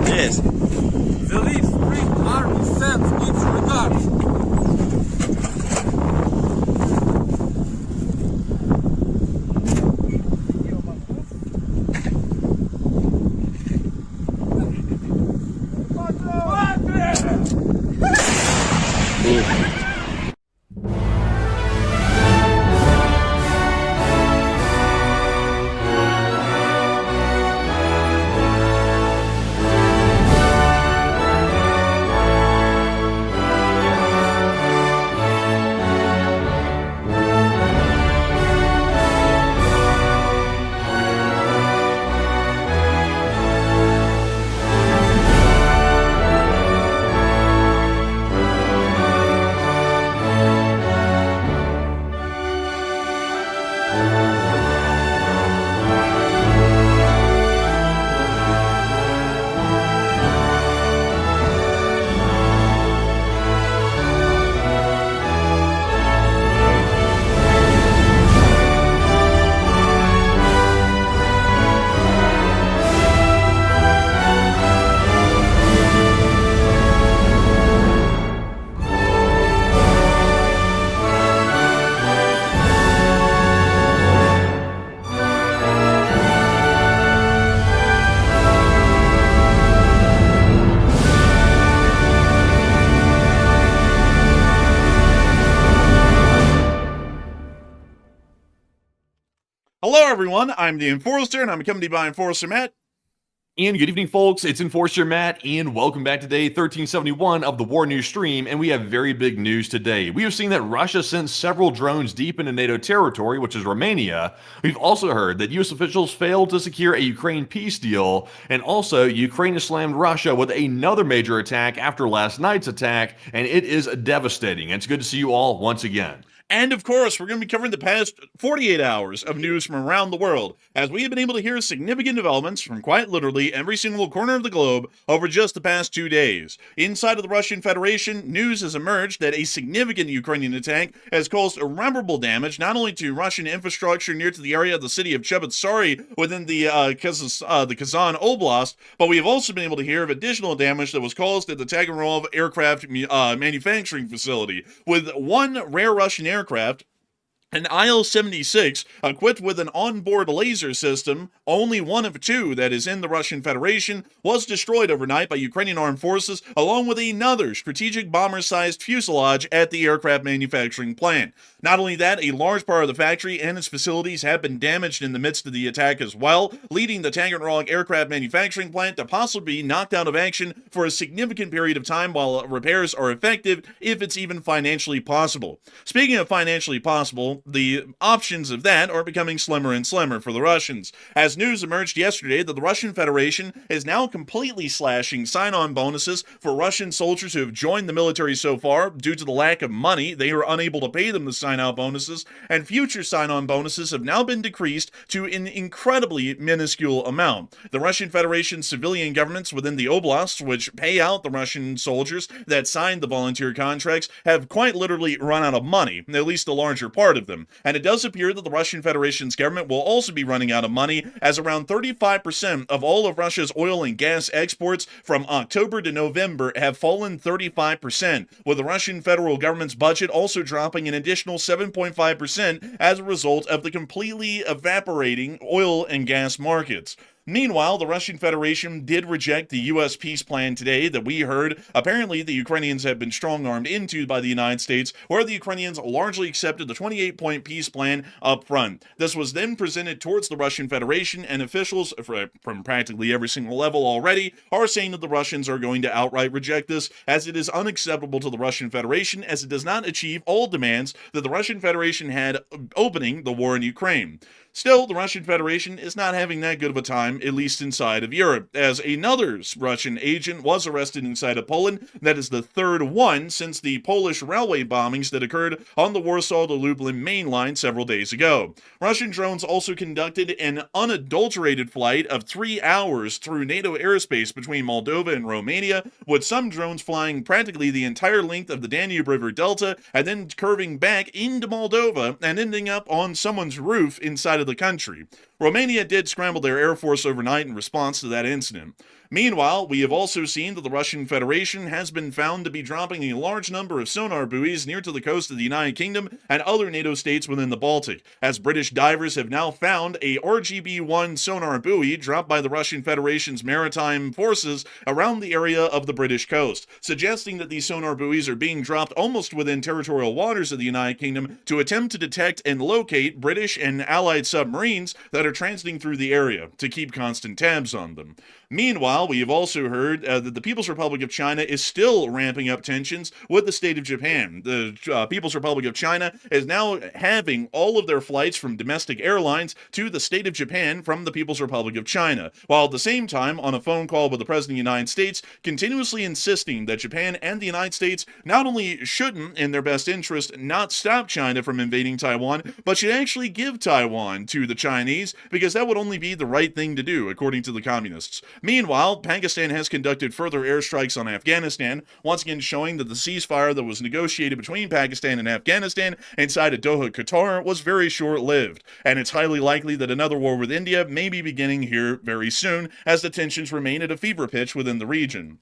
Yes. The Leaf Spring Army sends its regards. Hello, everyone. I'm the Enforcer, and I'm accompanied by Enforcer Matt. And good evening, folks. It's Enforcer Matt, and welcome back to day 1371 of the War News stream, and we have very big news today. We have seen that Russia sent several drones deep into NATO territory, which is Romania. We've also heard that U.S. officials failed to secure a Ukraine peace deal, and also Ukraine has slammed Russia with another major attack after last night's attack, and it is devastating. It's good to see you all once again. And, of course, we're going to be covering the past 48 hours of news from around the world, as we have been able to hear significant developments from quite literally every single corner of the globe over just the past 2 days. Inside of the Russian Federation, news has emerged that a significant Ukrainian attack has caused irreparable damage, not only to Russian infrastructure near to the area of the city of Cheboksary within the Kazan Oblast, but we have also been able to hear of additional damage that was caused at the Taganrog aircraft manufacturing facility, with one rare Russian aircraft, an IL-76, equipped with an onboard laser system, only one of two that is in the Russian Federation, was destroyed overnight by Ukrainian armed forces, along with another strategic bomber-sized fuselage at the aircraft manufacturing plant. Not only that, a large part of the factory and its facilities have been damaged in the midst of the attack as well, leading the Taganrog aircraft manufacturing plant to possibly be knocked out of action for a significant period of time while repairs are effective, if it's even financially possible. Speaking of financially possible, the options of that are becoming slimmer and slimmer for the Russians, as news emerged yesterday that the Russian Federation is now completely slashing sign-on bonuses for Russian soldiers who have joined the military so far. Due to the lack of money, they are unable to pay them the sign-out bonuses, and future sign-on bonuses have now been decreased to an incredibly minuscule amount. The Russian Federation's civilian governments within the oblasts, which pay out the Russian soldiers that signed the volunteer contracts, have quite literally run out of money, at least a larger part of them. And it does appear that the Russian Federation's government will also be running out of money, as around 35% of all of Russia's oil and gas exports from October to November have fallen 35%, with the Russian federal government's budget also dropping an additional 7.5% as a result of the completely evaporating oil and gas markets. Meanwhile, the Russian Federation did reject the U.S. peace plan today that we heard apparently the Ukrainians have been strong-armed into by the United States, where the Ukrainians largely accepted the 28-point peace plan up front. This was then presented towards the Russian Federation, and officials from practically every single level already are saying that the Russians are going to outright reject this, as it is unacceptable to the Russian Federation, as it does not achieve all demands that the Russian Federation had opening the war in Ukraine. Still, the Russian Federation is not having that good of a time, at least inside of Europe, as another Russian agent was arrested inside of Poland. That is the third one since the Polish railway bombings that occurred on the Warsaw to Lublin main line several days ago. Russian drones also conducted an unadulterated flight of 3 hours through NATO airspace between Moldova and Romania, with some drones flying practically the entire length of the Danube River Delta and then curving back into Moldova and ending up on someone's roof inside of the country. Romania did scramble their air force overnight in response to that incident. Meanwhile, we have also seen that the Russian Federation has been found to be dropping a large number of sonar buoys near to the coast of the United Kingdom and other NATO states within the Baltic, as British divers have now found a RGB-1 sonar buoy dropped by the Russian Federation's maritime forces around the area of the British coast, suggesting that these sonar buoys are being dropped almost within territorial waters of the United Kingdom to attempt to detect and locate British and Allied submarines that are transiting through the area to keep constant tabs on them. Meanwhile, we have also heard that the People's Republic of China is still ramping up tensions with the state of Japan. The People's Republic of China is now having all of their flights from domestic airlines to the state of Japan from the People's Republic of China, while at the same time, on a phone call with the President of the United States, continuously insisting that Japan and the United States not only shouldn't, in their best interest, not stop China from invading Taiwan, but should actually give Taiwan to the Chinese, because that would only be the right thing to do, according to the communists. Meanwhile, Pakistan has conducted further airstrikes on Afghanistan, once again showing that the ceasefire that was negotiated between Pakistan and Afghanistan inside of Doha, Qatar, was very short-lived, and it's highly likely that another war with India may be beginning here very soon, as the tensions remain at a fever pitch within the region.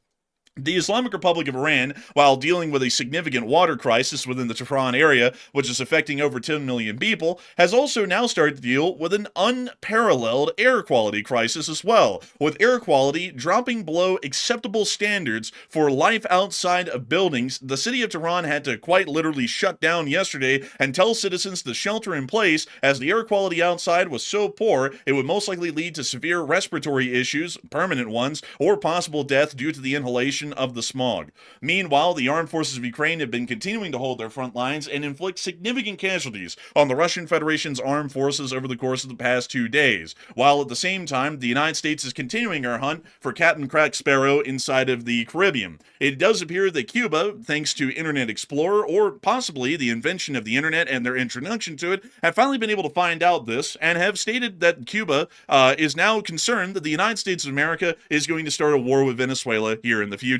The Islamic Republic of Iran, while dealing with a significant water crisis within the Tehran area, which is affecting over 10 million people, has also now started to deal with an unparalleled air quality crisis as well, with air quality dropping below acceptable standards for life outside of buildings. The city of Tehran had to quite literally shut down yesterday and tell citizens to shelter in place, as the air quality outside was so poor it would most likely lead to severe respiratory issues, permanent ones, or possible death due to the inhalation of the smog. Meanwhile, the armed forces of Ukraine have been continuing to hold their front lines and inflict significant casualties on the Russian Federation's armed forces over the course of the past 2 days, while at the same time, the United States is continuing our hunt for Captain Crack Sparrow inside of the Caribbean. It does appear that Cuba, thanks to Internet Explorer, or possibly the invention of the Internet and their introduction to it, have finally been able to find out this, and have stated that Cuba is now concerned that the United States of America is going to start a war with Venezuela here in the future.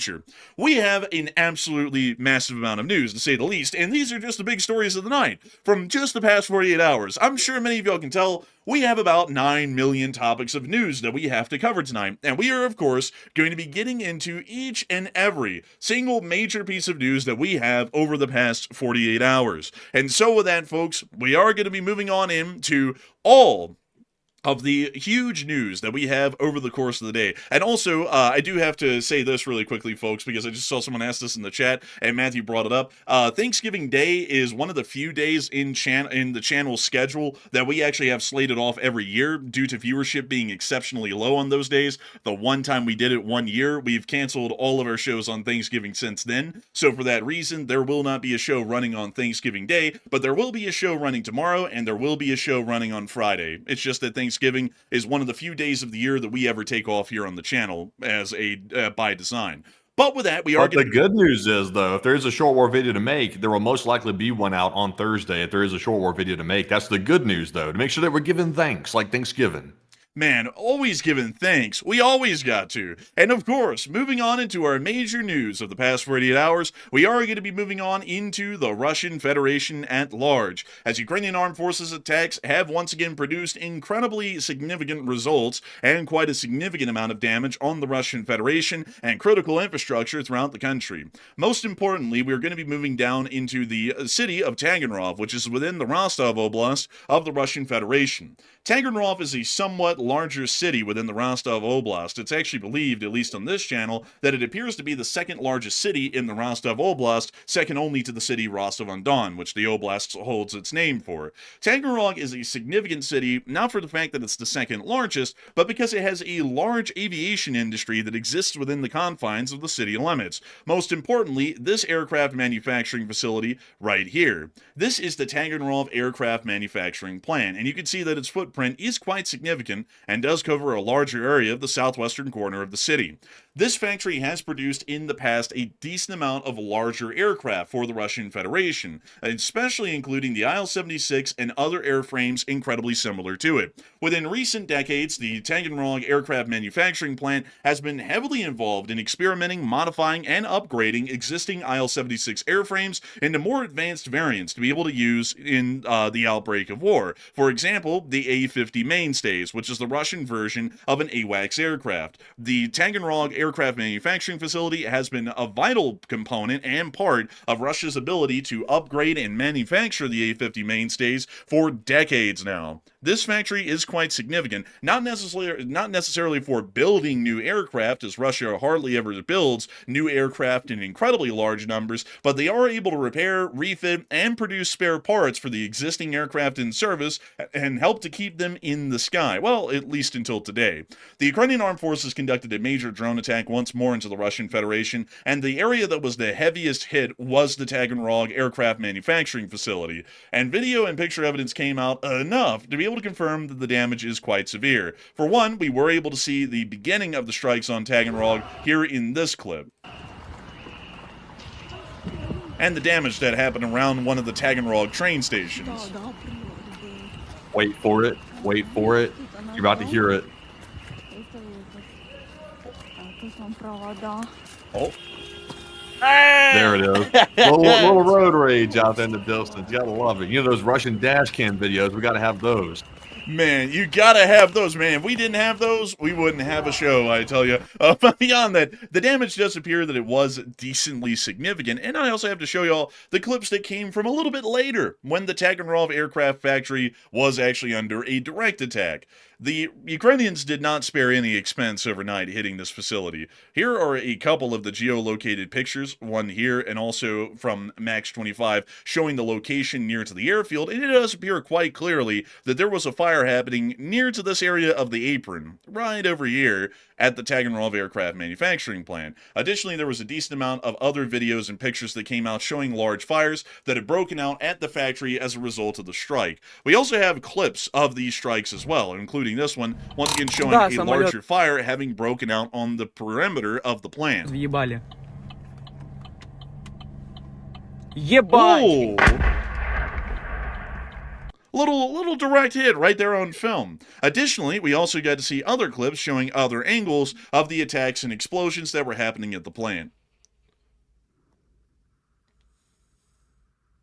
We have an absolutely massive amount of news, to say the least, and these are just the big stories of the night from just the past 48 hours. I'm sure many of y'all can tell we have about 9 million topics of news that we have to cover tonight, and we are, of course, going to be getting into each and every single major piece of news that we have over the past 48 hours. And so with that, folks, we are going to be moving on into all of the huge news that we have over the course of the day. And also, I do have to say this really quickly, folks, because I just saw someone ask this in the chat, and Matthew brought it up. Thanksgiving Day is one of the few days in the channel schedule that we actually have slated off every year due to viewership being exceptionally low on those days. The one time we did it one year, we've canceled all of our shows on Thanksgiving since then. So for that reason, there will not be a show running on Thanksgiving Day, but there will be a show running tomorrow, and there will be a show running on Friday. It's just that Thanksgiving is one of the few days of the year that we ever take off here on the channel as a by design. But with that, we are. But the good news is, though, if there is a short war video to make, there will most likely be one out on Thursday. If there is a short war video to make, that's the good news, though, to make sure that we're giving thanks, like Thanksgiving. Man, always giving thanks. We always got to. And of course, moving on into our major news of the past 48 hours, we are going to be moving on into the Russian Federation at large, as Ukrainian armed forces attacks have once again produced incredibly significant results and quite a significant amount of damage on the Russian Federation and critical infrastructure throughout the country. Most importantly, we're going to be moving down into the city of Taganrog, which is within the Rostov Oblast of the Russian Federation. Taganrog is a somewhat larger city within the Rostov Oblast. It's actually believed, at least on this channel, that it appears to be the second largest city in the Rostov Oblast, second only to the city Rostov-on-Don, which the oblast holds its name for. Taganrog is a significant city, not for the fact that it's the second largest, but because it has a large aviation industry that exists within the confines of the city limits. Most importantly, this aircraft manufacturing facility right here. This is the Taganrog aircraft manufacturing plant, and you can see that its footprint is quite significant and does cover a larger area of the southwestern corner of the city. This factory has produced in the past a decent amount of larger aircraft for the Russian Federation, especially including the Il-76 and other airframes incredibly similar to it. Within recent decades, the Taganrog aircraft manufacturing plant has been heavily involved in experimenting, modifying, and upgrading existing Il-76 airframes into more advanced variants to be able to use in the outbreak of war. For example, the A-50 mainstays, which is the Russian version of an AWACS aircraft. The Taganrog aircraft manufacturing facility has been a vital component and part of Russia's ability to upgrade and manufacture the A-50 mainstays for decades now. This factory is quite significant, not necessarily for building new aircraft, as Russia hardly ever builds new aircraft in incredibly large numbers, but they are able to repair, refit, and produce spare parts for the existing aircraft in service and help to keep them in the sky, well, at least until today. The Ukrainian Armed Forces conducted a major drone attack once more into the Russian Federation, and the area that was the heaviest hit was the Taganrog aircraft manufacturing facility, and video and picture evidence came out enough to be able to confirm that the damage is quite severe. For one, we were able to see the beginning of the strikes on Taganrog here in this clip, and the damage that happened around one of the Taganrog train stations. Wait for it. Wait for it. You're about to hear it. Oh. There it is. Little road rage out there in the distance. You gotta love it. You know those Russian dash cam videos? We gotta have those. Man, you gotta have those, man. If we didn't have those, we wouldn't have a show, I tell you. But beyond that, the damage does appear that it was decently significant, and I also have to show y'all the clips that came from a little bit later, when the Taganrog aircraft factory was actually under a direct attack. The Ukrainians did not spare any expense overnight hitting this facility. Here are a couple of the geolocated pictures, one here and also from Max 25, showing the location near to the airfield, and it does appear quite clearly that there was a fire happening near to this area of the apron, right over here at the Taganrog aircraft manufacturing plant. Additionally, there was a decent amount of other videos and pictures that came out showing large fires that had broken out at the factory as a result of the strike. We also have clips of these strikes as well, including this one, once again showing a larger fire having broken out on the perimeter of the plant. Въебали. Ебать! Oh. Little direct hit right there on film. Additionally, we also got to see other clips showing other angles of the attacks and explosions that were happening at the plant.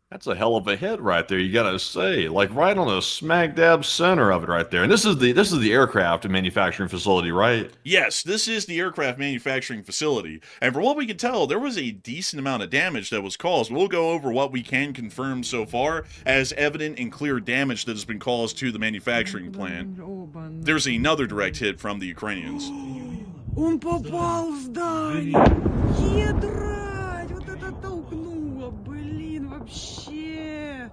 That's a hell of a hit right there, you gotta say. Like right on the smack dab center of it right there. And this is the aircraft manufacturing facility, right? Yes, this is the aircraft manufacturing facility. And for what we can tell, there was a decent amount of damage that was caused. We'll go over what we can confirm so far as evident and clear damage that has been caused to the manufacturing plant. There's another direct hit from the Ukrainians. Он попал в здание! Едрать! Вот это толкнуло! Блин, вообще!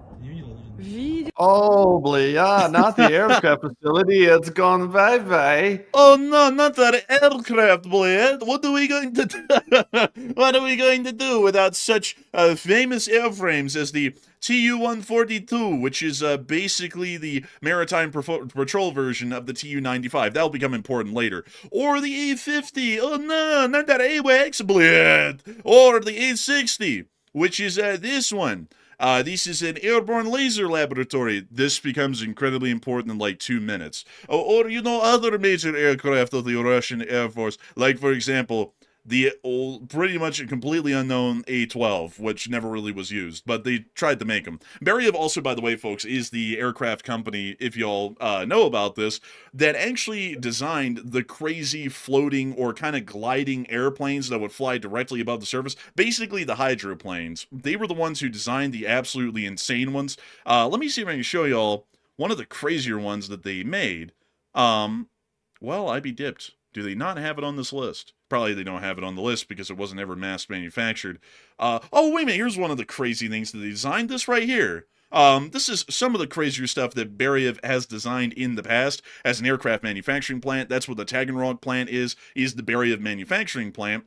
Видел? Oh, not the aircraft facility. It's gone bye-bye. Oh no, not that aircraft, Blade. What are we going to do? What are we going to do without such famous airframes as the Tu-142, which is basically the maritime patrol version of the Tu-95. That'll become important later. Or the A-50. Oh no, not that AWACS, Blade. Or the A-60, which is this one. This is an airborne laser laboratory. This becomes incredibly important in like 2 minutes. Or you know, other major aircraft of the Russian Air Force, like for example, the pretty much completely unknown A-12, which never really was used, but they tried to make them. Beriev also, by the way, folks, is the aircraft company, if y'all know about this, that actually designed the crazy floating or kind of gliding airplanes that would fly directly above the surface. Basically, the hydroplanes. They were the ones who designed the absolutely insane ones. Let me see if I can show y'all one of the crazier ones that they made. Well, I be dipped. Do they not have it on this list? Probably they don't have it on the list because it wasn't ever mass manufactured. Oh, wait a minute. Here's one of the crazy things that they designed. This right here. This is some of the crazier stuff that Beriev has designed in the past as an aircraft manufacturing plant. That's what the Taganrog plant is the Beriev manufacturing plant.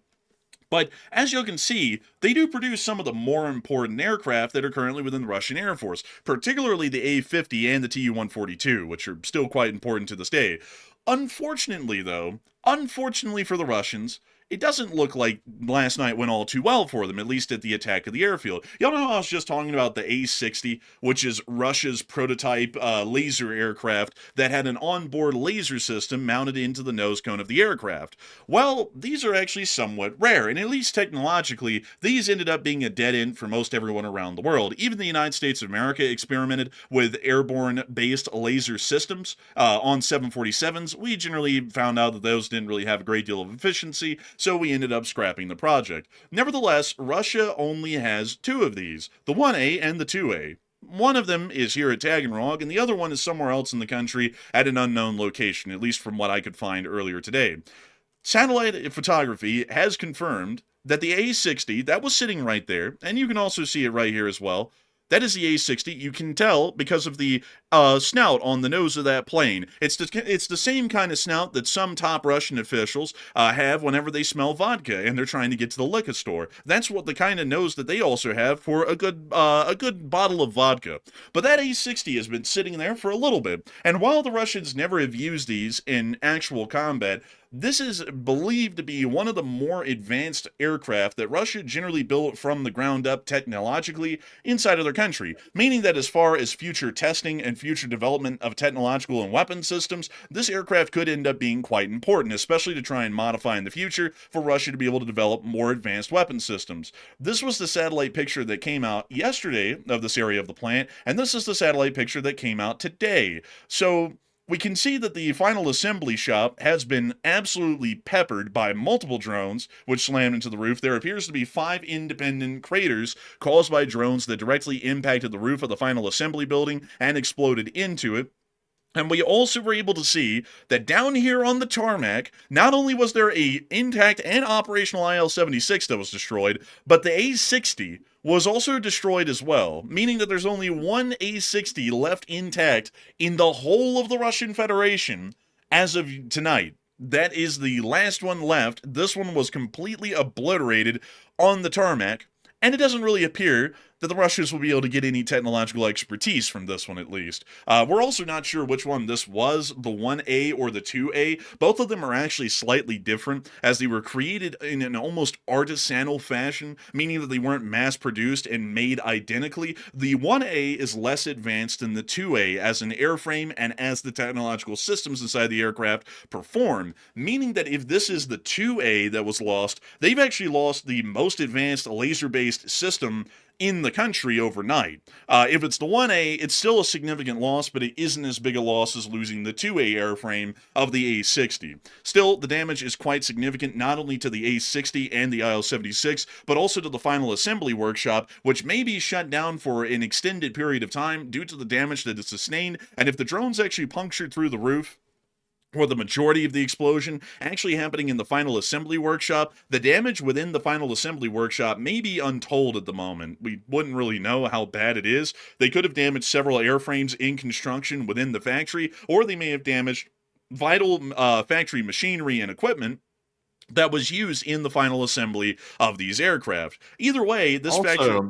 But as you can see, they do produce some of the more important aircraft that are currently within the Russian Air Force, particularly the A-50 and the Tu-142, which are still quite important to this day. Unfortunately, though, unfortunately for the Russians, it doesn't look like last night went all too well for them, at least at the attack of the airfield. Y'all know how I was just talking about the A-60, which is Russia's prototype laser aircraft that had an onboard laser system mounted into the nose cone of the aircraft. Well, these are actually somewhat rare, and at least technologically, these ended up being a dead end for most everyone around the world. Even the United States of America experimented with airborne-based laser systems on 747s. We generally found out that those didn't really have a great deal of efficiency, so we ended up scrapping the project. Nevertheless, Russia only has two of these, the 1A and the 2A. One of them is here at Taganrog, and the other one is somewhere else in the country at an unknown location, at least from what I could find earlier today. Satellite photography has confirmed that the A-60, that was sitting right there, and you can also see it right here as well, that is the A-60. You can tell because of the snout on the nose of that plane. It's the same kind of snout that some top Russian officials have whenever they smell vodka and they're trying to get to the liquor store. That's what the kind of nose that they also have for a good bottle of vodka. But that A-60 has been sitting there for a little bit, and while the Russians never have used these in actual combat, this is believed to be one of the more advanced aircraft that Russia generally built from the ground up technologically inside of their country, meaning that as far as future testing and future development of technological and weapon systems, this aircraft could end up being quite important, especially to try and modify in the future for Russia to be able to develop more advanced weapon systems. This was the satellite picture that came out yesterday of this area of the plant, and this is the satellite picture that came out today. So we can see that the final assembly shop has been absolutely peppered by multiple drones, which slammed into the roof. There appears to be 5 independent craters caused by drones that directly impacted the roof of the final assembly building and exploded into it. And we also were able to see that down here on the tarmac, not only was there a intact and operational IL-76 that was destroyed, but the A-60 was also destroyed as well, meaning that there's only one A-60 left intact in the whole of the Russian Federation as of tonight. That is the last one left. This one was completely obliterated on the tarmac, and it doesn't really appear that the Russians will be able to get any technological expertise from this one, at least. We're also not sure which one this was, the 1A or the 2A. Both of them are actually slightly different, as they were created in an almost artisanal fashion, meaning that they weren't mass-produced and made identically. The 1A is less advanced than the 2A as an airframe and as the technological systems inside the aircraft perform, meaning that if this is the 2A that was lost, they've actually lost the most advanced laser-based system in the country overnight. If it's the 1A, it's still a significant loss, but it isn't as big a loss as losing the 2A airframe of the A-60. Still, the damage is quite significant, not only to the A-60 and the IL-76, but also to the final assembly workshop, which may be shut down for an extended period of time due to the damage that it sustained, and if the drones actually punctured through the roof, or the majority of the explosion actually happening in the final assembly workshop, the damage within the final assembly workshop may be untold at the moment. We wouldn't really know how bad it is. They could have damaged several airframes in construction within the factory, or they may have damaged vital factory machinery and equipment that was used in the final assembly of these aircraft. Either way, this factory...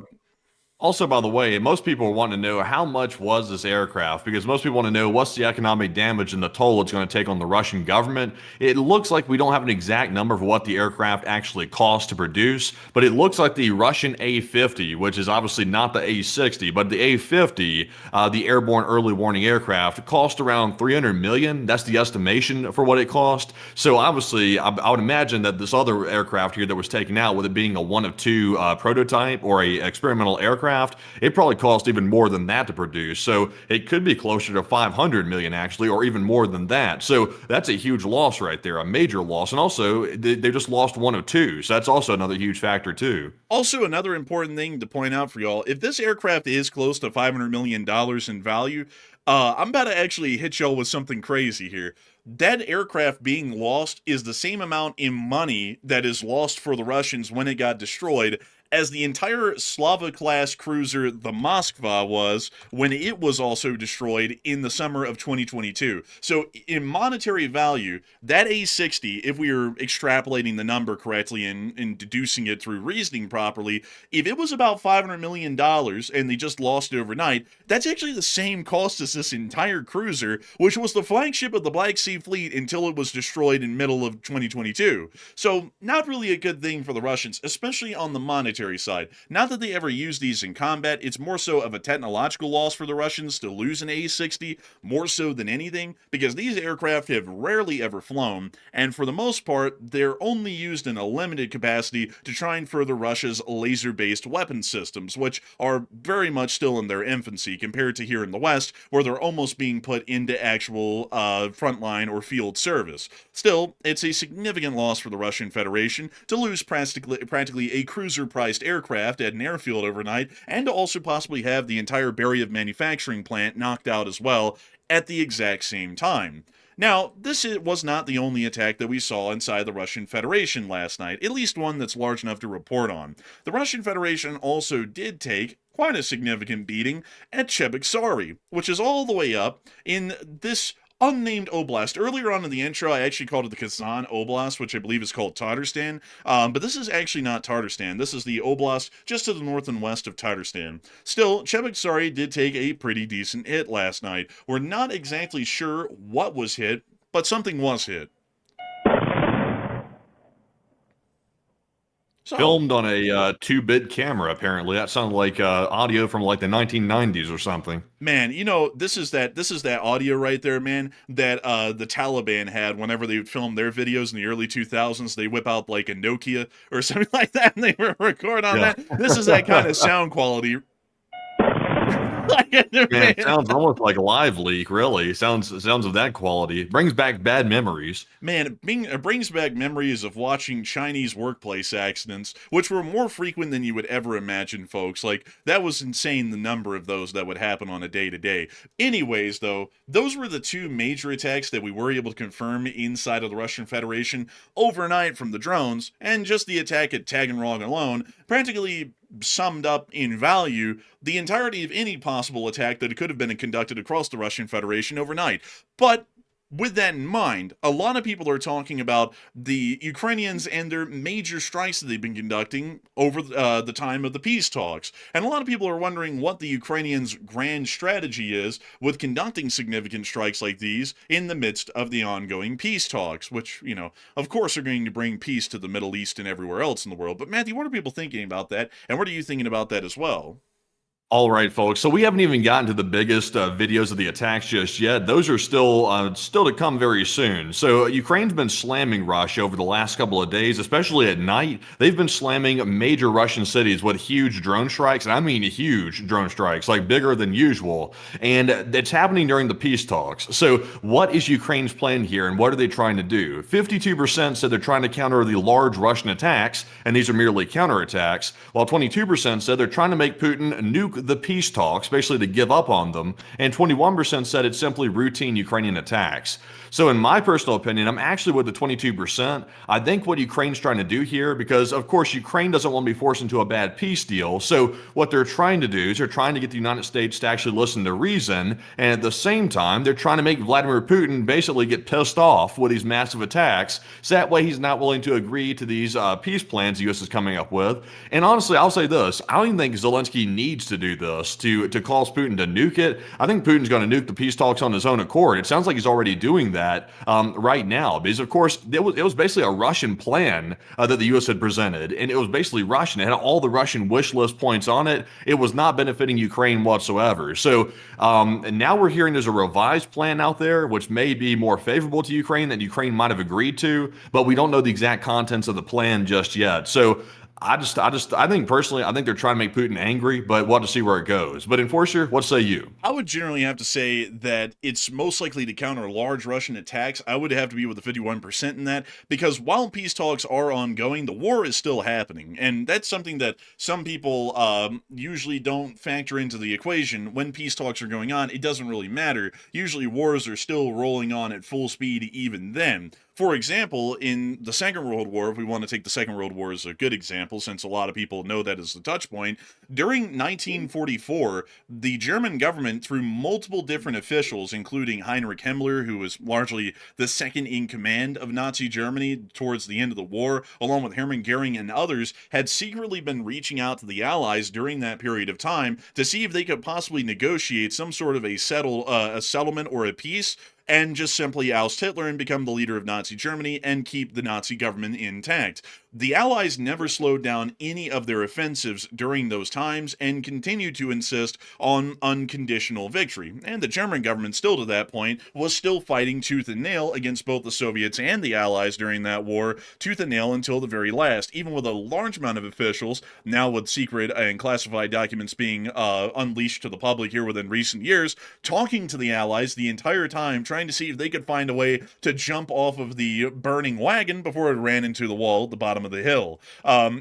Also, by the way, most people want to know how much was this aircraft, because most people want to know what's the economic damage and the toll it's going to take on the Russian government. It looks like we don't have an exact number for what the aircraft actually cost to produce, but it looks like the Russian A-50, which is obviously not the A-60, but the A-50, the airborne early warning aircraft, cost around $300 million. That's the estimation for what it cost. So obviously, I would imagine that this other aircraft here that was taken out, with it being a one of two prototype or a experimental aircraft, aircraft, it probably cost even more than that to produce. So it could be closer to 500 million actually, or even more than that. So that's a huge loss right there, a major loss. And also they just lost one of two. So that's also another huge factor too. Also, another important thing to point out for y'all, if this aircraft is close to $500 million in value, I'm about to actually hit y'all with something crazy here. That aircraft being lost is the same amount in money that is lost for the Russians when it got destroyed as the entire Slava-class cruiser, the Moskva, was when it was also destroyed in the summer of 2022. So in monetary value, that A-60, if we are extrapolating the number correctly and deducing it through reasoning properly, if it was about $500 million and they just lost it overnight, that's actually the same cost as this entire cruiser, which was the flagship of the Black Sea Fleet until it was destroyed in middle of 2022. So not really a good thing for the Russians, especially on the monetary side. Not that they ever use these in combat, it's more so of a technological loss for the Russians to lose an A-60, more so than anything, because these aircraft have rarely ever flown, and for the most part, they're only used in a limited capacity to try and further Russia's laser-based weapon systems, which are very much still in their infancy compared to here in the West, where they're almost being put into actual frontline or field service. Still, it's a significant loss for the Russian Federation to lose practically a cruiser-priced aircraft at an airfield overnight, and to also possibly have the entire Beriev manufacturing plant knocked out as well at the exact same time. Now, this was not the only attack that we saw inside the Russian Federation last night, at least one that's large enough to report on. The Russian Federation also did take quite a significant beating at Cheboksary, which is all the way up in this unnamed oblast. Earlier on in the intro, I actually called it the Kazan Oblast, which I believe is called Tatarstan, but this is actually not Tatarstan. This is the oblast just to the north and west of Tatarstan. Still, Cheboksary did take a pretty decent hit last night. We're not exactly sure what was hit, but something was hit. So, Filmed on a 2-bit camera, apparently. That sounded like audio from like the 1990s or something. man, you know, this is that audio right there, man, that the Taliban had whenever they would film their videos in the early 2000s. They whip out like a Nokia or something like that, and they record on that. This is that kind of sound quality. Man, it sounds almost like a live leak, really. Sounds of that quality. Brings back bad memories. Man, it brings back memories of watching Chinese workplace accidents, which were more frequent than you would ever imagine, folks. Like, that was insane, the number of those that would happen on a day-to-day. Anyways, though, those were the two major attacks that we were able to confirm inside of the Russian Federation overnight from the drones, and just the attack at Taganrog alone practically summed up in value the entirety of any possible attack that could have been conducted across the Russian Federation overnight. But with that in mind, a lot of people are talking about the Ukrainians and their major strikes that they've been conducting over the time of the peace talks. And a lot of people are wondering what the Ukrainians' grand strategy is with conducting significant strikes like these in the midst of the ongoing peace talks, which, you know, of course are going to bring peace to the Middle East and everywhere else in the world. But Matthew, what are people thinking about that? And what are you thinking about that as well? All right, folks. So we haven't even gotten to the biggest videos of the attacks just yet. Those are still to come very soon. So Ukraine's been slamming Russia over the last couple of days, especially at night. They've been slamming major Russian cities with huge drone strikes, and I mean huge drone strikes, like bigger than usual. And it's happening during the peace talks. So what is Ukraine's plan here, and what are they trying to do? 52% said they're trying to counter the large Russian attacks, and these are merely counterattacks, while 22% said they're trying to make Putin nuke the peace talks, basically to give up on them, and 21% said it's simply routine Ukrainian attacks. So in my personal opinion, I'm actually with the 22%. I think what Ukraine's trying to do here, because of course Ukraine doesn't want to be forced into a bad peace deal, so what they're trying to do is they're trying to get the United States to actually listen to reason, and at the same time, they're trying to make Vladimir Putin basically get pissed off with these massive attacks, so that way he's not willing to agree to these peace plans the U.S. is coming up with. And honestly, I'll say this, I don't even think Zelensky needs to do this to cause Putin to nuke it. I think Putin's going to nuke the peace talks on his own accord. It sounds like he's already doing that right now, because of course it was basically a Russian plan that the U.S. had presented, and it was basically Russian. It had all the Russian wish list points on it. It was not benefiting Ukraine whatsoever. So and now we're hearing there's a revised plan out there, which may be more favorable to Ukraine than Ukraine might have agreed to, but we don't know the exact contents of the plan just yet. So I think personally, I think they're trying to make Putin angry, but we'll have to see where it goes. But Enforcer, what say you? I would generally have to say that it's most likely to counter large Russian attacks. I would have to be with the 51% in that, because while peace talks are ongoing, the war is still happening. And that's something that some people usually don't factor into the equation. When peace talks are going on, it doesn't really matter. Usually wars are still rolling on at full speed even then. For example, in the Second World War, if we want to take the Second World War as a good example, since a lot of people know that as the touch point, during 1944, the German government, through multiple different officials, including Heinrich Himmler, who was largely the second in command of Nazi Germany towards the end of the war, along with Hermann Goering and others, had secretly been reaching out to the Allies during that period of time to see if they could possibly negotiate some sort of a settlement or a peace, and just simply oust Hitler and become the leader of Nazi Germany and keep the Nazi government intact. The Allies never slowed down any of their offensives during those times and continued to insist on unconditional victory. And the German government, still to that point, was still fighting tooth and nail against both the Soviets and the Allies during that war, tooth and nail until the very last, even with a large amount of officials, now with secret and classified documents being unleashed to the public here within recent years, talking to the Allies the entire time, trying to see if they could find a way to jump off of the burning wagon before it ran into the wall at the bottom of the hill.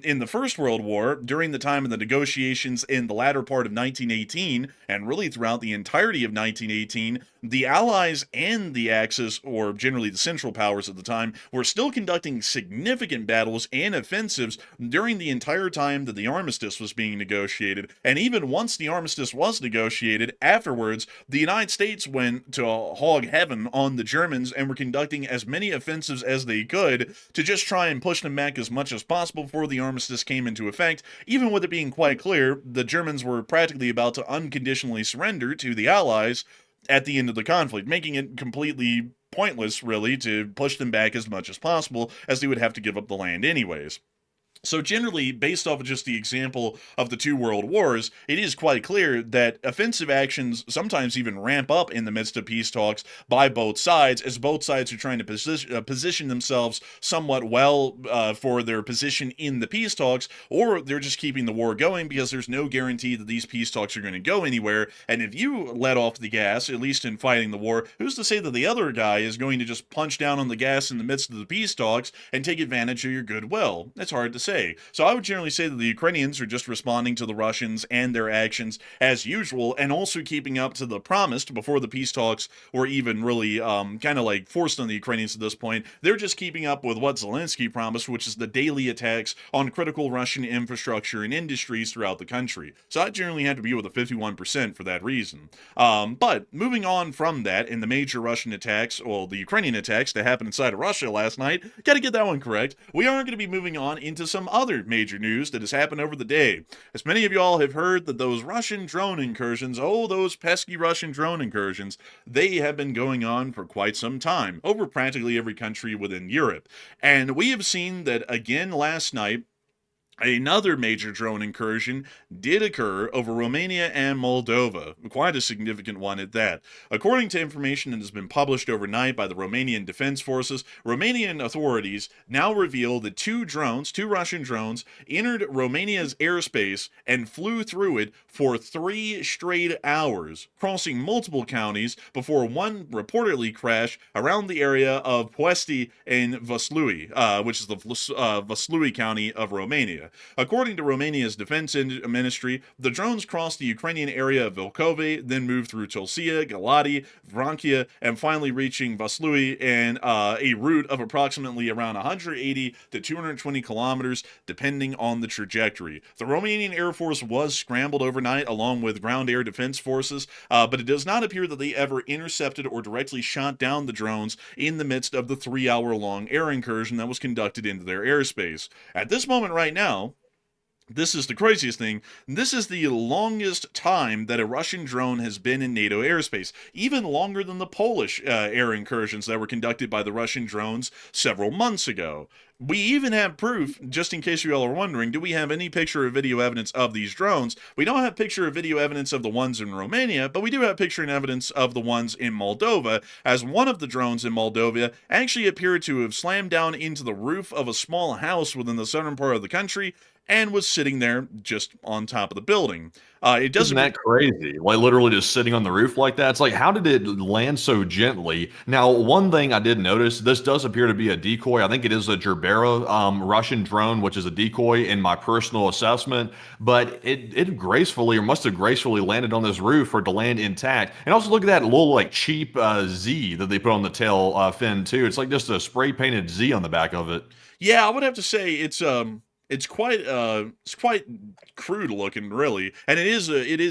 In the First World War, during the time of the negotiations in the latter part of 1918, and really throughout the entirety of 1918, the Allies and the Axis, or generally the Central Powers at the time, were still conducting significant battles and offensives during the entire time that the armistice was being negotiated. And even once the armistice was negotiated, afterwards, the United States went to hog heaven on the Germans and were conducting as many offensives as they could to just try and push them back as much as possible before the armistice came into effect, even with it being quite clear the Germans were practically about to unconditionally surrender to the Allies at the end of the conflict, making it completely pointless, really, to push them back as much as possible, as they would have to give up the land anyways. So generally, based off of just the example of the two world wars, it is quite clear that offensive actions sometimes even ramp up in the midst of peace talks by both sides, as both sides are trying to position themselves somewhat well for their position in the peace talks, or they're just keeping the war going because there's no guarantee that these peace talks are going to go anywhere. And if you let off the gas, at least in fighting the war, who's to say that the other guy is going to just punch down on the gas in the midst of the peace talks and take advantage of your goodwill? That's hard to say. So I would generally say that the Ukrainians are just responding to the Russians and their actions as usual, and also keeping up to the promised before the peace talks were even really kind of like forced on the Ukrainians at this point. They're just keeping up with what Zelensky promised, which is the daily attacks on critical Russian infrastructure and industries throughout the country. So I generally had to be with a 51% for that reason. But moving on from that, in the major Russian attacks, or the Ukrainian attacks that happened inside of Russia last night, got to get that one correct, we are going to be moving on into some other major news that has happened over the day. As many of y'all have heard that those Russian drone incursions, those pesky Russian drone incursions, they have been going on for quite some time, over practically every country within Europe. And we have seen that again last night, another major drone incursion did occur over Romania and Moldova, quite a significant one at that. According to information that has been published overnight by the Romanian Defense Forces, Romanian authorities now reveal that two Russian drones, entered Romania's airspace and flew through it for 3 straight hours, crossing multiple counties before one reportedly crashed around the area of Puesti in Vaslui, which is the Vaslui county of Romania. According to Romania's defense ministry, the drones crossed the Ukrainian area of Vilcove, then moved through Tulsia, Galati, Vrankia, and finally reaching Vaslui in a route of approximately around 180 to 220 kilometers, depending on the trajectory. The Romanian Air Force was scrambled overnight along with ground air defense forces, but it does not appear that they ever intercepted or directly shot down the drones in the midst of the 3-hour-long air incursion that was conducted into their airspace. At this moment right now, this is the craziest thing. This is the longest time that a Russian drone has been in NATO airspace, even longer than the Polish air incursions that were conducted by the Russian drones several months ago. We even have proof, just in case you all are wondering, do we have any picture or video evidence of these drones? We don't have picture or video evidence of the ones in Romania, but we do have picture and evidence of the ones in Moldova, as one of the drones in Moldova actually appeared to have slammed down into the roof of a small house within the southern part of the country and was sitting there just on top of the building. It Isn't doesn't. that crazy? Like literally just sitting on the roof like that. It's like, how did it land so gently? Now, one thing I did notice, this does appear to be a decoy. I think it is a Gerbera Russian drone, which is a decoy in my personal assessment, but it gracefully or must have gracefully landed on this roof for it to land intact. And also look at that little like cheap Z that they put on the tail fin too. It's like just a spray painted Z on the back of it. Yeah, I would have to say it's quite crude looking, really, and it is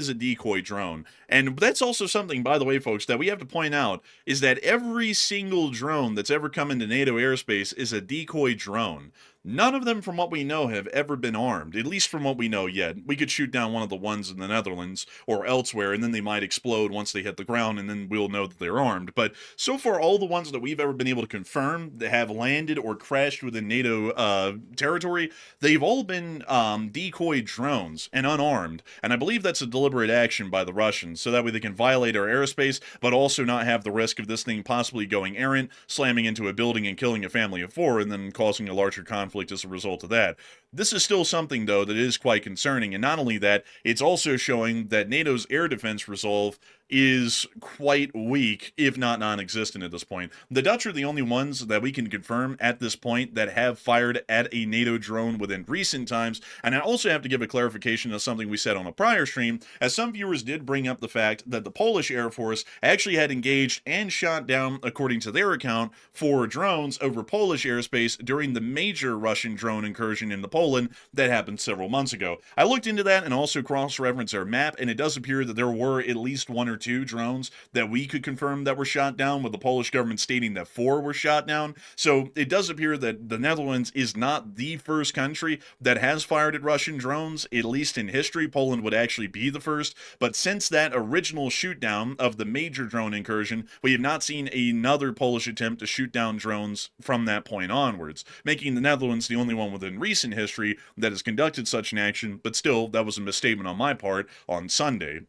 a decoy drone. And that's also something, by the way, folks, that we have to point out is that every single drone that's ever come into NATO airspace is a decoy drone. None of them, from what we know, have ever been armed, at least from what we know yet. We could shoot down one of the ones in the Netherlands or elsewhere, and then they might explode once they hit the ground, and then we'll know that they're armed. But so far, all the ones that we've ever been able to confirm that have landed or crashed within NATO territory, they've all been decoy drones and unarmed. And I believe that's a deliberate action by the Russians, so that way they can violate our airspace, but also not have the risk of this thing possibly going errant, slamming into a building and killing a family of four, and then causing a larger conflict as a result of that. This is still something, though, that is quite concerning, and not only that, it's also showing that NATO's air defense resolve is quite weak, if not non-existent at this point. The Dutch are the only ones that we can confirm at this point that have fired at a NATO drone within recent times, and I also have to give a clarification of something we said on a prior stream, as some viewers did bring up the fact that the Polish Air Force actually had engaged and shot down, according to their account, 4 drones over Polish airspace during the major Russian drone incursion into Poland that happened several months ago. I looked into that and also cross-referenced our map, and it does appear that there were at least 1 or 2 drones that we could confirm that were shot down, with the Polish government stating that 4 were shot down. So it does appear that the Netherlands is not the first country that has fired at Russian drones, at least in history. Poland would actually be the first, but since that original shoot down of the major drone incursion, we have not seen another Polish attempt to shoot down drones from that point onwards, making the Netherlands the only one within recent history that has conducted such an action. But still, that was a misstatement on my part on Sunday.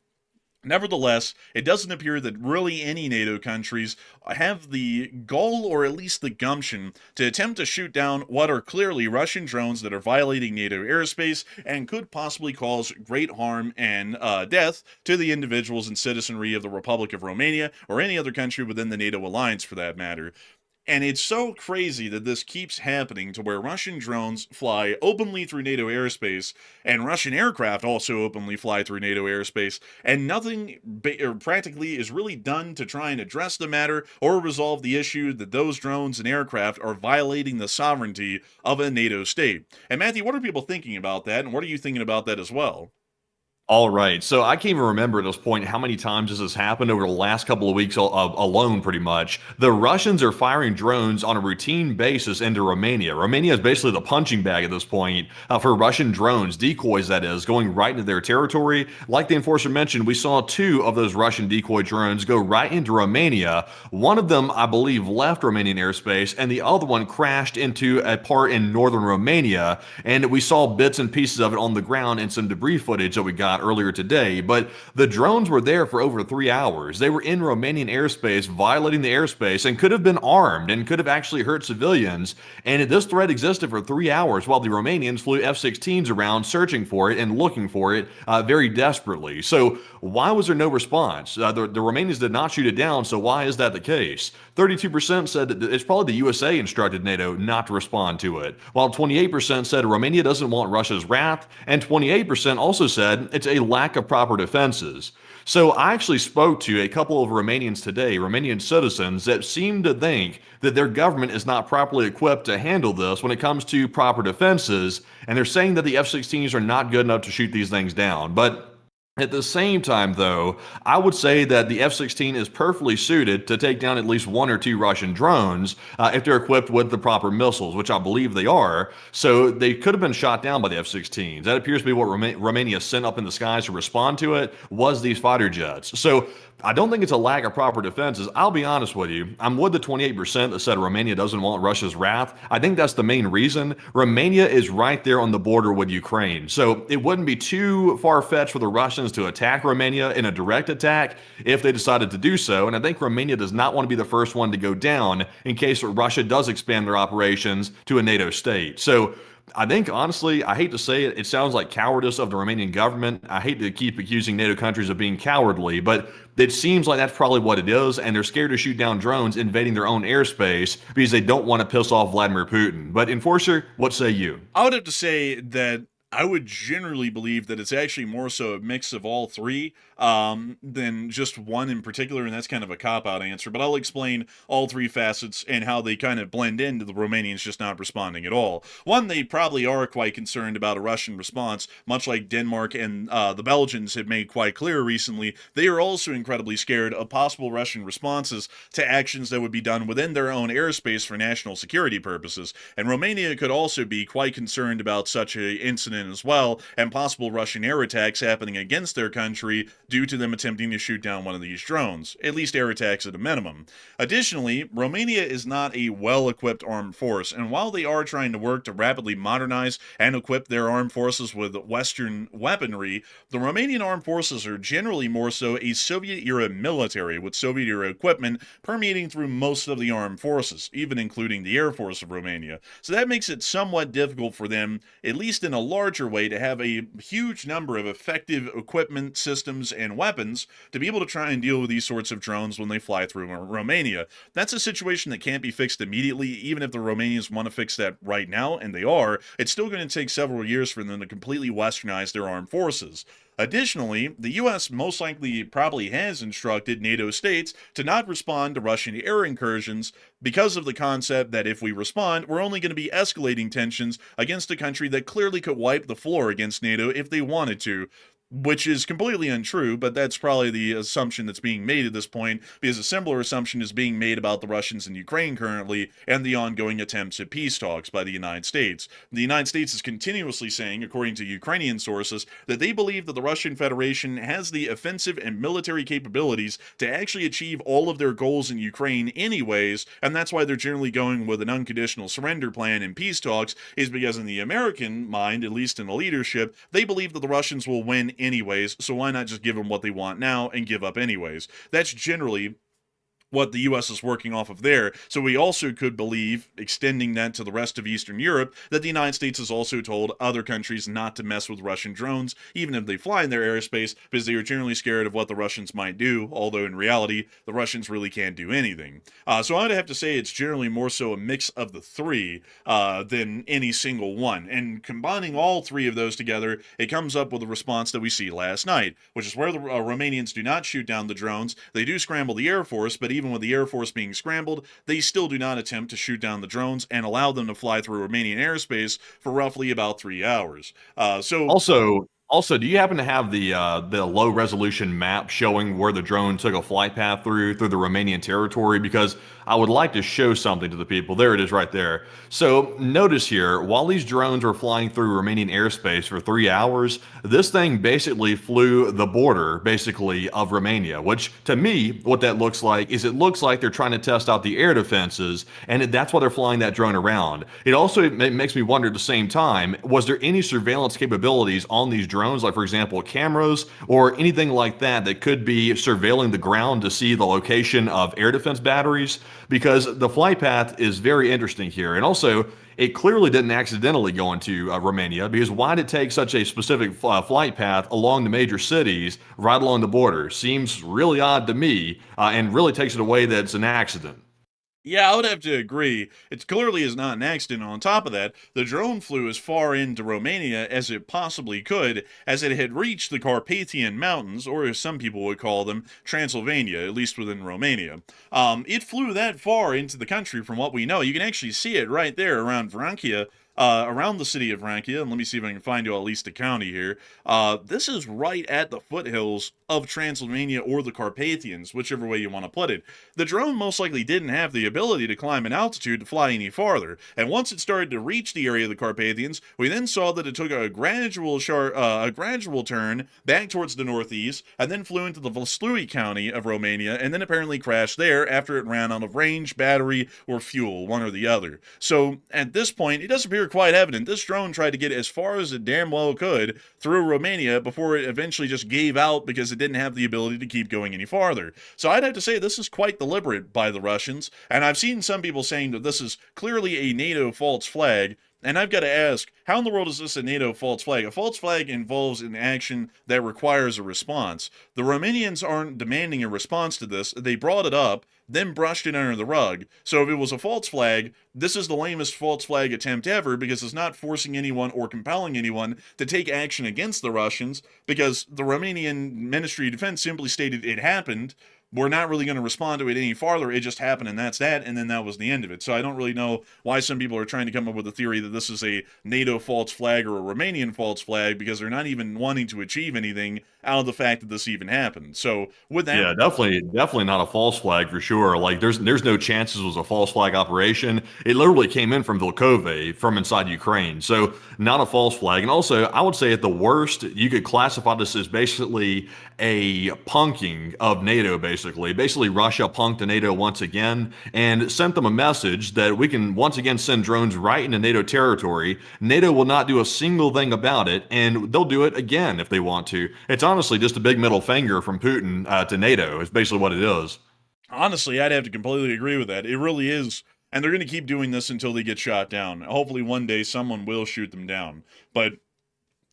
Nevertheless, it doesn't appear that really any NATO countries have the gall or at least the gumption to attempt to shoot down what are clearly Russian drones that are violating NATO airspace and could possibly cause great harm and death to the individuals and citizenry of the Republic of Romania or any other country within the NATO alliance for that matter. And it's so crazy that this keeps happening to where Russian drones fly openly through NATO airspace, and Russian aircraft also openly fly through NATO airspace, and nothing practically is really done to try and address the matter or resolve the issue that those drones and aircraft are violating the sovereignty of a NATO state. And Matthew, what are people thinking about that, and what are you thinking about that as well? All right. So I can't even remember at this point how many times this has happened over the last couple of weeks alone, pretty much. The Russians are firing drones on a routine basis into Romania. Romania is basically the punching bag at this point for Russian drones, decoys that is, going right into their territory. Like the enforcer mentioned, we saw 2 of those Russian decoy drones go right into Romania. One of them, I believe, left Romanian airspace, and the other one crashed into a part in northern Romania. And we saw bits and pieces of it on the ground and some debris footage that we got earlier today, but the drones were there for over 3 hours. They were in Romanian airspace, violating the airspace, and could have been armed and could have actually hurt civilians. And this threat existed for 3 hours while the Romanians flew F-16s around searching for it and looking for it very desperately. So why was there no response? The Romanians did not shoot it down, so why is that the case? 32% said that it's probably the USA instructed NATO not to respond to it, while 28% said Romania doesn't want Russia's wrath, and 28% also said it's a lack of proper defenses. So I actually spoke to a couple of Romanians today, Romanian citizens, that seem to think that their government is not properly equipped to handle this when it comes to proper defenses, and they're saying that the F-16s are not good enough to shoot these things down. But at the same time, though, I would say that the F-16 is perfectly suited to take down at least 1 or 2 Russian drones if they're equipped with the proper missiles, which I believe they are. So they could have been shot down by the F-16s. That appears to be what Romania sent up in the skies to respond to it, was these fighter jets. So I don't think it's a lack of proper defenses. I'll be honest with you. I'm with the 28% that said Romania doesn't want Russia's wrath. I think that's the main reason. Romania is right there on the border with Ukraine. So it wouldn't be too far-fetched for the Russians to attack Romania in a direct attack if they decided to do so. And I think Romania does not want to be the first one to go down in case Russia does expand their operations to a NATO state. So I think, honestly, I hate to say it, it sounds like cowardice of the Romanian government. I hate to keep accusing NATO countries of being cowardly, but it seems like that's probably what it is, and they're scared to shoot down drones invading their own airspace because they don't want to piss off Vladimir Putin. But Enforcer, what say you? I would have to say that I would generally believe that it's actually more so a mix of all three than just one in particular, and that's kind of a cop-out answer. But I'll explain all three facets and how they kind of blend into the Romanians just not responding at all. One, they probably are quite concerned about a Russian response, much like Denmark and the Belgians have made quite clear recently. They are also incredibly scared of possible Russian responses to actions that would be done within their own airspace for national security purposes. And Romania could also be quite concerned about such an incident as well, and possible Russian air attacks happening against their country due to them attempting to shoot down one of these drones, at least air attacks at a minimum. Additionally, Romania is not a well-equipped armed force, and while they are trying to work to rapidly modernize and equip their armed forces with Western weaponry, the Romanian armed forces are generally more so a Soviet-era military with Soviet-era equipment permeating through most of the armed forces, even including the Air Force of Romania. So that makes it somewhat difficult for them, at least in a larger way, to have a huge number of effective equipment, systems, and weapons to be able to try and deal with these sorts of drones when they fly through Romania. That's a situation that can't be fixed immediately, even if the Romanians want to fix that right now, and they are. It's still going to take several years for them to completely westernize their armed forces. Additionally, the U.S. most likely probably has instructed NATO states to not respond to Russian air incursions because of the concept that if we respond, we're only going to be escalating tensions against a country that clearly could wipe the floor against NATO if they wanted to. Which is completely untrue, but that's probably the assumption that's being made at this point, because a similar assumption is being made about the Russians in Ukraine currently and the ongoing attempts at peace talks by the United States. The United States is continuously saying, according to Ukrainian sources, that they believe that the Russian Federation has the offensive and military capabilities to actually achieve all of their goals in Ukraine anyways, and that's why they're generally going with an unconditional surrender plan in peace talks, is because in the American mind, at least in the leadership, they believe that the Russians will win anyways, so why not just give them what they want now and give up anyways? That's generally what the U.S. is working off of there. So we also could believe, extending that to the rest of Eastern Europe, that the United States has also told other countries not to mess with Russian drones, even if they fly in their airspace, because they are generally scared of what the Russians might do, although in reality, the Russians really can't do anything. So I would have to say it's generally more so a mix of the three than any single one. And combining all three of those together, it comes up with a response that we see last night, which is where the Romanians do not shoot down the drones. They do scramble the Air Force, but even with the Air Force being scrambled, they still do not attempt to shoot down the drones and allow them to fly through Romanian airspace for roughly about 3 hours. Also, do you happen to have the low resolution map showing where the drone took a flight path through the Romanian territory? Because I would like to show something to the people. There it is right there. So notice here, while these drones were flying through Romanian airspace for 3 hours, this thing basically flew the border, basically, of Romania, which to me, what that looks like is it looks like they're trying to test out the air defenses, and that's why they're flying that drone around. It also makes me wonder at the same time, was there any surveillance capabilities on these drones, like for example, cameras or anything like that that could be surveilling the ground to see the location of air defense batteries? Because the flight path is very interesting here. And also, it clearly didn't accidentally go into Romania, because why did it take such a specific flight path along the major cities right along the border? Seems really odd to me, and really takes it away that it's an accident. Yeah, I would have to agree. It clearly is not an accident. On top of that, the drone flew as far into Romania as it possibly could, as it had reached the Carpathian Mountains, or as some people would call them, Transylvania, at least within Romania. It flew that far into the country from what we know. You can actually see it right there around Vrankia, around the city of Vrankia, and let me see if I can find you at least a county here. This is right at the foothills of Transylvania or the Carpathians, whichever way you want to put it. The drone most likely didn't have the ability to climb an altitude to fly any farther, and once it started to reach the area of the Carpathians, we then saw that it took a gradual turn back towards the northeast, and then flew into the Vaslui County of Romania, and then apparently crashed there after it ran out of range, battery, or fuel, one or the other. So at this point, it does appear quite evident this drone tried to get as far as it damn well could through Romania before it eventually just gave out because it didn't have the ability to keep going any farther. So I'd have to say this is quite deliberate by the Russians, and I've seen some people saying that this is clearly a NATO false flag. And I've got to ask, how in the world is this a NATO false flag? A false flag involves an action that requires a response. The Romanians aren't demanding a response to this. They brought it up, then brushed it under the rug. So if it was a false flag, this is the lamest false flag attempt ever because it's not forcing anyone or compelling anyone to take action against the Russians because the Romanian Ministry of Defense simply stated it happened. We're not really going to respond to it any farther. It just happened, and that's that, and then that was the end of it. So I don't really know why some people are trying to come up with a theory that this is a NATO false flag or a Romanian false flag because they're not even wanting to achieve anything out of the fact that this even happened. So with that, Yeah, definitely not a false flag for sure. Like there's no chances it was a false flag operation. It literally came in from Volkove, from inside Ukraine. So not a false flag. And also, I would say at the worst, you could classify this as basically a punking of NATO, basically. Basically, Russia punked NATO once again and sent them a message that we can once again send drones right into NATO territory. NATO will not do a single thing about it, and they'll do it again if they want to. It's honestly just a big middle finger from Putin to NATO. It's basically what it is. honestly, I'd have to completely agree with that. It really is. And they're going to keep doing this until they get shot down. Hopefully, one day someone will shoot them down. But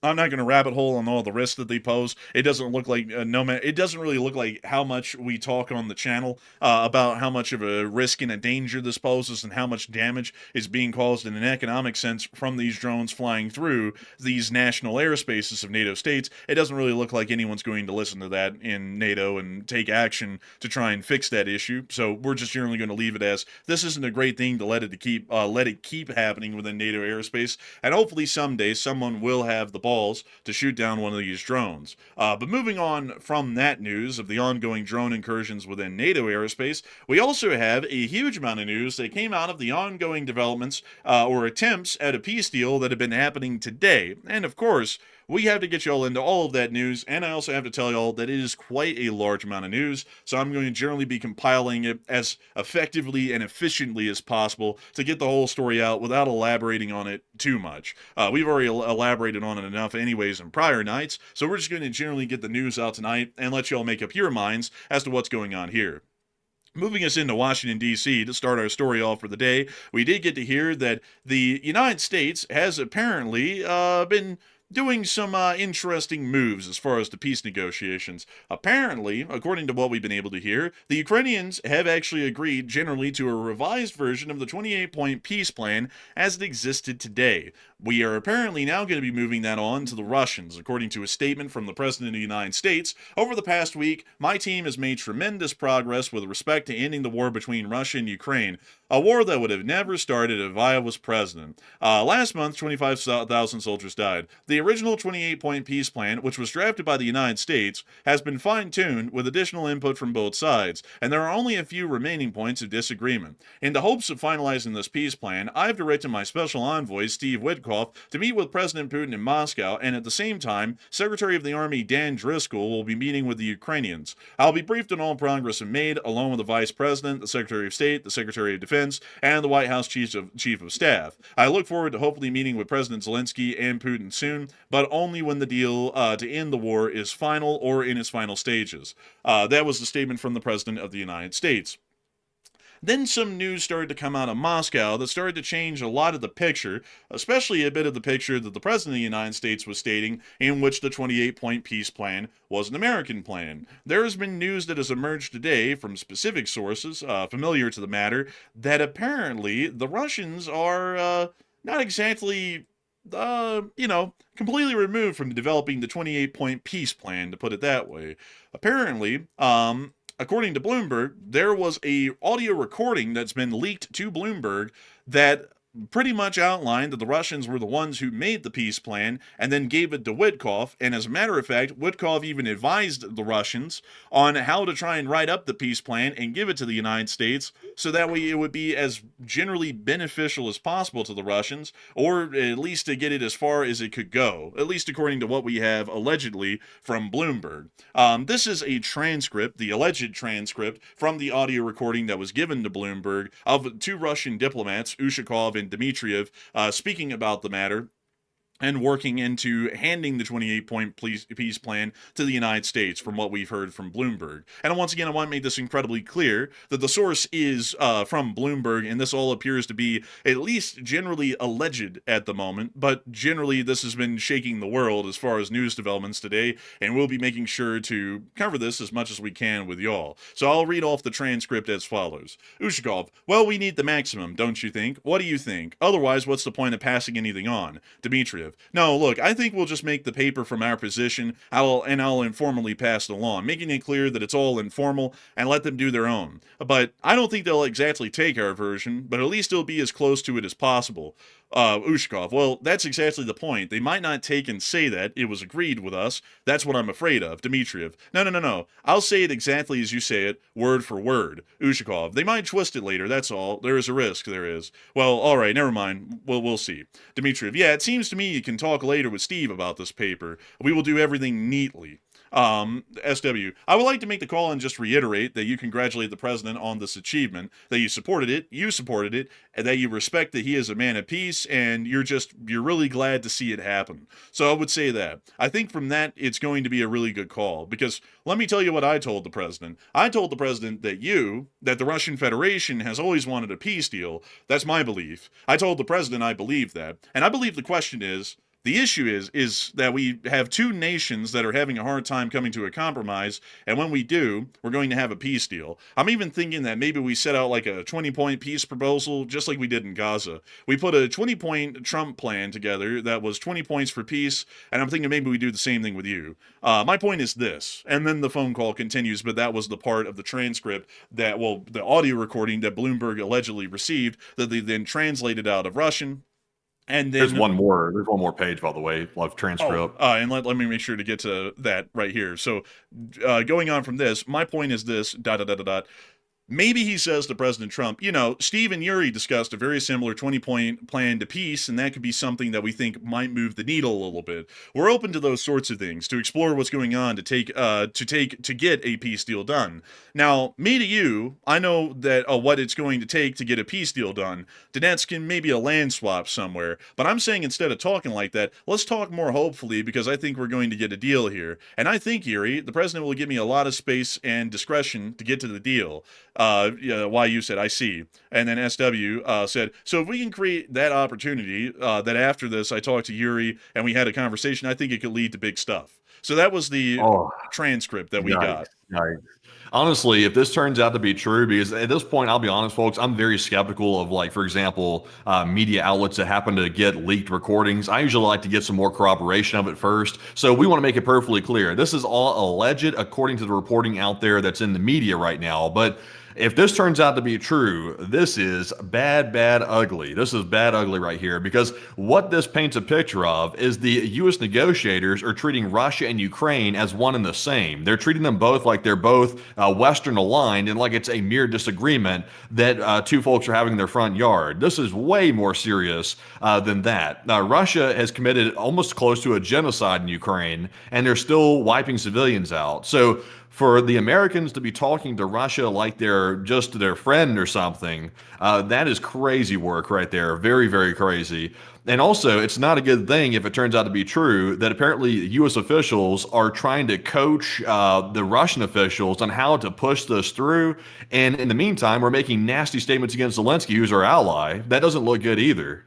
I'm not going to rabbit hole on all the risks that they pose. It doesn't look like it doesn't really look like how much we talk on the channel about how much of a risk and a danger this poses and how much damage is being caused in an economic sense from these drones flying through these national airspaces of NATO states. It doesn't really look like anyone's going to listen to that in NATO and take action to try and fix that issue. So we're just generally going to leave it as this isn't a great thing to let it keep happening within NATO airspace, and hopefully someday someone will have the balls to shoot down one of these drones. But moving on from that news of the ongoing drone incursions within NATO airspace, we also have a huge amount of news that came out of the ongoing developments or attempts at a peace deal that have been happening today. And of course, we have to get y'all into all of that news, and I also have to tell y'all that it is quite a large amount of news, so I'm going to generally be compiling it as effectively and efficiently as possible to get the whole story out without elaborating on it too much. We've already elaborated on it enough anyways in prior nights, so we're just going to generally get the news out tonight and let y'all make up your minds as to what's going on here. Moving us into Washington, D.C. to start our story off for the day, we did get to hear that the United States has apparently been doing some interesting moves as far as the peace negotiations. Apparently, according to what we've been able to hear, the Ukrainians have actually agreed generally to a revised version of the 28-point peace plan as it existed today. We are apparently now going to be moving that on to the Russians. According to a statement from the President of the United States, over the past week, my team has made tremendous progress with respect to ending the war between Russia and Ukraine, a war that would have never started if I was president. Last month, 25,000 soldiers died. The original 28-point peace plan, which was drafted by the United States, has been fine-tuned with additional input from both sides, and there are only a few remaining points of disagreement. In the hopes of finalizing this peace plan, I've directed my special envoy, Steve Witkoff, to meet with President Putin in Moscow, and at the same time, Secretary of the Army Dan Driscoll will be meeting with the Ukrainians. I'll be briefed on all progress made, along with the Vice President, the Secretary of State, the Secretary of Defense, and the White House Chief of Staff. I look forward to hopefully meeting with President Zelensky and Putin soon, but only when the deal to end the war is final or in its final stages. That was the statement from the President of the United States. Then some news started to come out of Moscow that started to change a lot of the picture, especially a bit of the picture that the President of the United States was stating, in which the 28-point peace plan was an American plan. There has been news that has emerged today from specific sources familiar to the matter that apparently the Russians are not exactly completely removed from developing the 28-point peace plan, to put it that way. Apparently, according to Bloomberg, there was a audio recording that's been leaked to Bloomberg that pretty much outlined that the Russians were the ones who made the peace plan and then gave it to Witkoff. And as a matter of fact, Witkoff even advised the Russians on how to try and write up the peace plan and give it to the United States so that way it would be as generally beneficial as possible to the Russians, or at least to get it as far as it could go, at least according to what we have allegedly from Bloomberg. This is a transcript, the alleged transcript, from the audio recording that was given to Bloomberg of two Russian diplomats, Ushakov and Dmitriev, speaking about the matter. and working into handing the 28-point peace plan to the United States, from what we've heard from Bloomberg. And once again, I want to make this incredibly clear that the source is from Bloomberg, and this all appears to be at least generally alleged at the moment, but generally this has been shaking the world as far as news developments today, and we'll be making sure to cover this as much as we can with y'all. So I'll read off the transcript as follows. Ushakov, well, we need the maximum, don't you think? What do you think? Otherwise, what's the point of passing anything on? Dmitriev, no, look, I think we'll just make the paper from our position, I'll informally pass it along, making it clear that it's all informal, and let them do their own. But I don't think they'll exactly take our version, but at least it'll be as close to it as possible. Ushakov, well, that's exactly the point. They might not take and say that it was agreed with us. That's what I'm afraid of. Dmitriev, no. I'll say it exactly as you say it, word for word. Ushakov, they might twist it later, that's all. There is a risk, there is. Well, alright, never mind. We'll see. Dmitriev, yeah, it seems to me you can talk later with Steve about this paper. We will do everything neatly. SW, I would like to make the call and just reiterate that you congratulate the president on this achievement, that you supported it, and that you respect that he is a man of peace, and you're really glad to see it happen. So I would say that. I think from that, it's going to be a really good call, because let me tell you what I told the president. I told the president that the Russian Federation has always wanted a peace deal. That's my belief. I told the president I believe that. And I believe the question is, the issue is that we have two nations that are having a hard time coming to a compromise, and when we do, we're going to have a peace deal. I'm even thinking that maybe we set out like a 20-point peace proposal, just like we did in Gaza. We put a 20-point Trump plan together that was 20 points for peace, and I'm thinking maybe we do the same thing with you. My point is this, and then the phone call continues, but that was the part of the transcript the audio recording that Bloomberg allegedly received that they then translated out of Russian. And then, there's one more page, by the way, of transcript. And let me make sure to get to that right here. So, going on from this, my point is this, ... Maybe he says to President Trump, Steve and Yuri discussed a very similar 20-point plan to peace, and that could be something that we think might move the needle a little bit. We're open to those sorts of things, to explore what's going on, to get a peace deal done. Now, me to you, I know that what it's going to take to get a peace deal done. Donetsk can maybe a land swap somewhere, but I'm saying instead of talking like that, let's talk more hopefully, because I think we're going to get a deal here. And I think, Yuri, the president will give me a lot of space and discretion to get to the deal. YU said, I see. And then SW said, so if we can create that opportunity, that after this I talked to Yuri and we had a conversation, I think it could lead to big stuff. So that was the transcript that we got. Nice. Honestly, if this turns out to be true, because at this point, I'll be honest, folks, I'm very skeptical of, like, for example, media outlets that happen to get leaked recordings. I usually like to get some more corroboration of it first. So we want to make it perfectly clear. This is all alleged according to the reporting out there that's in the media right now. But if this turns out to be true, this is bad, ugly. This is bad, ugly right here, because what this paints a picture of is the U.S. negotiators are treating Russia and Ukraine as one and the same. They're treating them both like they're both Western aligned and like it's a mere disagreement that two folks are having in their front yard. This is way more serious than that. Russia has committed almost close to a genocide in Ukraine, and they're still wiping civilians out. So for the Americans to be talking to Russia like they're just their friend or something, that is crazy work right there. Very, very crazy. And also, it's not a good thing if it turns out to be true that apparently U.S. officials are trying to coach the Russian officials on how to push this through. And in the meantime, we're making nasty statements against Zelensky, who's our ally. That doesn't look good either.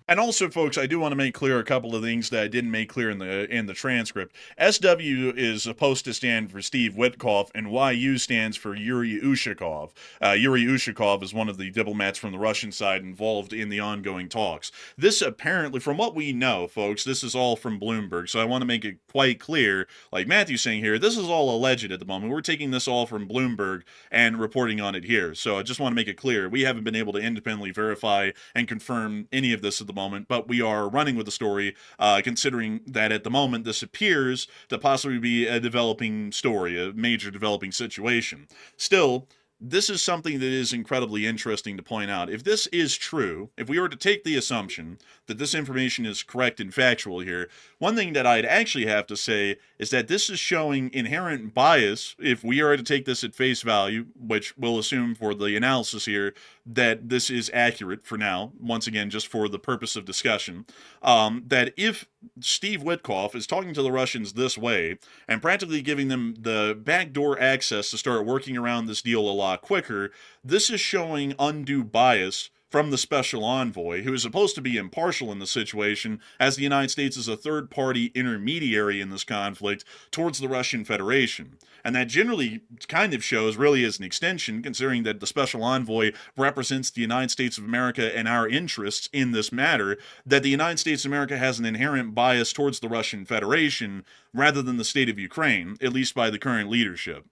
And also, folks, I do want to make clear a couple of things that I didn't make clear in the transcript. SW is supposed to stand for Steve Witkoff, and YU stands for Yuri Ushakov. Yuri Ushakov is one of the diplomats from the Russian side involved in the ongoing talks. This apparently, from what we know, folks, this is all from Bloomberg, so I want to make it quite clear, like Matthew's saying here, this is all alleged at the moment. We're taking this all from Bloomberg and reporting on it here. So I just want to make it clear, we haven't been able to independently verify and confirm any of this at the moment, but we are running with the story, considering that at the moment this appears to possibly be a developing story, a major developing situation. Still, this is something that is incredibly interesting to point out. If this is true, if we were to take the assumption that this information is correct and factual here, one thing that I'd actually have to say is that this is showing inherent bias if we are to take this at face value, which we'll assume for the analysis here that this is accurate for now, once again, just for the purpose of discussion, that if Steve Witkoff is talking to the Russians this way and practically giving them the backdoor access to start working around this deal a lot quicker, this is showing undue bias from the special envoy, who is supposed to be impartial in the situation, as the United States is a third-party intermediary in this conflict towards the Russian Federation. And that generally kind of shows, really as an extension, considering that the special envoy represents the United States of America and our interests in this matter, that the United States of America has an inherent bias towards the Russian Federation rather than the state of Ukraine, at least by the current leadership.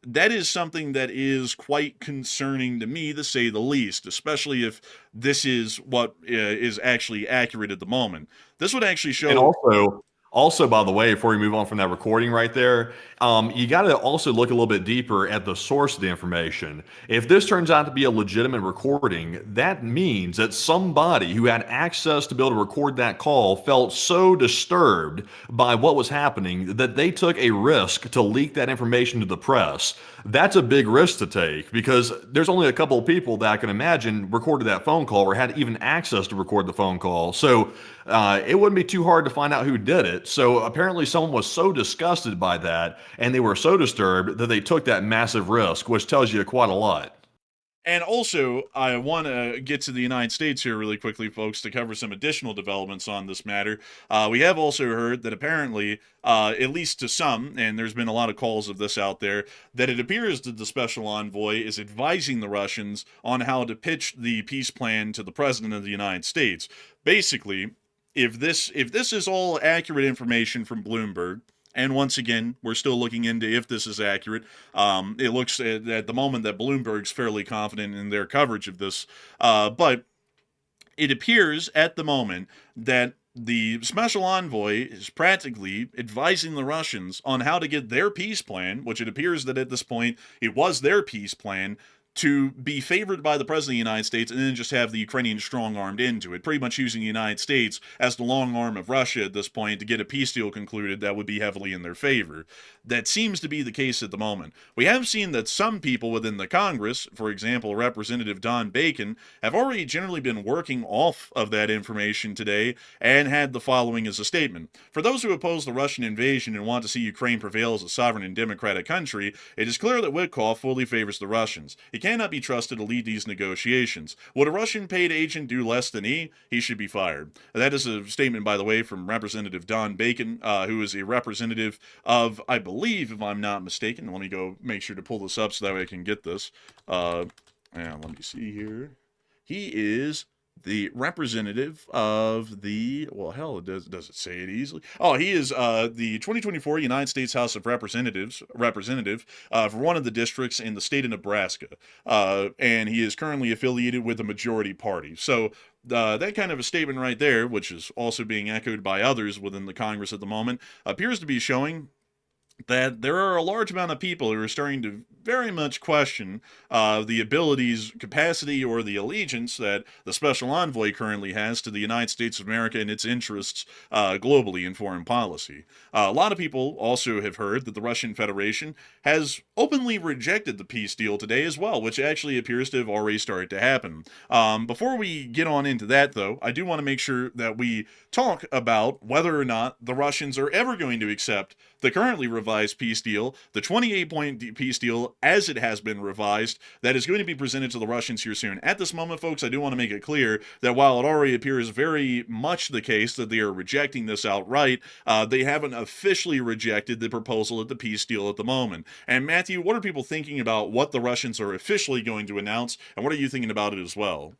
That is something that is quite concerning to me, to say the least, especially if this is what is actually accurate at the moment. This would actually show. And also, by the way, before we move on from that recording right there, you got to also look a little bit deeper at the source of the information. If this turns out to be a legitimate recording, that means that somebody who had access to be able to record that call felt so disturbed by what was happening that they took a risk to leak that information to the press. That's a big risk to take, because there's only a couple of people that I can imagine recorded that phone call or had even access to record the phone call. So it wouldn't be too hard to find out who did it. So apparently someone was so disgusted by that and they were so disturbed that they took that massive risk, which tells you quite a lot. And also, I want to get to the United States here really quickly, folks, to cover some additional developments on this matter. We have also heard that apparently, at least to some, and there's been a lot of calls of this out there, that it appears that the special envoy is advising the Russians on how to pitch the peace plan to the president of the United States. Basically, if this is all accurate information from Bloomberg, and once again, we're still looking into if this is accurate. It looks at the moment that Bloomberg's fairly confident in their coverage of this. But it appears at the moment that the special envoy is practically advising the Russians on how to get their peace plan, which it appears that at this point it was their peace plan, to be favored by the president of the United States and then just have the Ukrainians strong-armed into it, pretty much using the United States as the long arm of Russia at this point to get a peace deal concluded that would be heavily in their favor. That seems to be the case at the moment. We have seen that some people within the Congress, for example, Representative Don Bacon, have already generally been working off of that information today and had the following as a statement. For those who oppose the Russian invasion and want to see Ukraine prevail as a sovereign and democratic country, it is clear that Witkoff fully favors the Russians. He cannot be trusted to lead these negotiations. Would a Russian paid agent do less than he? He should be fired. That is a statement, by the way, from Representative Don Bacon, who is a representative of, I believe, if I'm not mistaken, let me go make sure to pull this up so that way I can get this. And let me see here. He is the representative of the, well, hell, does it say it easily? Oh, he is the 2024 United States House of Representative for one of the districts in the state of Nebraska. And he is currently affiliated with the majority party. So that kind of a statement right there, which is also being echoed by others within the Congress at the moment, appears to be showing that there are a large amount of people who are starting to very much question the abilities, capacity, or the allegiance that the special envoy currently has to the United States of America and its interests globally in foreign policy. A lot of people also have heard that the Russian Federation has openly rejected the peace deal today as well, which actually appears to have already started to happen. Before we get on into that, though, I do want to make sure that we talk about whether or not the Russians are ever going to accept the currently revised peace deal, the 28-point peace deal as it has been revised, that is going to be presented to the Russians here soon. At this moment, folks, I do want to make it clear that while it already appears very much the case that they are rejecting this outright, they haven't officially rejected the proposal of the peace deal at the moment. And Matthew, what are people thinking about what the Russians are officially going to announce, and what are you thinking about it as well?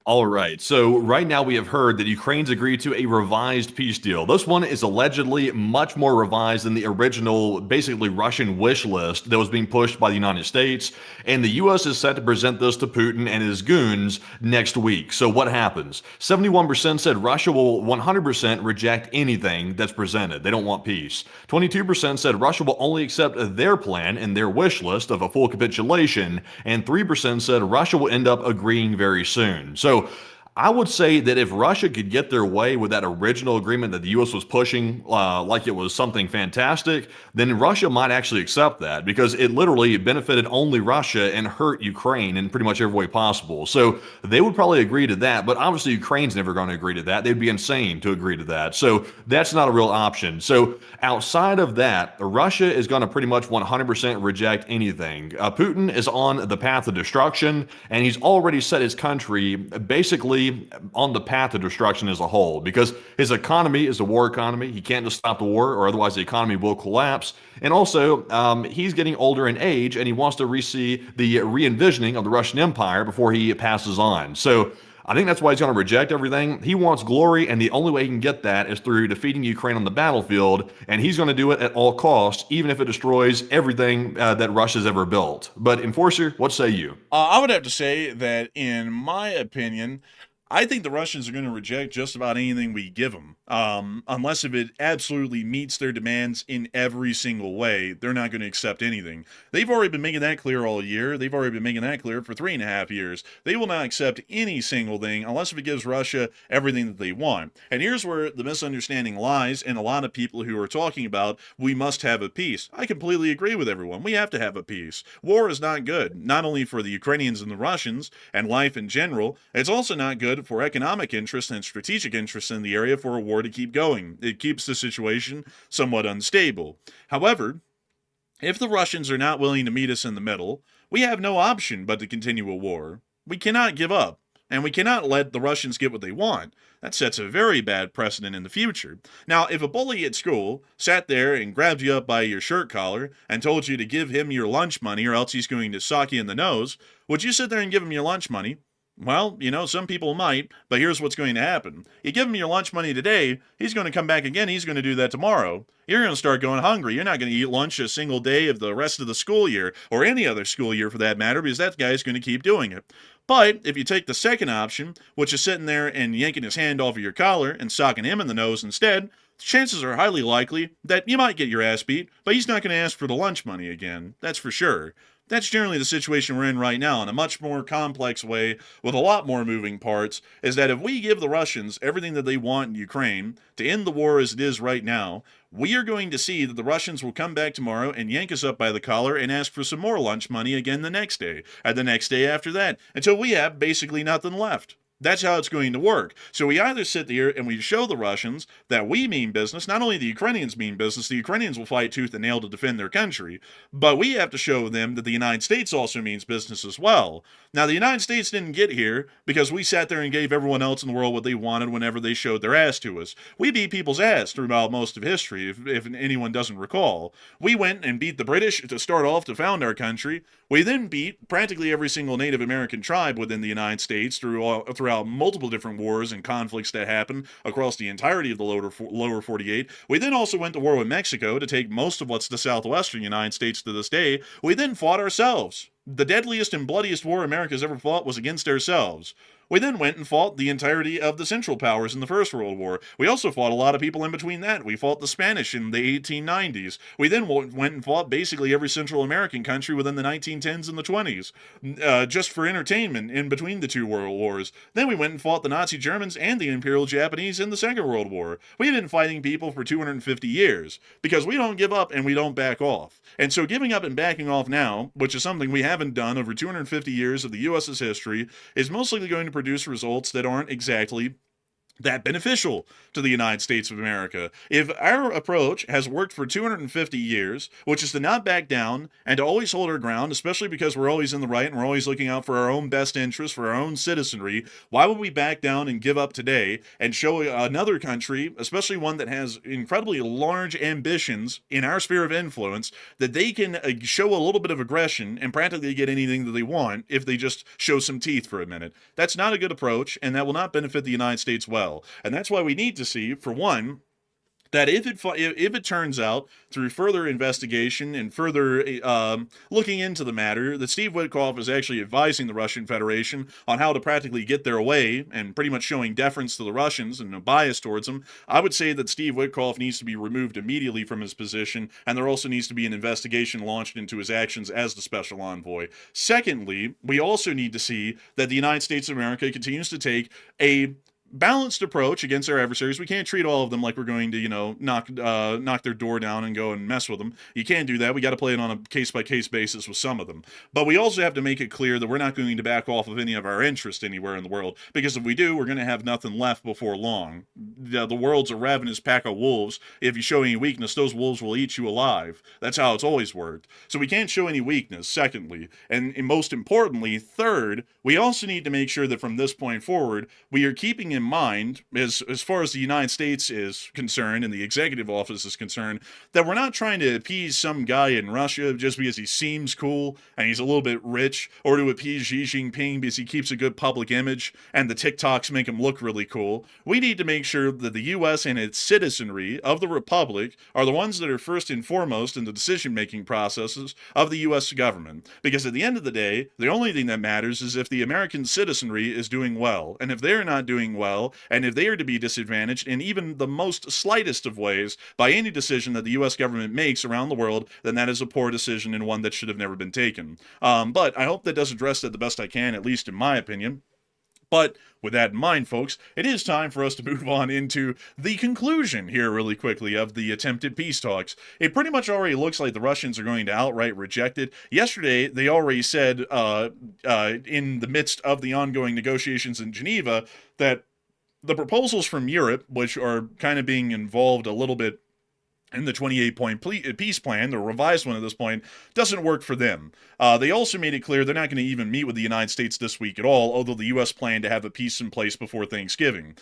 All right. So right now we have heard that Ukraine's agreed to a revised peace deal. This one is allegedly much more revised than the original, basically Russian wish list that was being pushed by the United States. And the U.S. is set to present this to Putin and his goons next week. So what happens? 71% said Russia will 100% reject anything that's presented. They don't want peace. 22% said Russia will only accept their plan and their wish list of a full capitulation. And 3% said Russia will end up agreeing very soon. So I would say that if Russia could get their way with that original agreement that the U.S. was pushing like it was something fantastic, then Russia might actually accept that because it literally benefited only Russia and hurt Ukraine in pretty much every way possible. So they would probably agree to that, but obviously Ukraine's never going to agree to that. They'd be insane to agree to that. So that's not a real option. So outside of that, Russia is going to pretty much 100% reject anything. Putin is on the path of destruction, and he's already set his country basically on the path of destruction as a whole because his economy is a war economy. He can't just stop the war or otherwise the economy will collapse. And also, he's getting older in age and he wants to see the re-envisioning of the Russian Empire before he passes on. So I think that's why he's going to reject everything. He wants glory, and the only way he can get that is through defeating Ukraine on the battlefield, and he's going to do it at all costs, even if it destroys everything that Russia's ever built. But Enforcer, what say you? I would have to say that, in my opinion, I think the Russians are going to reject just about anything we give them. Unless if it absolutely meets their demands in every single way, they're not going to accept anything. They've already been making that clear all year. They've already been making that clear for 3.5 years. They will not accept any single thing unless if it gives Russia everything that they want. And here's where the misunderstanding lies in a lot of people who are talking about we must have a peace. I completely agree with everyone. We have to have a peace. War is not good, not only for the Ukrainians and the Russians and life in general, it's also not good for economic interests and strategic interests in the area for a war to keep going. It keeps the situation somewhat unstable. However, if the Russians are not willing to meet us in the middle, we have no option but to continue a war. We cannot give up, and we cannot let the Russians get what they want. That sets a very bad precedent in the future. Now, if a bully at school sat there and grabbed you up by your shirt collar and told you to give him your lunch money or else he's going to sock you in the nose, would you sit there and give him your lunch money? Well, some people might, but here's what's going to happen. You give him your lunch money today, he's going to come back again, he's going to do that tomorrow. You're going to start going hungry. You're not going to eat lunch a single day of the rest of the school year, or any other school year for that matter, because that guy's going to keep doing it. But if you take the second option, which is sitting there and yanking his hand off of your collar and socking him in the nose instead, chances are highly likely that you might get your ass beat, but he's not going to ask for the lunch money again. That's for sure. That's generally the situation we're in right now in a much more complex way with a lot more moving parts, is that if we give the Russians everything that they want in Ukraine to end the war as it is right now, we are going to see that the Russians will come back tomorrow and yank us up by the collar and ask for some more lunch money again the next day, and the next day after that, until we have basically nothing left. That's how it's going to work. So we either sit there and we show the Russians that we mean business. Not only the Ukrainians mean business, the Ukrainians will fight tooth and nail to defend their country, but we have to show them that the United States also means business as well. Now, the United States didn't get here because we sat there and gave everyone else in the world what they wanted whenever they showed their ass to us. We beat people's ass throughout most of history, if anyone doesn't recall. We went and beat the British to start off to found our country. We then beat practically every single Native American tribe within the United States throughout multiple different wars and conflicts that happened across the entirety of the lower 48. We then also went to war with Mexico to take most of what's the southwestern United States to this day. We then fought ourselves. The deadliest and bloodiest war America's ever fought was against ourselves. We then went and fought the entirety of the Central Powers in the First World War. We also fought a lot of people in between that. We fought the Spanish in the 1890s. We then went and fought basically every Central American country within the 1910s and the 20s, just for entertainment in between the two world wars. Then we went and fought the Nazi Germans and the Imperial Japanese in the Second World War. We've been fighting people for 250 years, because we don't give up and we don't back off. And so giving up and backing off now, which is something we haven't done over 250 years of the U.S.'s history, is most likely going to produce results that aren't exactly that beneficial to the United States of America. If our approach has worked for 250 years, which is to not back down and to always hold our ground, especially because we're always in the right and we're always looking out for our own best interests, for our own citizenry, why would we back down and give up today and show another country, especially one that has incredibly large ambitions in our sphere of influence, that they can show a little bit of aggression and practically get anything that they want if they just show some teeth for a minute? That's not a good approach, and that will not benefit the United States well. And that's why we need to see, for one, that if it turns out through further investigation and further looking into the matter that Steve Witkoff is actually advising the Russian Federation on how to practically get their way and pretty much showing deference to the Russians and a bias towards them, I would say that Steve Witkoff needs to be removed immediately from his position, and there also needs to be an investigation launched into his actions as the special envoy. Secondly, we also need to see that the United States of America continues to take a balanced approach against our adversaries. We can't treat all of them like we're going to, knock their door down and go and mess with them. You can't do that. We got to play it on a case-by-case basis with some of them. But we also have to make it clear that we're not going to back off of any of our interest anywhere in the world, because if we do, we're going to have nothing left before long. The world's a ravenous pack of wolves. If you show any weakness, those wolves will eat you alive. That's how it's always worked. So we can't show any weakness, secondly. And most importantly, third, we also need to make sure that from this point forward, we are keeping in mind, as far as the United States is concerned and the executive office is concerned, that we're not trying to appease some guy in Russia just because he seems cool and he's a little bit rich, or to appease Xi Jinping because he keeps a good public image and the TikToks make him look really cool. We need to make sure that the U.S. and its citizenry of the Republic are the ones that are first and foremost in the decision-making processes of the U.S. government. Because at the end of the day, the only thing that matters is if the American citizenry is doing well. And if they're not doing well, and if they are to be disadvantaged in even the most slightest of ways by any decision that the U.S. government makes around the world, then that is a poor decision and one that should have never been taken. But I hope that does address that the best I can, at least in my opinion. But with that in mind, folks, it is time for us to move on into the conclusion here really quickly of the attempted peace talks. It pretty much already looks like the Russians are going to outright reject it. Yesterday, they already said in the midst of the ongoing negotiations in Geneva that the proposals from Europe, which are kind of being involved a little bit in the 28-point peace plan, the revised one at this point, doesn't work for them. They also made it clear they're not going to even meet with the United States this week at all, although the U.S. planned to have a peace in place before Thanksgiving.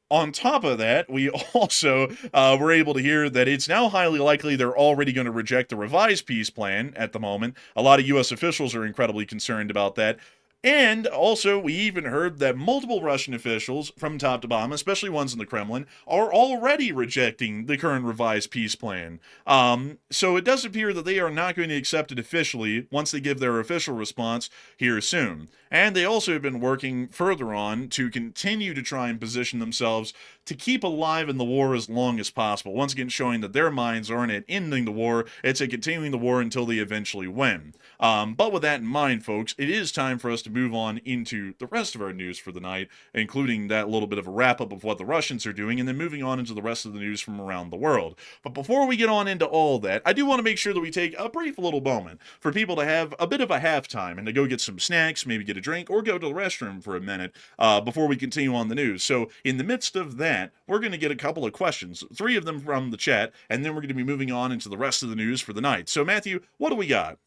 On top of that, we also were able to hear that it's now highly likely they're already going to reject the revised peace plan at the moment. A lot of U.S. officials are incredibly concerned about that. And also, we even heard that multiple Russian officials, from top to bottom, especially ones in the Kremlin, are already rejecting the current revised peace plan. So it does appear that they are not going to accept it officially once they give their official response here soon. And they also have been working further on to continue to try and position themselves to keep alive in the war as long as possible. Once again, showing that their minds aren't at ending the war, it's at continuing the war until they eventually win. But with that in mind, folks, it is time for us to move on into the rest of our news for the night, including that little bit of a wrap-up of what the Russians are doing, and then moving on into the rest of the news from around the world. But before we get on into all that, I do want to make sure that we take a brief little moment for people to have a bit of a halftime and to go get some snacks, maybe get a drink, or go to the restroom for a minute before we continue on the news. So in the midst of that, we're going to get a couple of questions, 3 of them from the chat, and then we're going to be moving on into the rest of the news for the night. So Matthew, what do we got?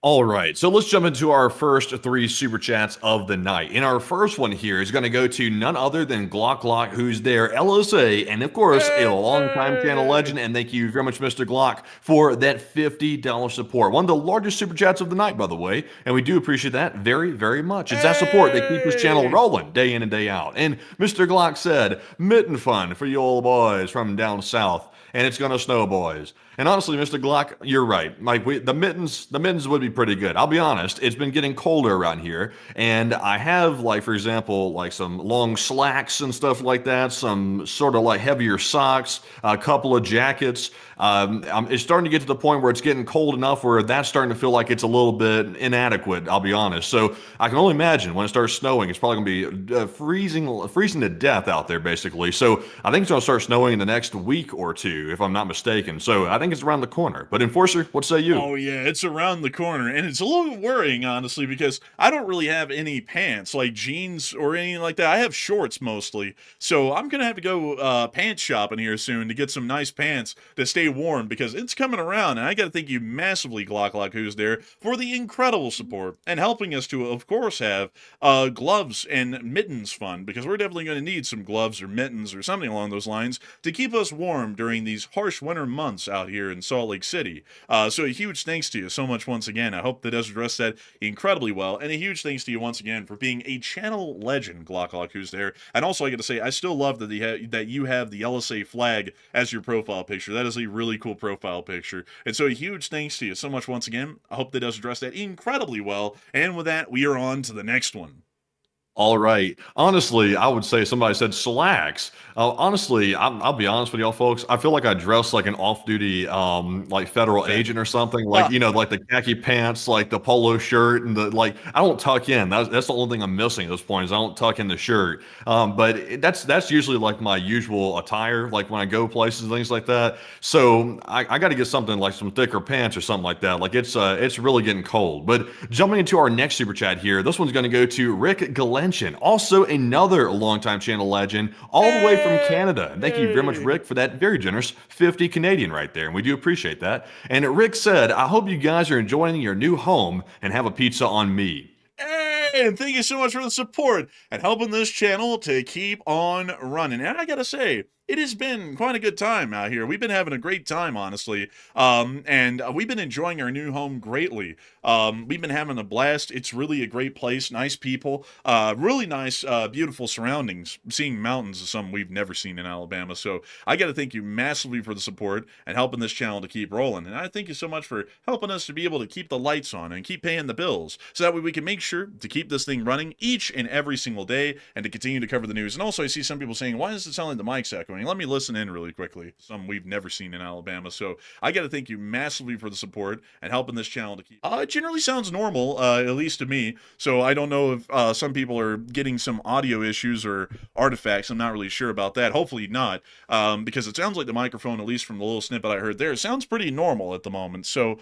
All right, so let's jump into our first 3 super chats of the night. And our first one here is going to go to none other than Glock, who's there, LSA, and of course, a longtime channel legend. And thank you very much, Mr. Glock, for that $50 support. One of the largest super chats of the night, by the way. And we do appreciate that very, very much. It's that support that keeps this channel rolling day in and day out. And Mr. Glock said, mitten fun for you old boys from down south. And it's going to snow, boys. And honestly, Mr. Glock, you're right. Like the mittens would be pretty good. I'll be honest. It's been getting colder around here, and I have, like, for example, like some long slacks and stuff like that, some sort of like heavier socks, a couple of jackets. It's starting to get to the point where it's getting cold enough where that's starting to feel like it's a little bit inadequate. I'll be honest. So I can only imagine when it starts snowing, it's probably going to be freezing to death out there, basically. So I think it's going to start snowing in the next week or two, if I'm not mistaken. So I think think it's around the corner. But Enforcer, what say you? Oh yeah, it's around the corner, and it's a little worrying, honestly, because I don't really have any pants, like jeans or anything like that. I have shorts mostly, so I'm gonna have to go pants shopping here soon to get some nice pants to stay warm because it's coming around. And I gotta thank you massively, Glock who's there, for the incredible support and helping us to, of course, have gloves and mittens fun because we're definitely gonna need some gloves or mittens or something along those lines to keep us warm during these harsh winter months out here in Salt Lake City. So a huge thanks to you so much once again. I hope that does address that incredibly well. And a huge thanks to you once again for being a channel legend, Glock who's there. And also I got to say, I still love that that you have the LSA flag as your profile picture. That is a really cool profile picture. And so a huge thanks to you so much once again. I hope that does address that incredibly well. And with that, we are on to the next one. All right. Honestly, I would say somebody said slacks. Honestly, I'll be honest with y'all folks. I feel like I dress like an off-duty, like federal agent or something. Like, like the khaki pants, like the polo shirt, and I don't tuck in. That's the only thing I'm missing at this point is I don't tuck in the shirt. But that's usually like my usual attire, like when I go places and things like that. So I got to get something like some thicker pants or something like that. Like it's really getting cold. But jumping into our next super chat here, this one's going to go to Rick Galen. Also another longtime channel legend, all the way from Canada. And thank you very much, Rick, for that very generous 50 Canadian right there. And we do appreciate that. And Rick said, I hope you guys are enjoying your new home and have a pizza on me. Hey, and thank you so much for the support and helping this channel to keep on running. And I gotta say, it has been quite a good time out here. We've been having a great time, honestly. And we've been enjoying our new home greatly. We've been having a blast. It's really a great place. Nice people. Really nice, beautiful surroundings. Seeing mountains is something we've never seen in Alabama. So I got to thank you massively for the support and helping this channel to keep rolling. And I thank you so much for helping us to be able to keep the lights on and keep paying the bills. So that way we can make sure to keep this thing running each and every single day and to continue to cover the news. And also I see some people saying, why does it sound like the mic's echoing? Let me listen in really quickly. Some we've never seen in Alabama. So I got to thank you massively for the support and helping this channel to keep. It generally sounds normal, at least to me. So I don't know if some people are getting some audio issues or artifacts. I'm not really sure about that. Hopefully not, because it sounds like the microphone, at least from the little snippet I heard there, sounds pretty normal at the moment. So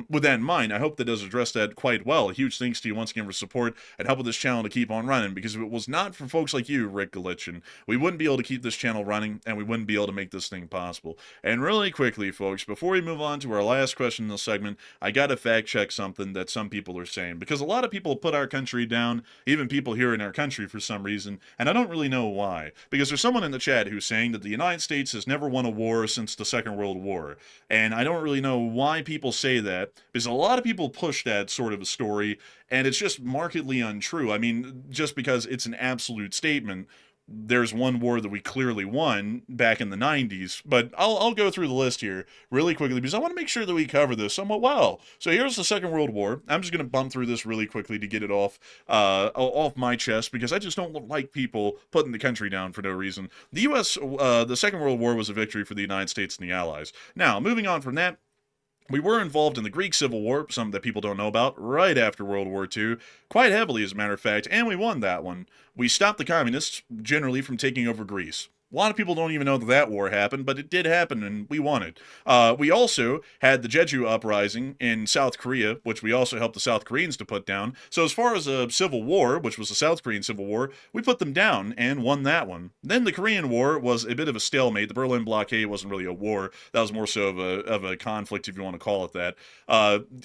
with that in mind, I hope that does address that quite well. A huge thanks to you once again for support and helping this channel to keep on running. Because if it was not for folks like you, Rick Galitchin, we wouldn't be able to keep this channel running, and we wouldn't be able to make this thing possible. And really quickly, folks, before we move on to our last question in this segment, I gotta fact check something that some people are saying, because a lot of people put our country down, even people here in our country for some reason, and I don't really know why. Because there's someone in the chat who's saying that the United States has never won a war since the Second World War, and I don't really know why people say that, because a lot of people push that sort of a story, and it's just markedly untrue. I mean, just because it's an absolute statement, there's one war that we clearly won back in the 90s, but I'll go through the list here really quickly because I want to make sure that we cover this somewhat well. So here's the Second World War. I'm just going to bump through this really quickly to get it off my chest because I just don't like people putting the country down for no reason. The Second World War was a victory for the United States and the Allies. Now, moving on from that, we were involved in the Greek Civil War, something that people don't know about, right after World War II, quite heavily as a matter of fact, and we won that one. We stopped the communists, generally, from taking over Greece. A lot of people don't even know that that war happened, but it did happen, and we won it. We also had the Jeju Uprising in South Korea, which we also helped the South Koreans to put down. So as far as a civil war, which was the South Korean Civil War, we put them down and won that one. Then the Korean War was a bit of a stalemate. The Berlin blockade wasn't really a war. That was more so of a conflict, if you want to call it that.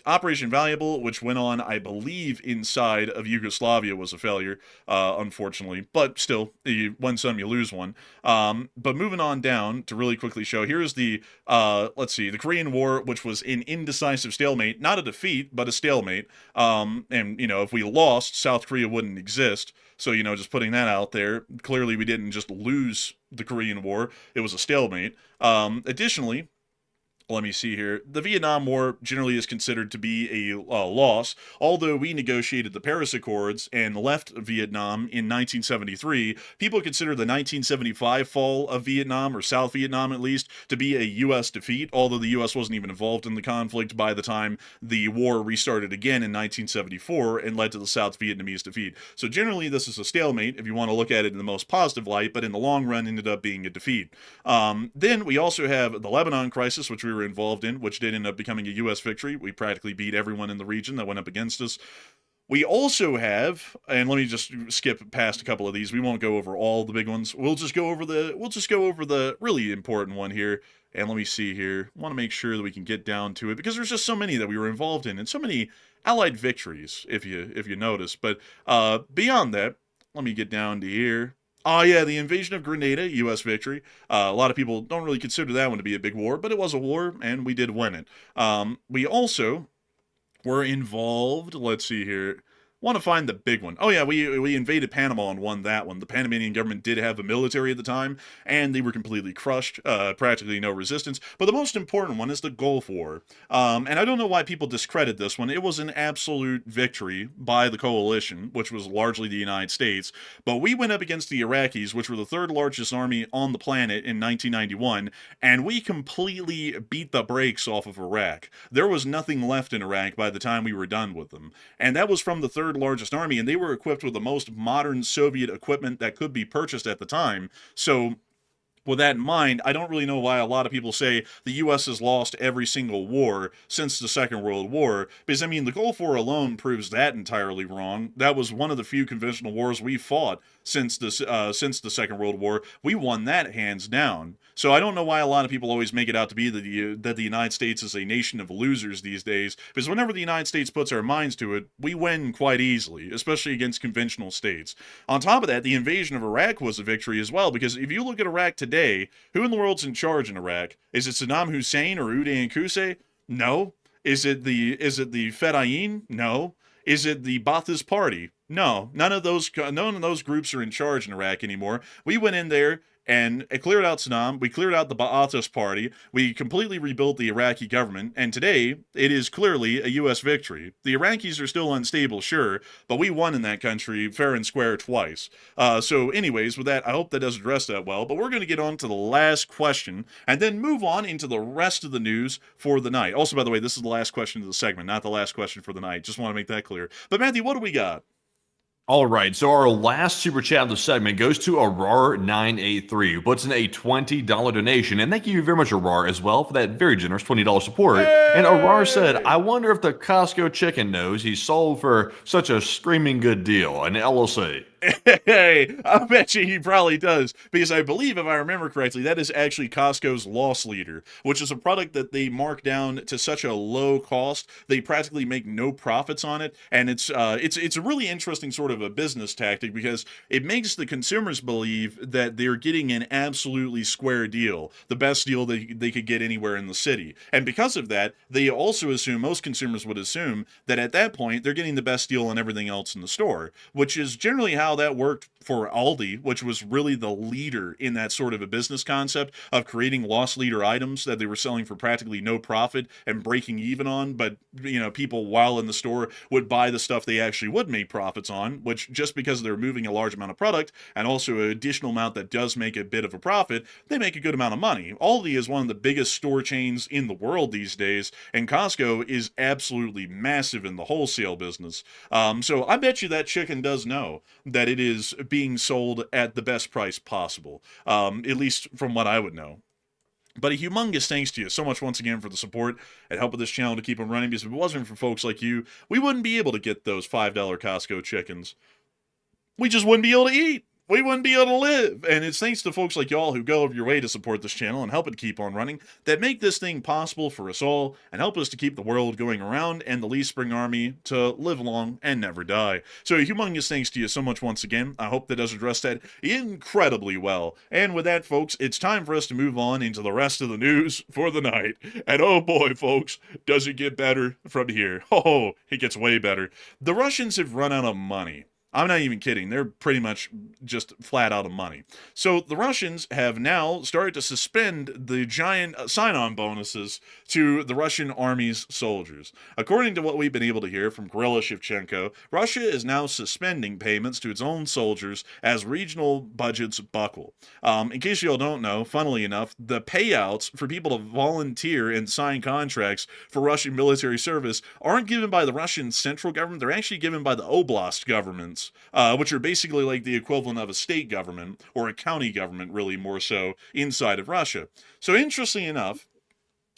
Operation Valuable, which went on, I believe, inside of Yugoslavia, was a failure, unfortunately. But still, you win some, you lose one. But moving on down to really quickly show, here's the, the Korean War, which was an indecisive stalemate, not a defeat, but a stalemate. And, if we lost, South Korea wouldn't exist. So, just putting that out there, clearly we didn't just lose the Korean War. It was a stalemate. Additionally, let me see here. The Vietnam War generally is considered to be a loss, although we negotiated the Paris Accords and left Vietnam in 1973. People consider the 1975 fall of Vietnam, or South Vietnam at least, to be a U.S. defeat, although the U.S. wasn't even involved in the conflict by the time the war restarted again in 1974 and led to the South Vietnamese defeat. So generally this is a stalemate if you want to look at it in the most positive light, but in the long run ended up being a defeat. Then we also have the Lebanon crisis, which we were were involved in, which did end up becoming a U.S. victory. We practically beat everyone in the region that went up against us. We also have, and let me just skip past a couple of these. We won't go over all the big ones. We'll just go over the really important one here. And let me see here. Want to make sure that we can get down to it because there's just so many that we were involved in and so many Allied victories, if you notice. But beyond that, let me get down to here. Oh yeah, the invasion of Grenada, U.S. victory. A lot of people don't really consider that one to be a big war, but it was a war, and we did win it. We also were involved. Let's see here. Want to find the big one. Oh yeah, we invaded Panama and won that one. The Panamanian government did have a military at the time, and they were completely crushed, practically no resistance. But the most important one is the Gulf War. And I don't know why people discredit this one. It was an absolute victory by the coalition, which was largely the United States. But we went up against the Iraqis, which were the third largest army on the planet in 1991, and we completely beat the brakes off of Iraq. There was nothing left in Iraq by the time we were done with them. And that was from the third largest army, and they were equipped with the most modern Soviet equipment that could be purchased at the time. So with that in mind, I don't really know why a lot of people say the U.S. has lost every single war since the Second World War, because, I mean, the Gulf War alone proves that entirely wrong. That was one of the few conventional wars we fought since the Second World War. We won that hands down. So I don't know why a lot of people always make it out to be that the United States is a nation of losers these days, because whenever the United States puts our minds to it, we win quite easily, especially against conventional states. On top of that, the invasion of Iraq was a victory as well, because if you look at Iraq today, who in the world's in charge in Iraq? Is it Saddam Hussein or Uday Qusay? No. Is it the Fedayeen? No. Is it the Ba'athist Party? No. None of those groups are in charge in Iraq anymore. We went in there and it cleared out Saddam. We cleared out the Ba'athist Party. We completely rebuilt the Iraqi government, and today it is clearly a U.S. victory. The Iraqis are still unstable, sure, but we won in that country fair and square twice. So anyways, with that, I hope that does address that well, but we're going to get on to the last question and then move on into the rest of the news for the night. Also, by the way, this is the last question of the segment, not the last question for the night. Just want to make that clear. But Matthew, what do we got? All right, so our last super chat of the segment goes to Arar983, who puts in a $20 donation, and thank you very much, Arar, as well, for that very generous $20 support. Hey! And Arar said, I wonder if the Costco chicken knows he sold for such a screaming good deal, an LLC. Hey, I bet you he probably does, because I believe, if I remember correctly, that is actually Costco's Loss Leader, which is a product that they mark down to such a low cost, they practically make no profits on it, and it's a really interesting sort of a business tactic, because it makes the consumers believe that they're getting an absolutely square deal, the best deal they could get anywhere in the city, and because of that, they also assume, most consumers would assume, that at that point, they're getting the best deal on everything else in the store, which is generally how that worked for Aldi, which was really the leader in that sort of a business concept of creating loss leader items that they were selling for practically no profit and breaking even on, but people while in the store would buy the stuff they actually would make profits on, which just because they're moving a large amount of product and also an additional amount that does make a bit of a profit, they make a good amount of money. Aldi is one of the biggest store chains in the world these days, and Costco is absolutely massive in the wholesale business. So I bet you that chicken does know that it is being sold at the best price possible, at least from what I would know. But a humongous thanks to you so much once again for the support and helping this channel to keep on running, because if it wasn't for folks like you, we wouldn't be able to get those $5 Costco chickens. We just wouldn't be able to eat. We wouldn't be able to live. And it's thanks to folks like y'all who go over your way to support this channel and help it keep on running that make this thing possible for us all and help us to keep the world going around and the Lee Spring Army to live long and never die. So a humongous thanks to you so much once again. I hope that does address that incredibly well. And with that, folks, it's time for us to move on into the rest of the news for the night. And oh boy, folks, does it get better from here. Oh, it gets way better. The Russians have run out of money. I'm not even kidding. They're pretty much just flat out of money. So the Russians have now started to suspend the giant sign-on bonuses to the Russian army's soldiers. According to what we've been able to hear from Gorilla Shevchenko, Russia is now suspending payments to its own soldiers as regional budgets buckle. In case you all don't know, funnily enough, the payouts for people to volunteer and sign contracts for Russian military service aren't given by the Russian central government. They're actually given by the oblast governments, which are basically like the equivalent of a state government, or a county government, really more so, inside of Russia. So interestingly enough,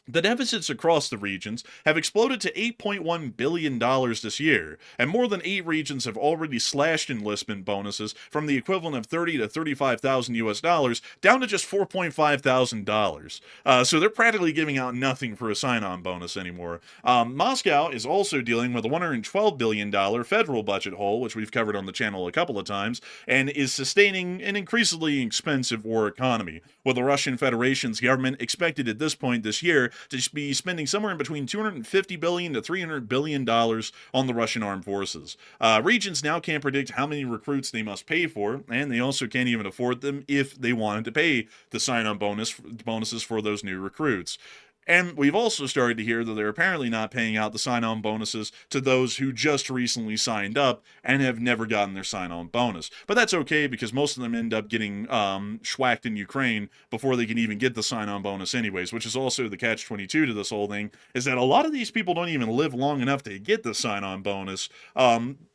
The deficits across the regions have exploded to $8.1 billion this year, and more than 8 regions have already slashed enlistment bonuses from the equivalent of 30 to 35,000 US dollars down to just $4,500. So they're practically giving out nothing for a sign-on bonus anymore. Moscow is also dealing with a $112 billion federal budget hole, which we've covered on the channel a couple of times, and is sustaining an increasingly expensive war economy, with the Russian Federation's government expected at this point this year to be spending somewhere in between $250 billion to $300 billion on the Russian armed forces. Regions now can't predict how many recruits they must pay for, and they also can't even afford them if they wanted to pay the sign-on bonuses for those new recruits. And we've also started to hear that they're apparently not paying out the sign-on bonuses to those who just recently signed up and have never gotten their sign-on bonus. But that's okay, because most of them end up getting schwacked in Ukraine before they can even get the sign-on bonus anyways, which is also the catch-22 to this whole thing, is that a lot of these people don't even live long enough to get the sign-on bonus.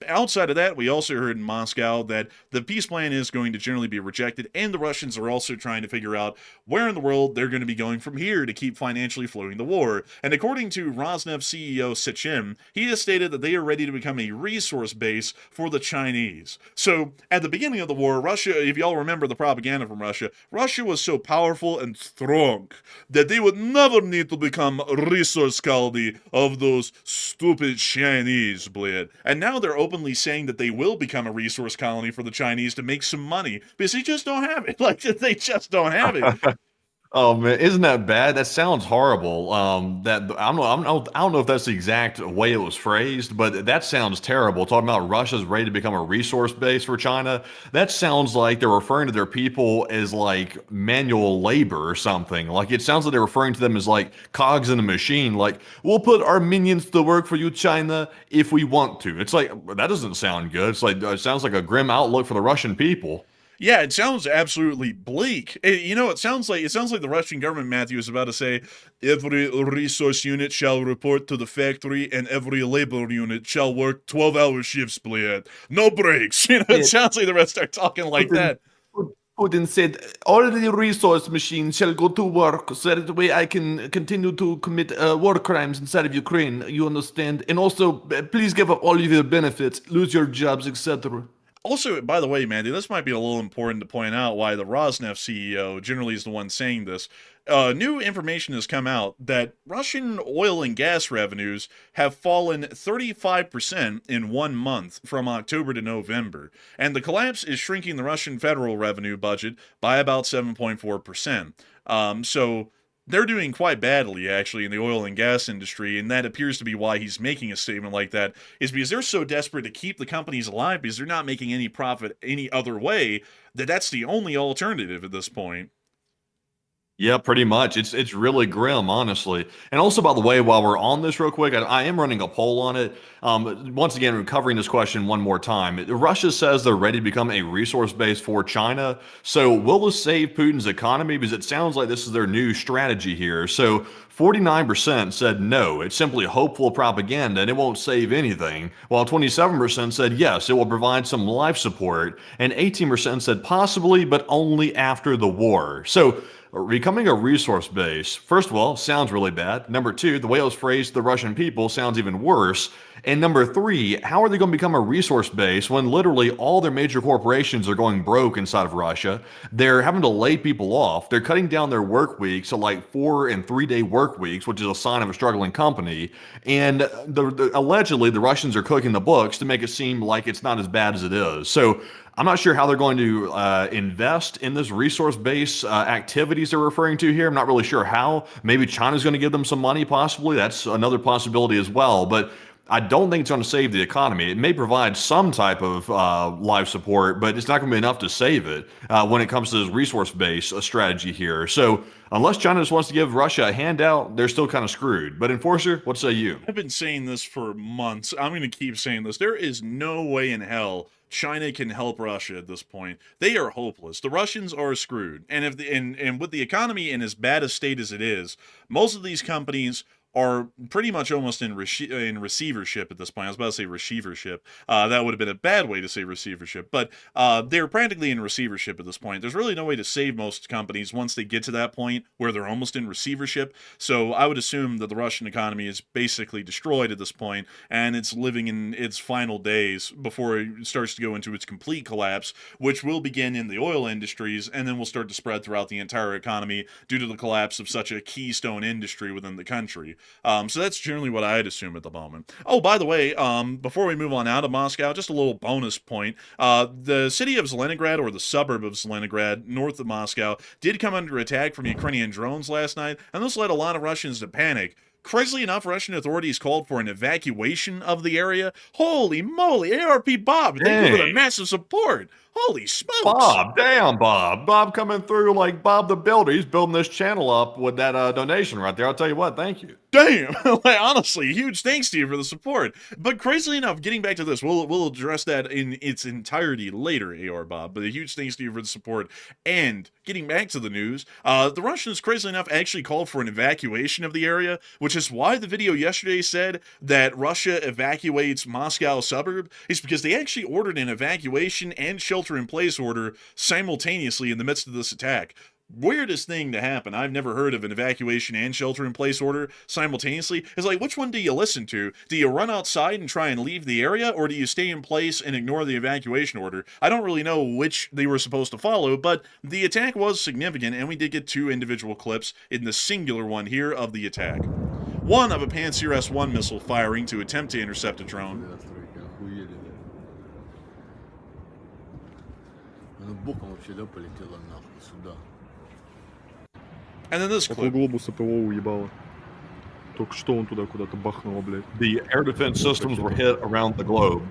Outside of that, we also heard in Moscow that the peace plan is going to generally be rejected, and the Russians are also trying to figure out where in the world they're going to be going from here to keep financially floating the war. And according to Rosneft CEO Sechin, he has stated that they are ready to become a resource base for the Chinese. So at the beginning of the war, Russia, if y'all remember the propaganda from Russia, Russia was so powerful and strong that they would never need to become a resource colony of those stupid Chinese, bled. And now they're openly saying that they will become a resource colony for the Chinese to make some money, because they just don't have it. Like, they just don't have it. Oh man, isn't that bad? That sounds horrible. That I don't know if that's the exact way it was phrased, but that sounds terrible. Talking about Russia's ready to become a resource base for China. That sounds like they're referring to their people as like manual labor or something. Like, it sounds like they're referring to them as like cogs in a machine. Like, we'll put our minions to work for you, China, if we want to. It's like, that doesn't sound good. It's like, it sounds like a grim outlook for the Russian people. Yeah, it sounds absolutely bleak. It sounds like the Russian government, Matthew, is about to say, every resource unit shall report to the factory, and every labor unit shall work 12-hour shifts, bled. No breaks. It sounds like the rest start talking like that. Putin said, all the resource machines shall go to work so that way I can continue to commit war crimes inside of Ukraine. You understand? And also, please give up all of your benefits, lose your jobs, etc. Also, by the way, Mandy, this might be a little important to point out why the Rosneft CEO generally is the one saying this. New information has come out that Russian oil and gas revenues have fallen 35% in 1 month from October to November, and the collapse is shrinking the Russian federal revenue budget by about 7.4%. So they're doing quite badly, actually, in the oil and gas industry, and that appears to be why he's making a statement like that, is because they're so desperate to keep the companies alive because they're not making any profit any other way, that's the only alternative at this point. Yeah, pretty much. It's really grim, honestly. And also, by the way, while we're on this real quick, I am running a poll on it. Once again, covering this question one more time. Russia says they're ready to become a resource base for China. So will this save Putin's economy? Because it sounds like this is their new strategy here. So 49% said no, it's simply hopeful propaganda and it won't save anything, while 27% said yes, it will provide some life support, and 18% said possibly, but only after the war. So becoming a resource base, first of all, sounds really bad. Number two, the way it was phrased to the Russian people sounds even worse. And number three, how are they going to become a resource base when literally all their major corporations are going broke inside of Russia? They're having to lay people off. They're cutting down their work weeks to like 4 and 3 day work weeks, which is a sign of a struggling company. And allegedly, the Russians are cooking the books to make it seem like it's not as bad as it is. So I'm not sure how they're going to invest in this resource base activities they're referring to here. I'm not really sure how. Maybe China's going to give them some money, possibly. That's another possibility as well. But I don't think it's going to save the economy. It may provide some type of life support, but it's not going to be enough to save it when it comes to this resource base strategy here. So unless China just wants to give Russia a handout, they're still kind of screwed. But Enforcer, what say you? I've been saying this for months. I'm going to keep saying this. There is no way in hell China can help Russia at this point. They are hopeless. The Russians are screwed. And with the economy in as bad a state as it is, most of these companies are pretty much almost in receivership at this point. I was about to say receivership. That would have been a bad way to say receivership, but they're practically in receivership at this point. There's really no way to save most companies once they get to that point where they're almost in receivership. So I would assume that the Russian economy is basically destroyed at this point, and it's living in its final days before it starts to go into its complete collapse, which will begin in the oil industries and then will start to spread throughout the entire economy due to the collapse of such a keystone industry within the country. So that's generally what I'd assume at the moment. Oh, by the way, before we move on out of Moscow, just a little bonus point. The city of Zelenograd, or the suburb of Zelenograd, north of Moscow, did come under attack from Ukrainian drones last night, and this led a lot of Russians to panic. Crazily enough, Russian authorities called for an evacuation of the area. Holy moly, ARP Bob, thank you for the massive support. Holy smokes. Bob, damn, Bob. Bob coming through like Bob the Builder. He's building this channel up with that donation right there. I'll tell you what, thank you. Damn. Like, honestly, huge thanks to you for the support. But crazily enough, getting back to this, we'll address that in its entirety later, AR Bob. But a huge thanks to you for the support. And getting back to the news, the Russians, crazily enough, actually called for an evacuation of the area, which is why the video yesterday said that Russia evacuates Moscow suburb, is because they actually ordered an evacuation and shelter-in-place order simultaneously in the midst of this attack. Weirdest thing to happen. I've never heard of an evacuation and shelter-in-place order simultaneously. It's like, which one do you listen to? Do you run outside and try and leave the area, or do you stay in place and ignore the evacuation order? I don't really know which they were supposed to follow, but the attack was significant, and we did get 2 individual clips in the singular one here of the attack. One of a Pantsir S-1 missile firing to attempt to intercept a drone. And then this clip. Глобуса ПВО уебало. Только что он туда куда-то бахнуло, блядь. The air defense systems were hit around the globe.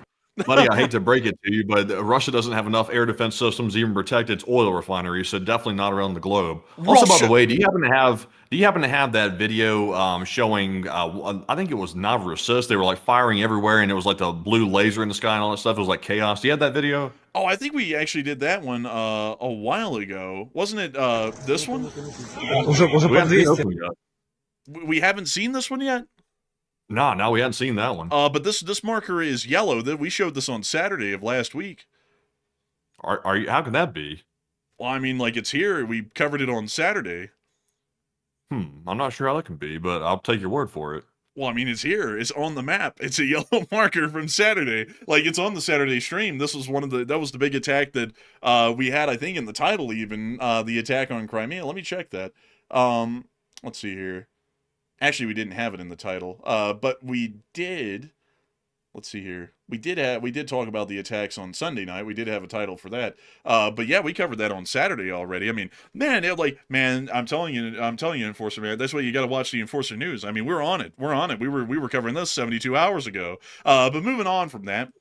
Buddy, I hate to break it to you, but Russia doesn't have enough air defense systems to even protect its oil refineries, so definitely not around the globe. Also, by the way, do you happen to have that video showing? I think it was Novorossiysk. They were like firing everywhere, and it was like the blue laser in the sky and all that stuff. It was like chaos. Do you have that video? Oh, I think we actually did that one a while ago. Wasn't it this one? We haven't seen this one yet? No, we hadn't seen that one. But this marker is yellow. That we showed this on Saturday of last week. Are you? How can that be? Well, I mean, like, it's here. We covered it on Saturday. I'm not sure how that can be, but I'll take your word for it. Well, I mean, it's here. It's on the map. It's a yellow marker from Saturday. Like, it's on the Saturday stream. This was that was the big attack that we had, I think, in the title even, the attack on Crimea. Let me check that. Let's see here. Actually, we didn't have it in the title, but we did. Let's see here. We did talk about the attacks on Sunday night. We did have a title for that. But yeah, we covered that on Saturday already. I mean, man, I'm telling you, Enforcer man. That's why you got to watch the Enforcer news. I mean, we're on it. We were covering this 72 hours ago. But moving on from that.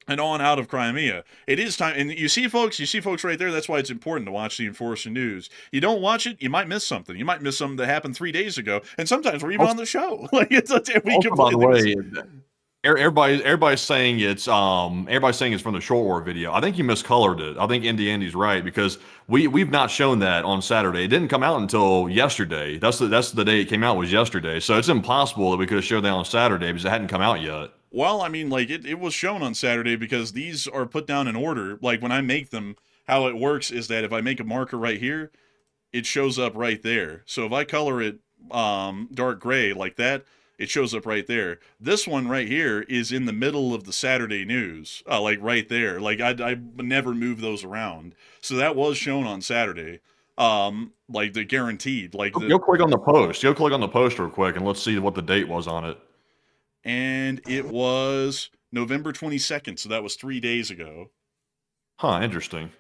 And on out of Crimea. It is time, and you see folks right there, that's why it's important to watch the Enforcer News. You don't watch it, you might miss something. You might miss something that happened 3 days ago, and sometimes we're even on the show. Like, by the way, everybody's saying it's from the short war video. I think you miscolored it. I think Andy's right, because we've not shown that on Saturday. It didn't come out until yesterday. That's the day it came out, was yesterday. So it's impossible that we could have showed that on Saturday because it hadn't come out yet. Well, I mean, like, it was shown on Saturday because these are put down in order. Like, when I make them, how it works is that if I make a marker right here, it shows up right there. So if I color it dark gray like that, it shows up right there. This one right here is in the middle of the Saturday news, like right there. Like, I never move those around. So that was shown on Saturday. Like, the guaranteed. Like, go click on the post. Go click on the post real quick, and let's see what the date was on it. And it was November 22nd, so that was 3 days ago. Huh, interesting.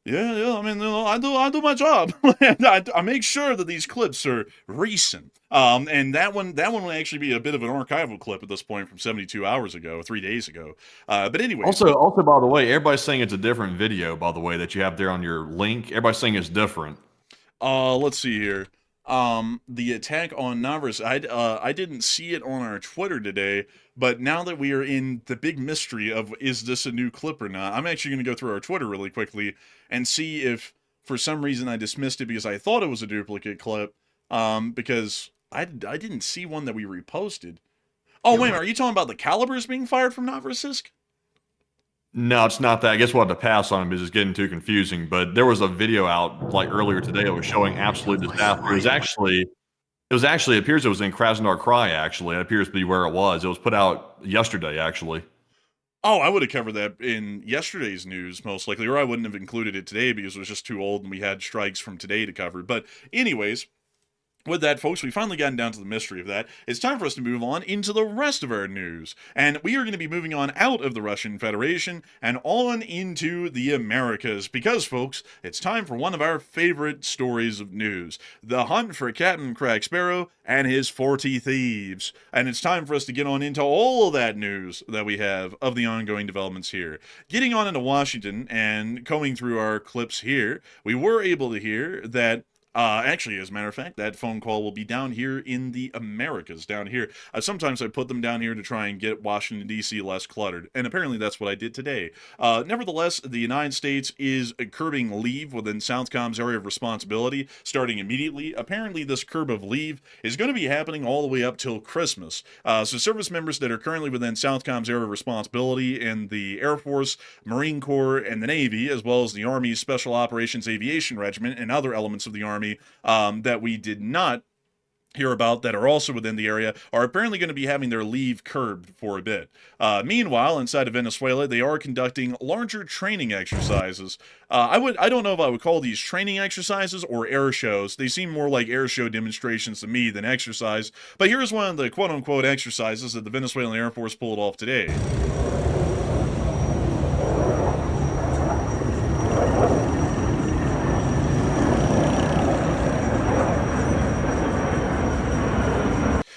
Yeah, I mean, I do my job. I make sure that these clips are recent. And that one will actually be a bit of an archival clip at this point from 72 hours ago, 3 days ago. But anyway. Also, by the way, everybody's saying it's a different video, by the way, that you have there on your link. Everybody's saying it's different. Let's see here. The attack on Novorossiysk, I didn't see it on our Twitter today, but now that we are in the big mystery of is this a new clip or not, I'm actually going to go through our Twitter really quickly and see if for some reason I dismissed it because I thought it was a duplicate clip, because I didn't see one that we reposted. Oh, wait a minute. Are you talking about the calibers being fired from Novorossiysk? No, it's not that. I guess we'll have to pass on it because it's getting too confusing. But there was a video out like earlier today that was showing absolute disaster. It appears it was in Krasnodar Krai, actually. It appears to be where it was. It was put out yesterday, actually. Oh, I would have covered that in yesterday's news, most likely, or I wouldn't have included it today because it was just too old and we had strikes from today to cover. But anyways, with that, folks, we've finally gotten down to the mystery of that. It's time for us to move on into the rest of our news. And we are going to be moving on out of the Russian Federation and on into the Americas. Because, folks, it's time for one of our favorite stories of news. The hunt for Captain Crack Sparrow and his 40 thieves. And it's time for us to get on into all of that news that we have of the ongoing developments here. Getting on into Washington and combing through our clips here, we were able to hear that actually, as a matter of fact, that phone call will be down here in the Americas, down here. Sometimes I put them down here to try and get Washington, D.C. less cluttered, and apparently that's what I did today. Nevertheless, the United States is curbing leave within Southcom's area of responsibility, starting immediately. Apparently, this curb of leave is going to be happening all the way up till Christmas. So service members that are currently within Southcom's area of responsibility in the Air Force, Marine Corps, and the Navy, as well as the Army's Special Operations Aviation Regiment and other elements of the Army, that we did not hear about that are also within the area are apparently going to be having their leave curbed for a bit. Meanwhile, inside of Venezuela, they are conducting larger training exercises. I don't know if I would call these training exercises or air shows. They seem more like air show demonstrations to me than exercise. But here's one of the quote-unquote exercises that the Venezuelan Air Force pulled off today.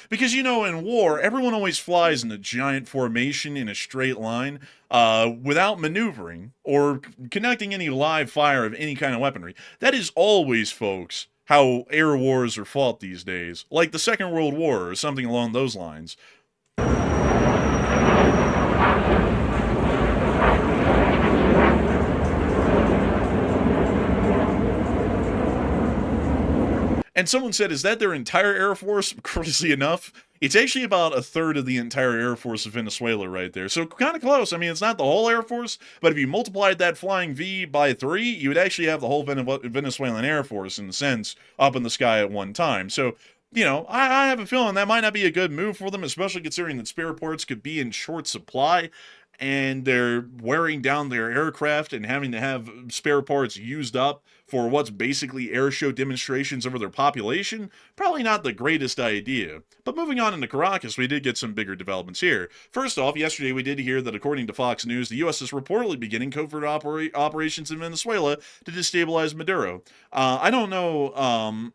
Because, you know, in war, everyone always flies in a giant formation in a straight line without maneuvering or connecting any live fire of any kind of weaponry. That is always, folks, how air wars are fought these days. Like the Second World War or something along those lines. And someone said, is that their entire Air Force? Crazy enough, it's actually about a third of the entire Air Force of Venezuela right there. So kind of close. I mean, it's not the whole Air Force, but if you multiplied that flying V by 3, you would actually have the whole Venezuelan Air Force, in a sense, up in the sky at one time. So, you know, I have a feeling that might not be a good move for them, especially considering that spare parts could be in short supply. And they're wearing down their aircraft and having to have spare parts used up for what's basically air show demonstrations over their population, probably not the greatest idea. But moving on into Caracas, we did get some bigger developments here. First off, yesterday we did hear that according to Fox News, the U.S. is reportedly beginning covert operations in Venezuela to destabilize Maduro. I don't know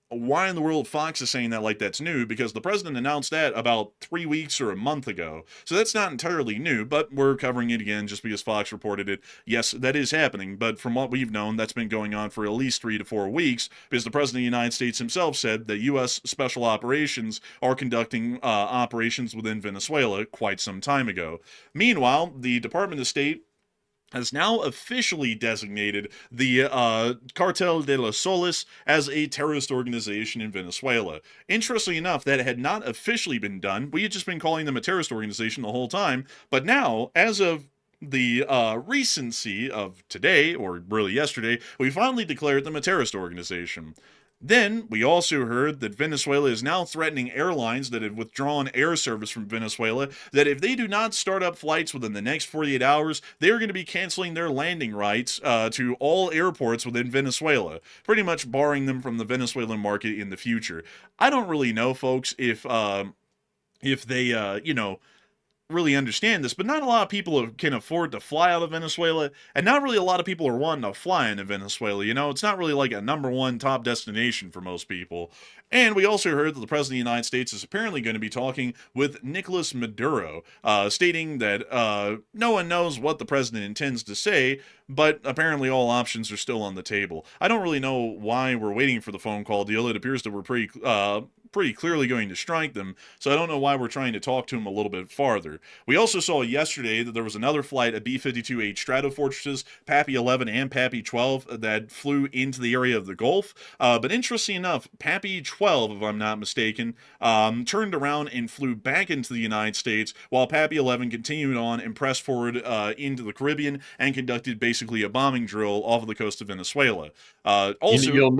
why in the world Fox is saying that like that's new, because the president announced that about 3 weeks or a month ago. So that's not entirely new, but we're covering it again just because Fox reported it. Yes, that is happening, but from what we've known, that's been going on for at least 3 to 4 weeks, because the president of the United States himself said that U.S. special operations are conducting operations within Venezuela quite some time ago. Meanwhile, the Department of State has now officially designated the Cartel de los Soles as a terrorist organization in Venezuela. Interestingly enough, that had not officially been done. We had just been calling them a terrorist organization the whole time. But now, as of the recency of today, or really yesterday, we finally declared them a terrorist organization. Then, we also heard that Venezuela is now threatening airlines that have withdrawn air service from Venezuela, that if they do not start up flights within the next 48 hours, they are going to be canceling their landing rights to all airports within Venezuela, pretty much barring them from the Venezuelan market in the future. I don't really know, folks, if they, really understand this, but not a lot of people can afford to fly out of Venezuela, and not really a lot of people are wanting to fly into Venezuela. You know, it's not really like a number one top destination for most people. And we also heard that the president of the United States is apparently going to be talking with Nicolas Maduro, stating that no one knows what the president intends to say, but apparently all options are still on the table. I don't really know why we're waiting for the phone call deal. It appears that we're pretty clearly going to strike them, so I don't know why we're trying to talk to them a little bit farther. We also saw yesterday that there was another flight of B-52H Stratofortresses, Pappy 11 and Pappy 12, that flew into the area of the Gulf. But interesting enough, Pappy 12, if I'm not mistaken, turned around and flew back into the United States, while Pappy 11 continued on and pressed forward into the Caribbean and conducted basically a bombing drill off of the coast of Venezuela. Also, you'll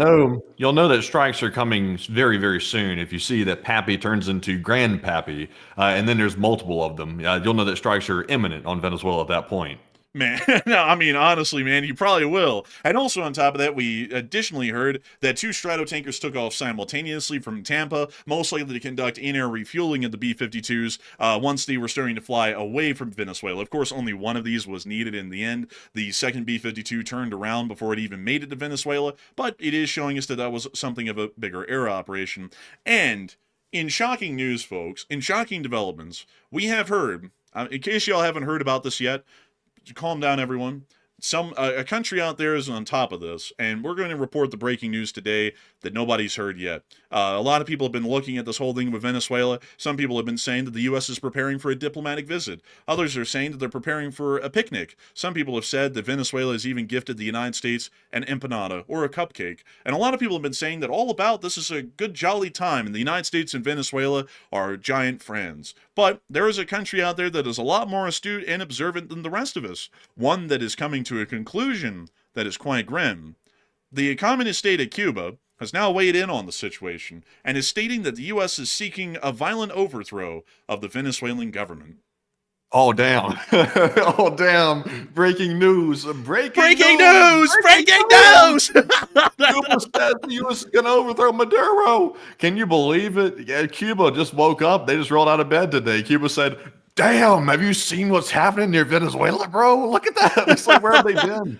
know that strikes are coming very, very soon if you see that Pappy turns into Grand Pappy, and then there's multiple of them. You'll know that strikes are imminent on Venezuela at that point. Man, no, I mean, honestly, man, you probably will. And also on top of that, we additionally heard that 2 Stratotankers took off simultaneously from Tampa, most likely to conduct in-air refueling of the B-52s once they were starting to fly away from Venezuela. Of course, only one of these was needed in the end. The second B-52 turned around before it even made it to Venezuela, but it is showing us that that was something of a bigger air operation. And in shocking news, folks, in shocking developments, we have heard, in case y'all haven't heard about this yet, calm down, everyone. A country out there is on top of this, and we're going to report the breaking news today that nobody's heard yet. A lot of people have been looking at this whole thing with Venezuela. Some people have been saying that the U.S. is preparing for a diplomatic visit. Others are saying that they're preparing for a picnic. Some people have said that Venezuela has even gifted the United States an empanada or a cupcake. And a lot of people have been saying that all about this is a good jolly time, and the United States and Venezuela are giant friends. But there is a country out there that is a lot more astute and observant than the rest of us. One that is coming to a conclusion that is quite grim. The communist state of Cuba has now weighed in on the situation and is stating that the U.S. is seeking a violent overthrow of the Venezuelan government. Oh, damn. Oh, damn. Breaking news. Breaking news! Cuba said the U.S. is going to overthrow Maduro. Can you believe it? Yeah, Cuba just woke up. They just rolled out of bed today. Cuba said, damn, have you seen what's happening near Venezuela, bro? Look at that. It's like, where have they been?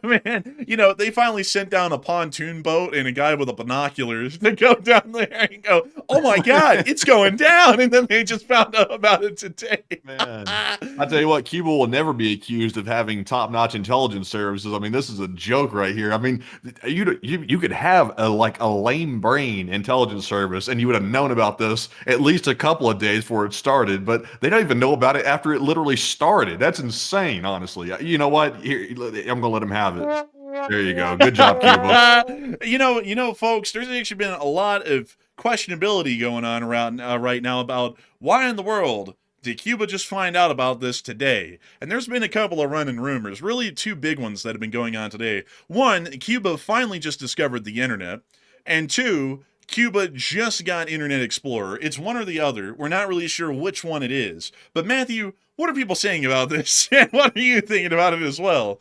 Man, you know, they finally sent down a pontoon boat and a guy with a binoculars to go down there and go, oh my God, it's going down. And then they just found out about it today. Man, I tell you what, Cuba will never be accused of having top-notch intelligence services. I mean, this is a joke right here. I mean, you could have a lame brain intelligence service, and you would have known about this at least a couple of days before it started. But they don't even know about it after it literally started. That's insane, honestly. You know what? Here, I'm going to let them have it. There you go. Good job, Cuba. You know, folks, there's actually been a lot of questionability going on around right now about why in the world did Cuba just find out about this today? And there's been a couple of running rumors, really 2 big ones that have been going on today. 1, Cuba finally just discovered the internet, and 2, Cuba just got Internet Explorer. It's one or the other. We're not really sure which one it is. But Matthew, what are people saying about this? And what are you thinking about it as well?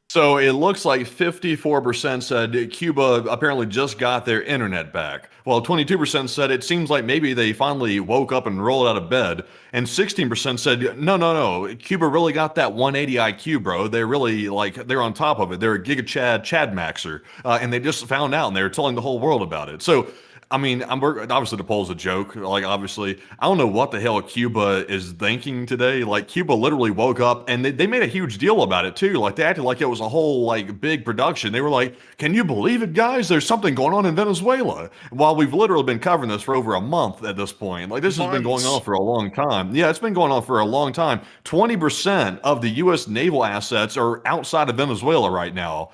So it looks like 54% said Cuba apparently just got their internet back, while 22% said it seems like maybe they finally woke up and rolled out of bed, and 16% said no, Cuba really got that 180 IQ, bro. They're really they're on top of it. They're a Giga Chad Maxer, and they just found out and they were telling the whole world about it. So I mean, obviously the poll's a joke. Obviously, I don't know what the hell Cuba is thinking today. Cuba literally woke up and they made a huge deal about it too. They acted like it was a whole big production. They were like, "Can you believe it, guys? There's something going on in Venezuela." While we've literally been covering this for over a month at this point. This has been going on for a long time. Yeah, it's been going on for a long time. 20% of the U.S. naval assets are outside of Venezuela right now.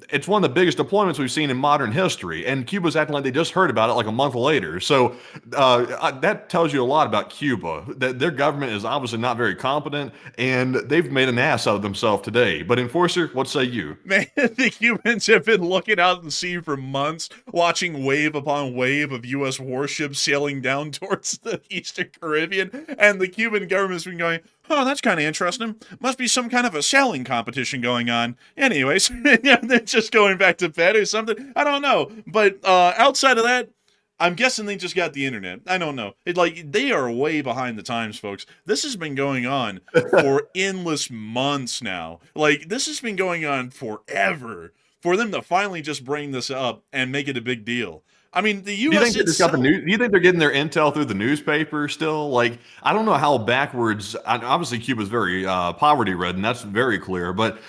It's one of the biggest deployments we've seen in modern history, and Cuba's acting like they just heard about it a month later. So that tells you a lot about Cuba. That their government is obviously not very competent, and they've made an ass out of themselves today. But Enforcer, what say you? Man, the Cubans have been looking out at the sea for months, watching wave upon wave of U.S. warships sailing down towards the Eastern Caribbean, and the Cuban government's been going, oh, that's kind of interesting. Must be some kind of a sailing competition going on. Anyways, they're just going back to bed or something. I don't know. But outside of that, I'm guessing they just got the internet. I don't know. They are way behind the times, folks. This has been going on for endless months now. This has been going on forever. For them to finally just bring this up and make it a big deal. I mean, the Do you U.S. think they just got the itself. news? Do you think they're getting their intel through the newspaper still? Like, I don't know how backwards. Obviously, Cuba's very poverty-ridden. That's very clear. But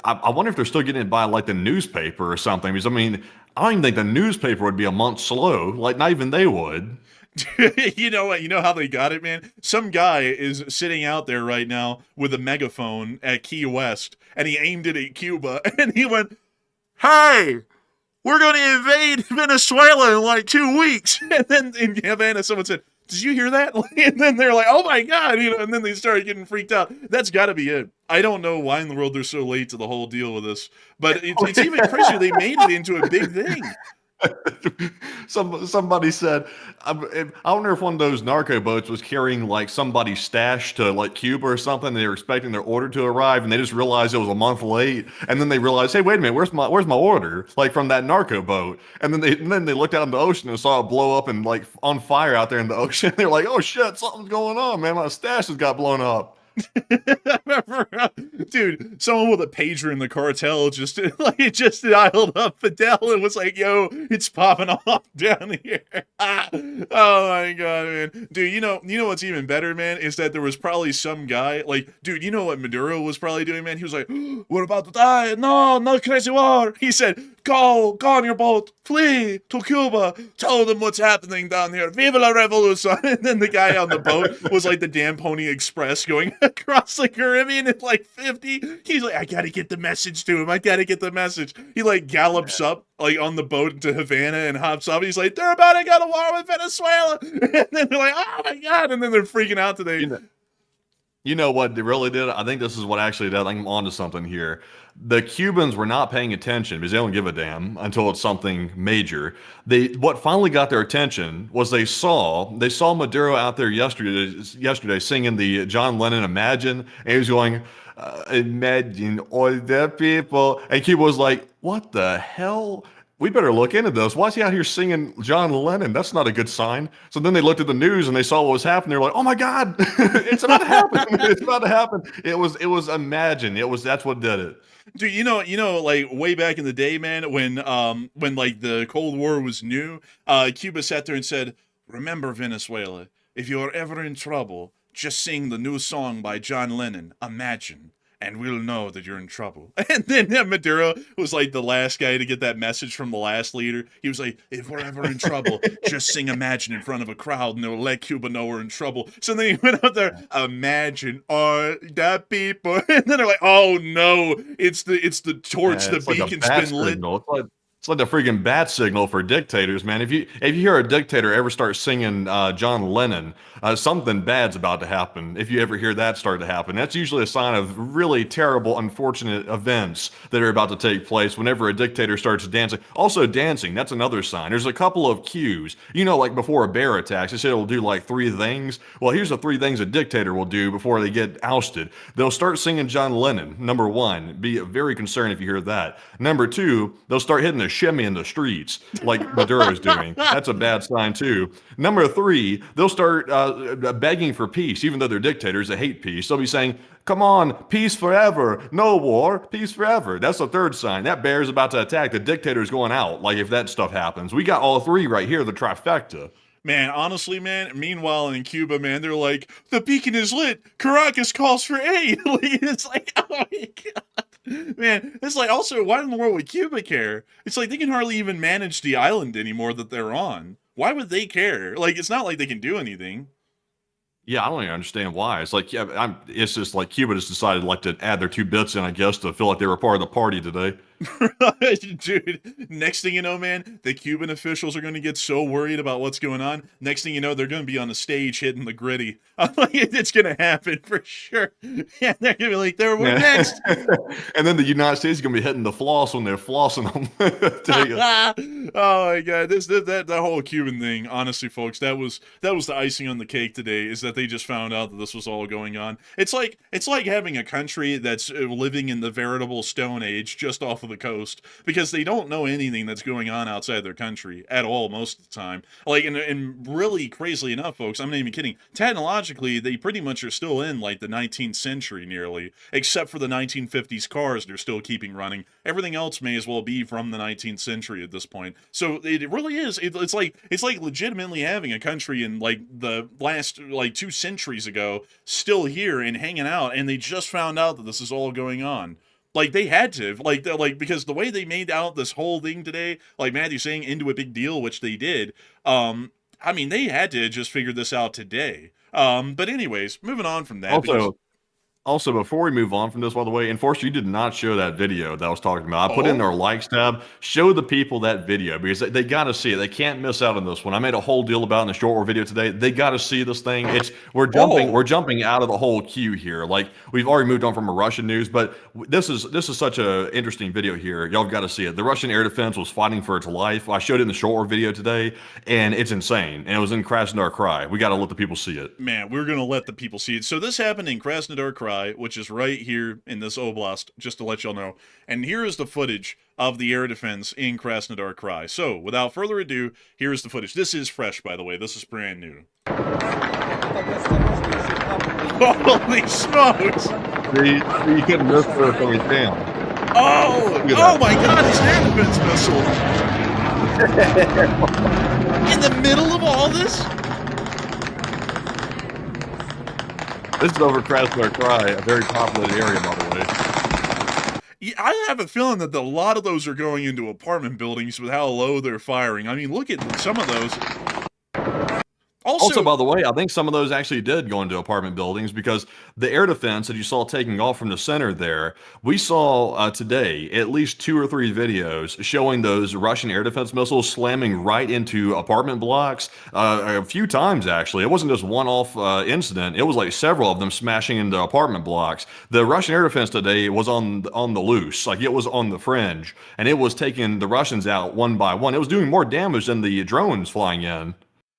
I wonder if they're still getting it by like the newspaper or something. Because I mean, I don't even think the newspaper would be a month slow. Like, not even they would. You know what? You know how they got it, man? Some guy is sitting out there right now with a megaphone at Key West, and he aimed it at Cuba, and he went, "Hey, we're going to invade Venezuela in like 2 weeks." And then in Havana, someone said, "Did you hear that?" And then they're like, "Oh my God," and then they started getting freaked out. That's got to be it. I don't know why in the world they're so late to the whole deal with this, but it's even crazier. They made it into a big thing. Somebody said, I wonder if one of those narco boats was carrying like somebody's stash to like Cuba or something. They were expecting their order to arrive, and they just realized it was a month late. And then they realized, hey, wait a minute, where's my order? Like from that narco boat. And then they looked out in the ocean and saw it blow up and like on fire out there in the ocean. They're like, oh shit, something's going on, man. My stash has got blown up. Dude, someone with a pager in the cartel just dialed up Fidel and was like, "Yo, it's popping off down here." Oh my God, man. Dude, you know what's even better, man, is that there was probably some guy, like, dude, you know what Maduro was probably doing, man? He was like, "We're about to die. No, no crazy war." He said, go on your boat, flee to Cuba, tell them what's happening down here. Viva la revolution." And then the guy on the boat was like the damn Pony Express going across the Caribbean at like 50. He's like, "I gotta get the message to him. I gotta get the message." He like gallops up like on the boat to Havana and hops up. He's like, "They're about to go to war with Venezuela." And then they're like, "Oh my God." And then they're freaking out today. You know what they really did? I think this is what actually did. I think I'm onto something here. The Cubans were not paying attention because they don't give a damn until it's something major. What finally got their attention was they saw Maduro out there yesterday singing the John Lennon Imagine, and he was going, "Imagine all the people," and Cuba was like, "What the hell? We better look into this. Why is he out here singing John Lennon? That's not a good sign." So then they looked at the news and they saw what was happening. They're like, "Oh my God, it's about to happen! It's about to happen!" It was Imagine. That's what did it. Dude, like way back in the day, man, when like the Cold War was new, Cuba sat there and said, "Remember, Venezuela, if you're ever in trouble, just sing the new song by John Lennon, Imagine, and we'll know that you're in trouble." And then Maduro was like the last guy to get that message from the last leader. He was like, "If we're ever in trouble, just sing Imagine in front of a crowd and it'll let Cuba know we're in trouble." So then he went out there, "Imagine all the people." And then they're like, "Oh no, it's the torch, the It's like a beacon's bat been lit." signal. It's like the freaking bat signal for dictators, man. If you hear a dictator ever start singing John Lennon, something bad's about to happen. If you ever hear that start to happen, that's usually a sign of really terrible, unfortunate events that are about to take place whenever a dictator starts dancing. Also, dancing, that's another sign. There's a couple of cues. You know, like before a bear attacks, they say it'll do like 3 things. Well, here's the 3 things a dictator will do before they get ousted. They'll start singing John Lennon, number 1. Be very concerned if you hear that. Number 2, they'll start hitting the shimmy in the streets like Maduro's doing. That's a bad sign too. Number 3, they'll start begging for peace, even though they're dictators. They hate peace. They'll be saying, "Come on, peace forever, no war, peace forever." That's the 3rd sign. That bear's about to attack. The dictator's going out. Like if that stuff happens, we got all 3 right here, the trifecta. Man, honestly, man, meanwhile in Cuba, man, they're like, "The beacon is lit. Caracas calls for aid." Like, it's like, oh my God. Man, it's like, also, why in the world would Cuba care? It's like they can hardly even manage the island anymore that they're on. Why would they care? Like, it's not like they can do anything. Yeah, I don't even understand why. It's like, yeah, it's just like Cuba just decided like to add their 2 bits in, I guess, to feel like they were part of the party today. Dude, next thing you know, man, the Cuban officials are going to get so worried about what's going on. Next thing you know, they're going to be on the stage hitting the gritty. It's going to happen for sure. Yeah, they're going to be like, "There, we're next." And then the United States is going to be hitting the floss when they're flossing them. Oh my God, that whole Cuban thing, honestly, folks, that was the icing on the cake today, is that they just found out that this was all going on. It's like having a country that's living in the veritable Stone Age just off of the coast because they don't know anything that's going on outside their country at all most of the time. Like, and really crazily enough, folks, I'm not even kidding. Technologically, they pretty much are still in like the 19th century nearly, except for the 1950s cars they're still keeping running. Everything else may as well be from the 19th century at this point. So it really is. It's like legitimately having a country in like the last like 2 centuries ago still here and hanging out, and they just found out that this is all going on. Like they had to, like because the way they made out this whole thing today, like Matthew's saying, into a big deal, which they did. I mean, they had to just figure this out today. But anyways, moving on from that. Also, before we move on from this, by the way, Enforcer, you did not show that video that I was talking about. I put in our likes tab. Show the people that video because they got to see it. They can't miss out on this one. I made a whole deal about it in the short war video today. They got to see this thing. We're jumping out of the whole queue here. Like we've already moved on from a Russian news, but this is such a interesting video here. Y'all got to see it. The Russian air defense was fighting for its life. I showed it in the short war video today, and it's insane. And it was in Krasnodar Krai. We got to let the people see it. Man, we're gonna let the people see it. So this happened in Krasnodar Krai, which is right here in this oblast, just to let y'all know. And here is the footage of the air defense in Krasnodar Krai. So, without further ado, here is the footage. This is fresh, by the way. This is brand new. Holy smokes! You couldn't miss her going down. Oh my God! It's an air defense missile. In the middle of all this. This is over Krasnodar Krai, a very populated area, by the way. Yeah, I have a feeling that a lot of those are going into apartment buildings with how low they're firing. I mean, look at some of those. Also, by the way, I think some of those actually did go into apartment buildings because the air defense that you saw taking off from the center there, we saw today at least 2 or 3 videos showing those Russian air defense missiles slamming right into apartment blocks a few times, actually. It wasn't just one-off incident. It was like several of them smashing into apartment blocks. The Russian air defense today was on the loose, like it was on the fringe, and it was taking the Russians out one by one. It was doing more damage than the drones flying in.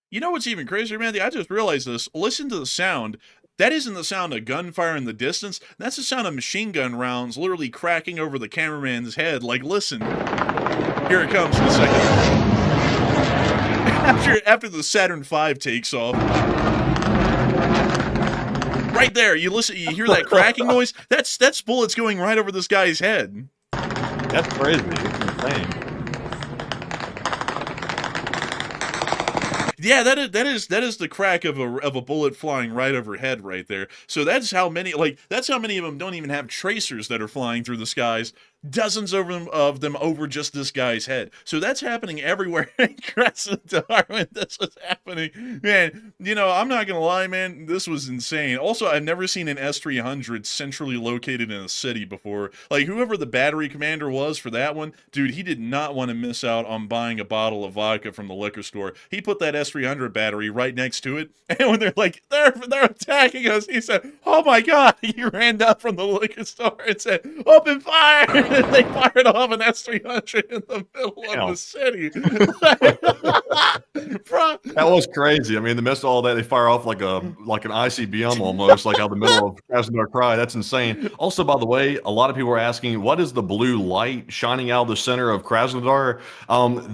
You know what's even crazier, Mandy? I just realized this. Listen to the sound. That isn't the sound of gunfire in the distance. That's the sound of machine gun rounds literally cracking over the cameraman's head. Like, listen. Here it comes in a second. After the Saturn V takes off. Right there, you listen. You hear that cracking noise? That's bullets going right over this guy's head. That's crazy. It's insane. Yeah, that is the crack of a bullet flying right overhead right there. So that's how many of them don't even have tracers that are flying through the skies. Dozens of them over just this guy's head. So that's happening everywhere in Krasnodar when this was happening. Man, you know, I'm not gonna lie, man, this was insane. Also, I've never seen an S-300 centrally located in a city before. Like, whoever the battery commander was for that one, dude, he did not want to miss out on buying a bottle of vodka from the liquor store. He put that S-300 battery right next to it, and when they're like, they're attacking us, he said, oh my God, he ran down from the liquor store and said, open fire! They fired off an S-300 in the middle of the city. That was crazy. I mean, the missile, all that, they fire off like an ICBM almost, like out the middle of Krasnodar Krai. That's insane. Also, by the way, a lot of people are asking, what is the blue light shining out of the center of Krasnodar?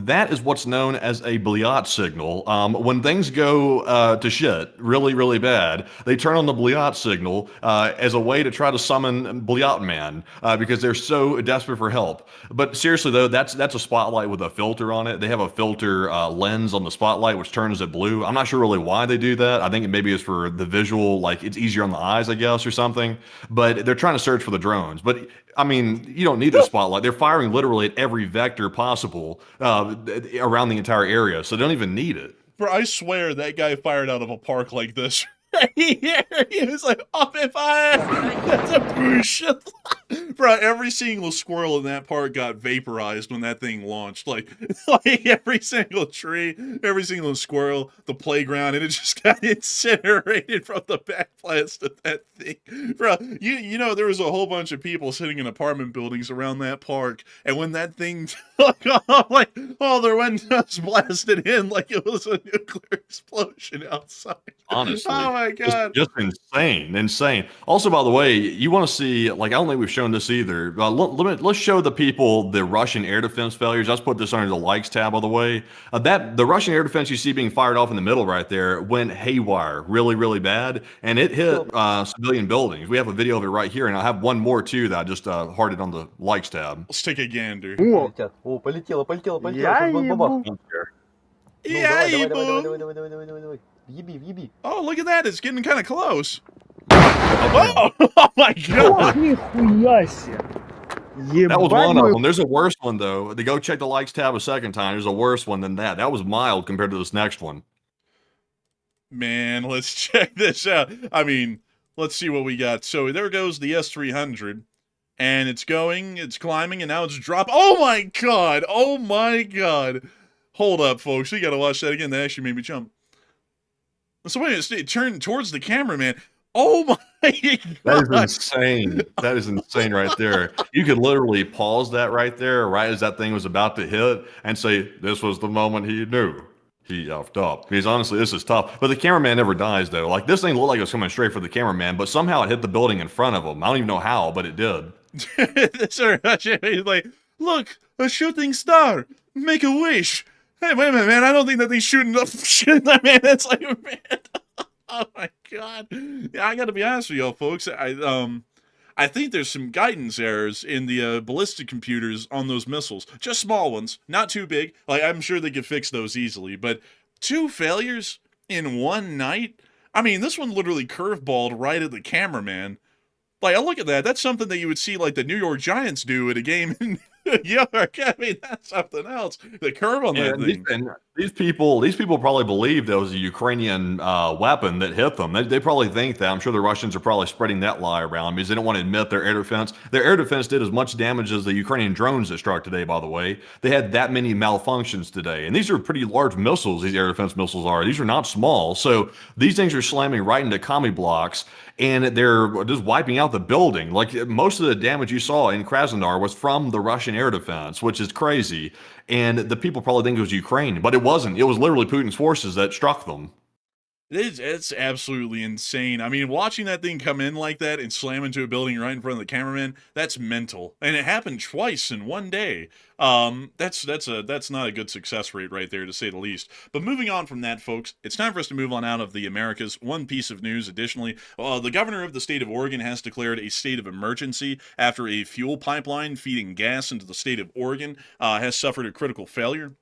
That is what's known as a Blyat signal. When things go to shit really, really bad, they turn on the Blyat signal as a way to try to summon Blyat Man because they're so desperate for help. But seriously though, that's a spotlight with a filter on it. They have a filter lens on the spotlight which turns it blue. I'm not sure really why they do that. I think it maybe is for the visual, like it's easier on the eyes, I guess, or something. But they're trying to search for the drones. But I mean, you don't need the spotlight. They're firing literally at every vector possible around the entire area, so they don't even need it. Bro, I swear that guy fired out of a park like this. He was like, open fire! That's a bullshit. Bro, every single squirrel in that park got vaporized when that thing launched. Like every single tree, every single squirrel, the playground, and it just got incinerated from the backblast of that thing. Bro, you know, there was a whole bunch of people sitting in apartment buildings around that park, and when that thing took off, like, all their windows blasted in like it was a nuclear explosion outside. Honestly. Oh my God. Just insane. Also, by the way, you want to see, like, I don't think we've shown shown this either. Let's show the people the Russian air defense failures. Let's put this under the likes tab, by the way. The Russian air defense you see being fired off in the middle right there went haywire, really, really bad, and it hit civilian buildings. We have a video of it right here, and I have one more too that I just hearted on the likes tab. Let's take a gander. О, полетело. Я Сейчас ебу. бабах. Don't care. Ну, Yeah, давай. Въеби. Oh, look at that. It's getting kind of close. Oh, oh my God. Нихуя себе. That was one of Ебать them. There's a worse one though. To go check the likes tab a second time. There's a worse one than that. That was mild compared to this next one. Man, let's check this out. I mean, let's see what we got. So there goes the S-300. And it's climbing, and now it's dropping. Oh my God. Oh my God. Hold up, folks. You got to watch that again. That actually made me jump. So wait a minute. It turned towards the cameraman. Oh my That God. is insane. That is insane right there. You could literally pause that right there, right as that thing was about to hit, and say, this was the moment he knew he effed up. Because honestly, this is tough. But the cameraman never dies, though. Like, this thing looked like it was coming straight for the cameraman, but somehow it hit the building in front of him. I don't even know how, but it did. Sir, he's like, look, a shooting star. Make a wish. Hey, wait a minute, man. I don't think that thing's shooting up. Man, that's like, man. Oh my God. Yeah, I gotta be honest with y'all, folks. I think there's some guidance errors in the ballistic computers on those missiles. Just small ones, not too big. Like, I'm sure they could fix those easily, but 2 failures in one night? I mean, this one literally curveballed right at the cameraman. Like, I look at that. That's something that you would see, like, the New York Giants do at a game in York. I mean, that's something else. The curve on that thing. And these people probably believe that was a Ukrainian weapon that hit them. They probably think that. I'm sure the Russians are probably spreading that lie around because they don't want to admit their air defense. Their air defense did as much damage as the Ukrainian drones that struck today, by the way. They had that many malfunctions today. And these are pretty large missiles, these air defense missiles are. These are not small. So these things are slamming right into commie blocks, and they're just wiping out the building. Like, most of the damage you saw in Krasnodar was from the Russian air defense, which is crazy. And the people probably think it was Ukraine, but it wasn't. It was literally Putin's forces that struck them. It's absolutely insane. I mean, watching that thing come in like that and slam into a building right in front of the cameraman, that's mental. And it happened twice in one day. That's not a good success rate right there, to say the least. But moving on from that, folks, it's time for us to move on out of the Americas. One piece of news additionally, the governor of the state of Oregon has declared a state of emergency after a fuel pipeline feeding gas into the state of Oregon has suffered a critical failure.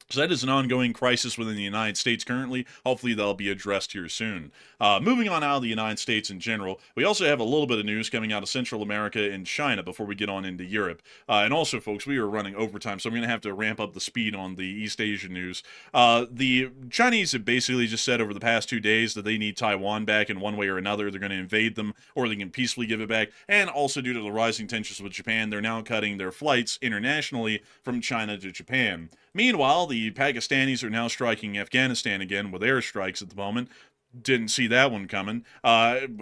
So that is an ongoing crisis within the United States currently. Hopefully that'll be addressed here soon. Moving on out of the United States in general, we also have a little bit of news coming out of Central America and China before we get on into Europe. And also, folks, we are running overtime, so I'm going to have to ramp up the speed on the East Asian news. The Chinese have basically just said over the past 2 days that they need Taiwan back in one way or another. They're going to invade them, or they can peacefully give it back. And also, due to the rising tensions with Japan, they're now cutting their flights internationally from China to Japan. Meanwhile, the Pakistanis are now striking Afghanistan again with airstrikes at the moment. Didn't see that one coming.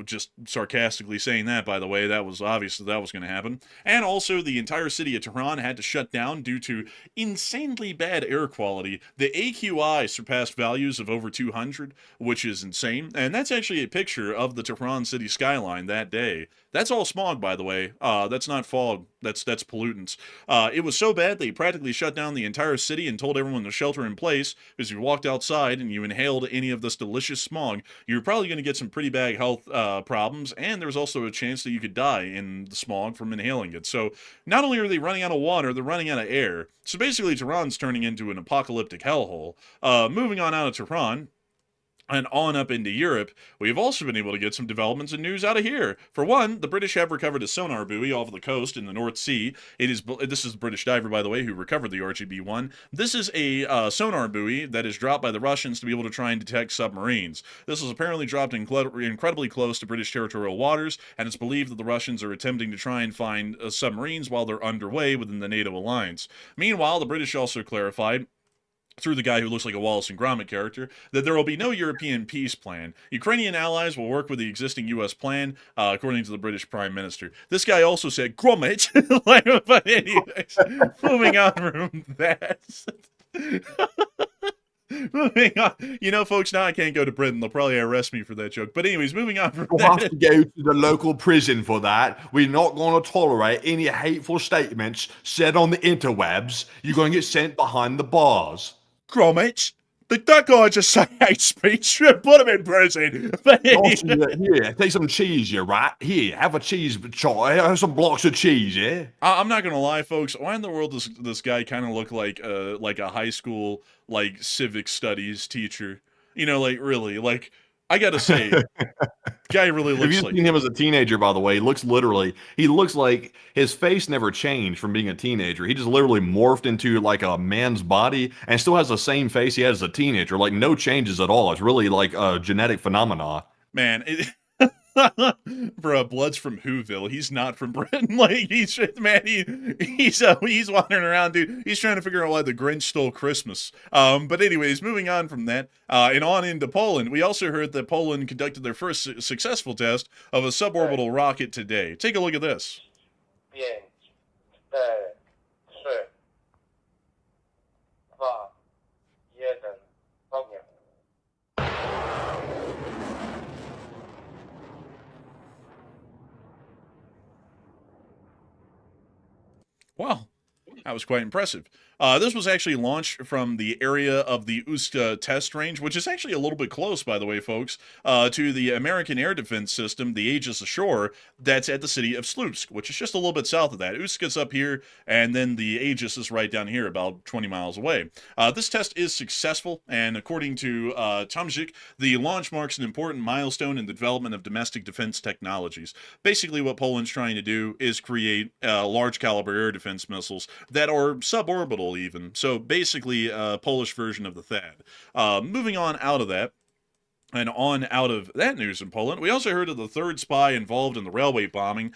Just sarcastically saying that, by the way. That was obvious that was going to happen. And also, the entire city of Tehran had to shut down due to insanely bad air quality. The AQI surpassed values of over 200, which is insane. And that's actually a picture of the Tehran city skyline that day. That's all smog, by the way. That's not fog. That's pollutants. It was so bad they practically shut down the entire city and told everyone to shelter in place, because if you walked outside and you inhaled any of this delicious smog, you're probably going to get some pretty bad health problems, and there's also a chance that you could die in the smog from inhaling it. So not only are they running out of water, they're running out of air. So basically, Tehran's turning into an apocalyptic hellhole. Moving on out of Tehran, and on up into Europe, we've also been able to get some developments and news out of here. For one, the British have recovered a sonar buoy off the coast in the North Sea. This is a British diver, by the way, who recovered the RGB-1. This is a sonar buoy that is dropped by the Russians to be able to try and detect submarines. This was apparently dropped incredibly close to British territorial waters, and it's believed that the Russians are attempting to try and find submarines while they're underway within the NATO alliance. Meanwhile, the British also clarified, through the guy who looks like a Wallace and Gromit character, that there will be no European peace plan. Ukrainian allies will work with the existing U.S. plan, according to the British Prime Minister. This guy also said, Gromit! But anyways, moving on from that. Moving on. You know, folks, now I can't go to Britain. They'll probably arrest me for that joke. But anyways, moving on from You'll have that. to go to the local prison for that. We're not going to tolerate any hateful statements said on the interwebs. You're going to get sent behind the bars. Grommets, did that guy just say hate speech? Put him in prison. Here, take some cheese, you right? Here, have a cheese, have some blocks of cheese, yeah? I'm not gonna lie, folks. Why in the world does this guy kind of look like a high school like civic studies teacher? You know, like really, like I gotta say, guy really Have looks you like. seen him as a teenager, by the way? He looks like his face never changed from being a teenager. He just literally morphed into like a man's body and still has the same face he had as a teenager. Like no changes at all. It's really like a genetic phenomena. Man, bro, Blood's from Whoville. He's not from Britain. Like he's he's wandering around, dude. He's trying to figure out why the Grinch stole Christmas. But anyways, moving on from that, and on into Poland. We also heard that Poland conducted their first successful test of a suborbital rocket today. Take a look at this. 5, 4, 3, 2, 1, ognia. Wow, that was quite impressive. This was actually launched from the area of the Uska test range, which is actually a little bit close, by the way, folks, to the American air defense system, the Aegis Ashore, that's at the city of Slutsk, which is just a little bit south of that. Uska's up here, and then the Aegis is right down here, about 20 miles away. This test is successful, and according to Tomzik, the launch marks an important milestone in the development of domestic defense technologies. Basically, what Poland's trying to do is create large caliber air defense missiles that are suborbital even. So basically a Polish version of the THAAD. Moving on out of that, and on out of that news in Poland, we also heard of the third spy involved in the railway bombing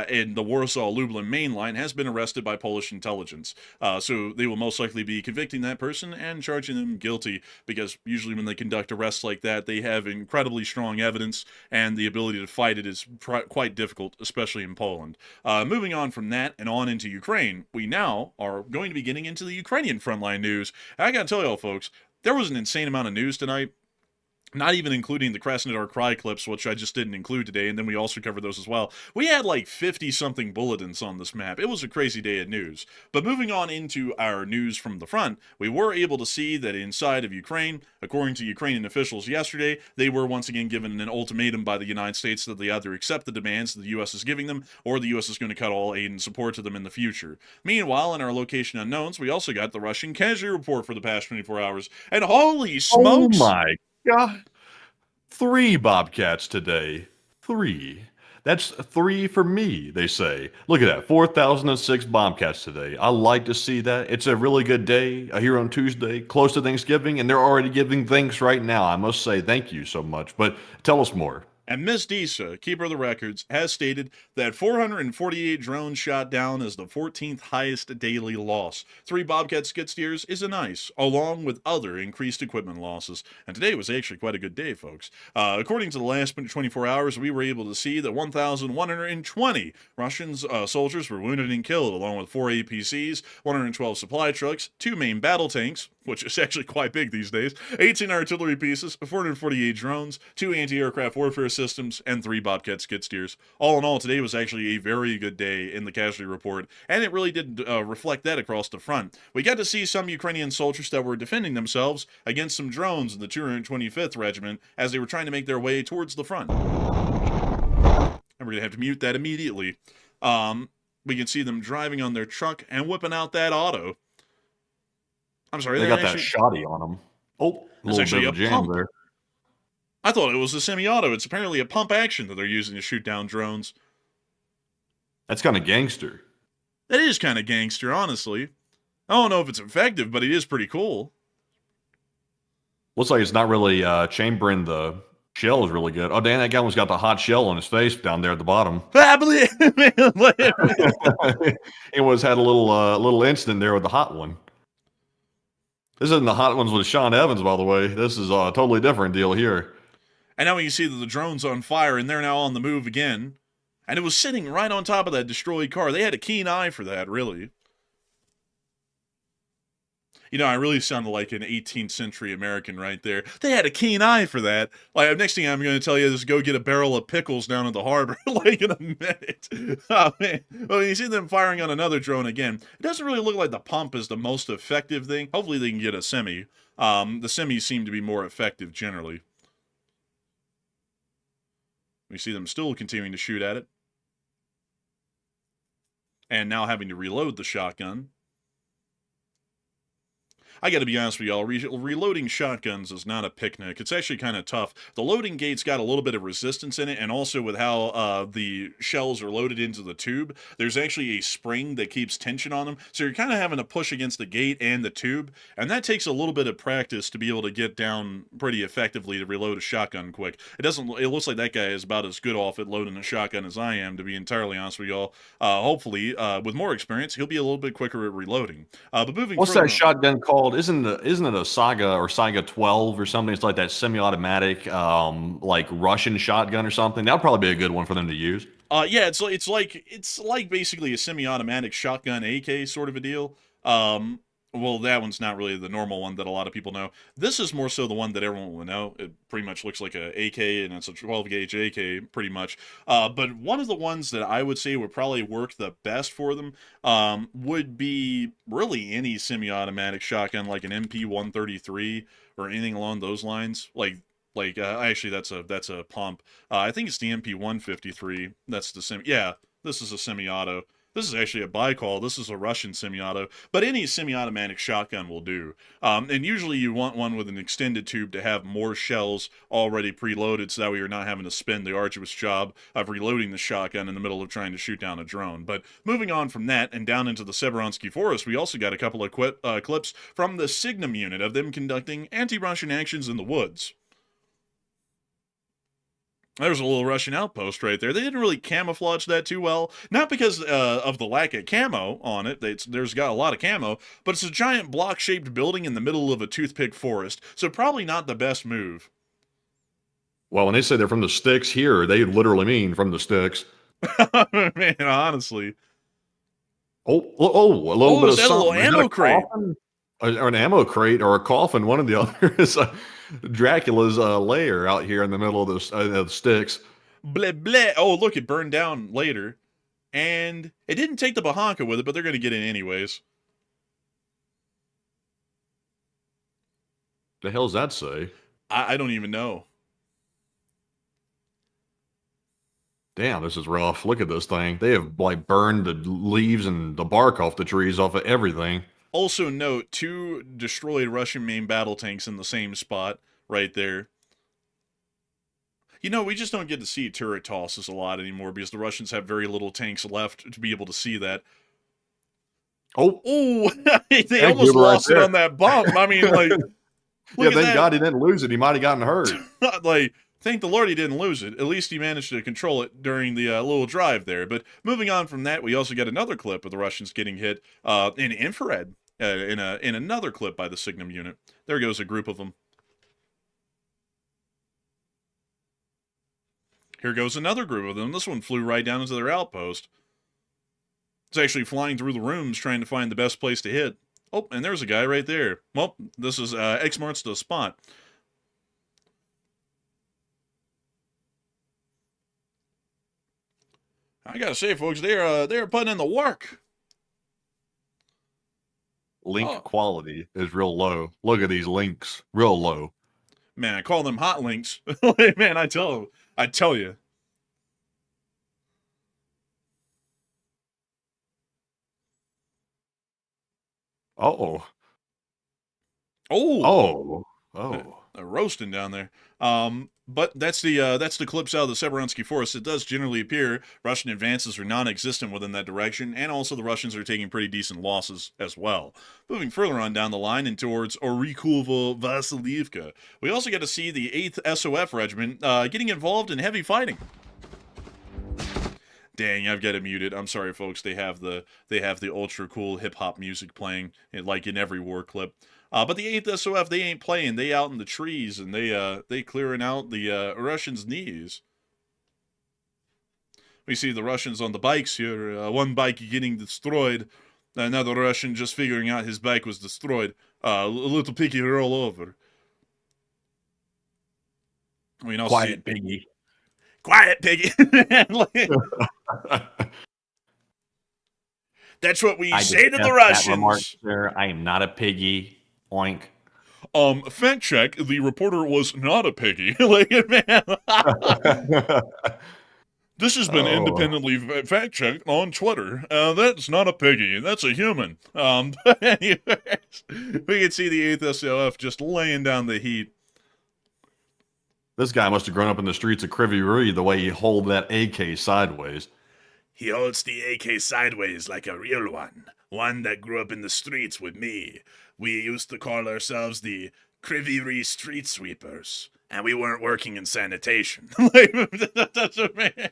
in the Warsaw-Lublin main line has been arrested by Polish intelligence. So they will most likely be convicting that person and charging them guilty, because usually when they conduct arrests like that, they have incredibly strong evidence, and the ability to fight it is quite difficult, especially in Poland. Moving on from that and on into Ukraine, we now are going to be getting into the Ukrainian frontline news. I gotta tell y'all, folks, there was an insane amount of news tonight. Not even including the Krasnodar Cry clips, which I just didn't include today, and then we also covered those as well. We had like 50-something bulletins on this map. It was a crazy day of news. But moving on into our news from the front, we were able to see that inside of Ukraine, according to Ukrainian officials yesterday, they were once again given an ultimatum by the United States that they either accept the demands that the U.S. is giving them, or the U.S. is going to cut all aid and support to them in the future. Meanwhile, in our location unknowns, we also got the Russian casualty report for the past 24 hours, and holy smokes! Oh my God. 3 Bobcats today. 3. That's 3 for me, they say. Look at that. 4,006 Bobcats today. I like to see that. It's a really good day here on Tuesday, close to Thanksgiving, and they're already giving thanks right now. I must say thank you so much. But tell us more. And Miss Disa, keeper of the records, has stated that 448 drones shot down is the 14th highest daily loss. 3 Bobcat skid steers is a nice, along with other increased equipment losses. And today was actually quite a good day, folks. According to the last 24 hours, we were able to see that 1,120 Russian soldiers were wounded and killed, along with 4 APCs, 112 supply trucks, 2 main battle tanks, which is actually quite big these days, 18 artillery pieces, 448 drones, 2 anti-aircraft warfare systems, and 3 Bobcat skid steers. All in all, today was actually a very good day in the casualty report, and it really did reflect that across the front. We got to see some Ukrainian soldiers that were defending themselves against some drones in the 225th Regiment as they were trying to make their way towards the front. And we're going to have to mute that immediately. We can see them driving on their truck and whipping out that auto. I'm sorry, They got that shoddy on them. Oh, a little bit of a jam pump there. I thought it was a semi-auto. It's apparently a pump action that they're using to shoot down drones. That's kind of gangster. That is kind of gangster, honestly. I don't know if it's effective, but it is pretty cool. Looks like it's not really chambering the shell is really good. Oh, damn, that guy one's got the hot shell on his face down there at the bottom. I believe It was had a little incident there with the hot one. This isn't the hot ones with Sean Evans, by the way. This is a totally different deal here. And now we can see that the drone's on fire, and they're now on the move again. And it was sitting right on top of that destroyed car. They had a keen eye for that, really. You know, I really sounded like an 18th century American right there. They had a keen eye for that. Like, next thing I'm going to tell you is go get a barrel of pickles down at the harbor, like in a minute. Oh, man. Well, you see them firing on another drone again. It doesn't really look like the pump is the most effective thing. Hopefully they can get a semi. The semis seem to be more effective generally. We see them still continuing to shoot at it. And now having to reload the shotgun. I gotta be honest with y'all, reloading shotguns is not a picnic. It's actually kind of tough. The loading gate's got a little bit of resistance in it, and also with how the shells are loaded into the tube, there's actually a spring that keeps tension on them, so you're kind of having to push against the gate and the tube, and that takes a little bit of practice to be able to get down pretty effectively to reload a shotgun quick. It looks like that guy is about as good off at loading a shotgun as I am, to be entirely honest with y'all. Hopefully, with more experience, he'll be a little bit quicker at reloading. But moving What's further that shotgun called? Isn't it a Saga or Saga 12 or something? It's like that semi-automatic, like Russian shotgun or something. That'll probably be a good one for them to use. Yeah, it's like basically a semi-automatic shotgun AK sort of a deal. Well, that one's not really the normal one that a lot of people know. This is more so the one that everyone will know. It pretty much looks like a AK, and it's a 12 gauge AK, pretty much. But one of the ones that I would say would probably work the best for them would be really any semi-automatic shotgun, like an MP-133 or anything along those lines. Actually, that's a pump. I think it's the MP-153. That's the semi. Yeah, this is a semi-auto. This is actually a bicall. This is a Russian semi-auto, but any semi-automatic shotgun will do. And usually you want one with an extended tube to have more shells already preloaded, so that way you're not having to spend the arduous job of reloading the shotgun in the middle of trying to shoot down a drone. But moving on from that and down into the Severonsky Forest, we also got a couple of clips from the Signum unit of them conducting anti-Russian actions in the woods. There's a little Russian outpost right there. They didn't really camouflage that too well. Not because of the lack of camo on it. There's got a lot of camo. But it's a giant block-shaped building in the middle of a toothpick forest. So probably not the best move. Well, when they say they're from the sticks here, they literally mean from the sticks. Man, honestly. A little bit of that little something. ammo crate. Or an ammo crate or a coffin, one or the other. Is Dracula's lair out here in the middle of the sticks. Bleh, bleh. Oh, look, it burned down later. And it didn't take the Bahanka with it, but they're going to get in anyways. The hell's that say? I don't even know. Damn, this is rough. Look at this thing. They have like burned the leaves and the bark off the trees off of everything. Also note, 2 destroyed Russian main battle tanks in the same spot right there. You know, we just don't get to see turret tosses a lot anymore because the Russians have very little tanks left to be able to see that. Oh, they almost lost it on that bump. I mean, like, yeah, thank God he didn't lose it. He might have gotten hurt. Like, thank the Lord he didn't lose it. At least he managed to control it during the little drive there. But moving on from that, we also get another clip of the Russians getting hit in infrared. In another clip by the Signum unit. There goes a group of them. Here goes another group of them. This one flew right down into their outpost. It's actually flying through the rooms trying to find the best place to hit. Oh, and there's a guy right there. Well, this is X marks the spot. I gotta say, folks, they're putting in the work. Link quality is real low. Look at these links, real low. Man, I call them hot links. Man, I tell you. Oh. They're roasting down there. But that's the clips out of the Severonsky Forest. It does generally appear Russian advances are non-existent within that direction, and also the Russians are taking pretty decent losses as well. Moving further on down the line and towards Orikuvo Vasilivka, we also get to see the 8th SOF Regiment getting involved in heavy fighting. Dang, I've got it muted. I'm sorry, folks. They have the ultra cool hip hop music playing, like in every war clip. But the 8th SOF, they ain't playing. They out in the trees, and they clearing out the Russians' knees. We see the Russians on the bikes here. One bike getting destroyed. Another Russian just figuring out his bike was destroyed. A little piggy roll over. We also see Quiet piggy. quiet piggy. That's what we I say to the that remark, Russians. sir. I am not a piggy. Oink. Fact check, the reporter was not a piggy. Like, man. This has been Oh. independently fact checked on Twitter. That's not a piggy. That's a human. But anyways, we can see the 8th SOF just laying down the heat. This guy must have grown up in the streets of Kryvyi the way he hold that AK sideways. He holds the AK sideways like a real one that grew up in the streets with me. We used to call ourselves the Kryvyi Street Sweepers, and we weren't working in sanitation. That's a man.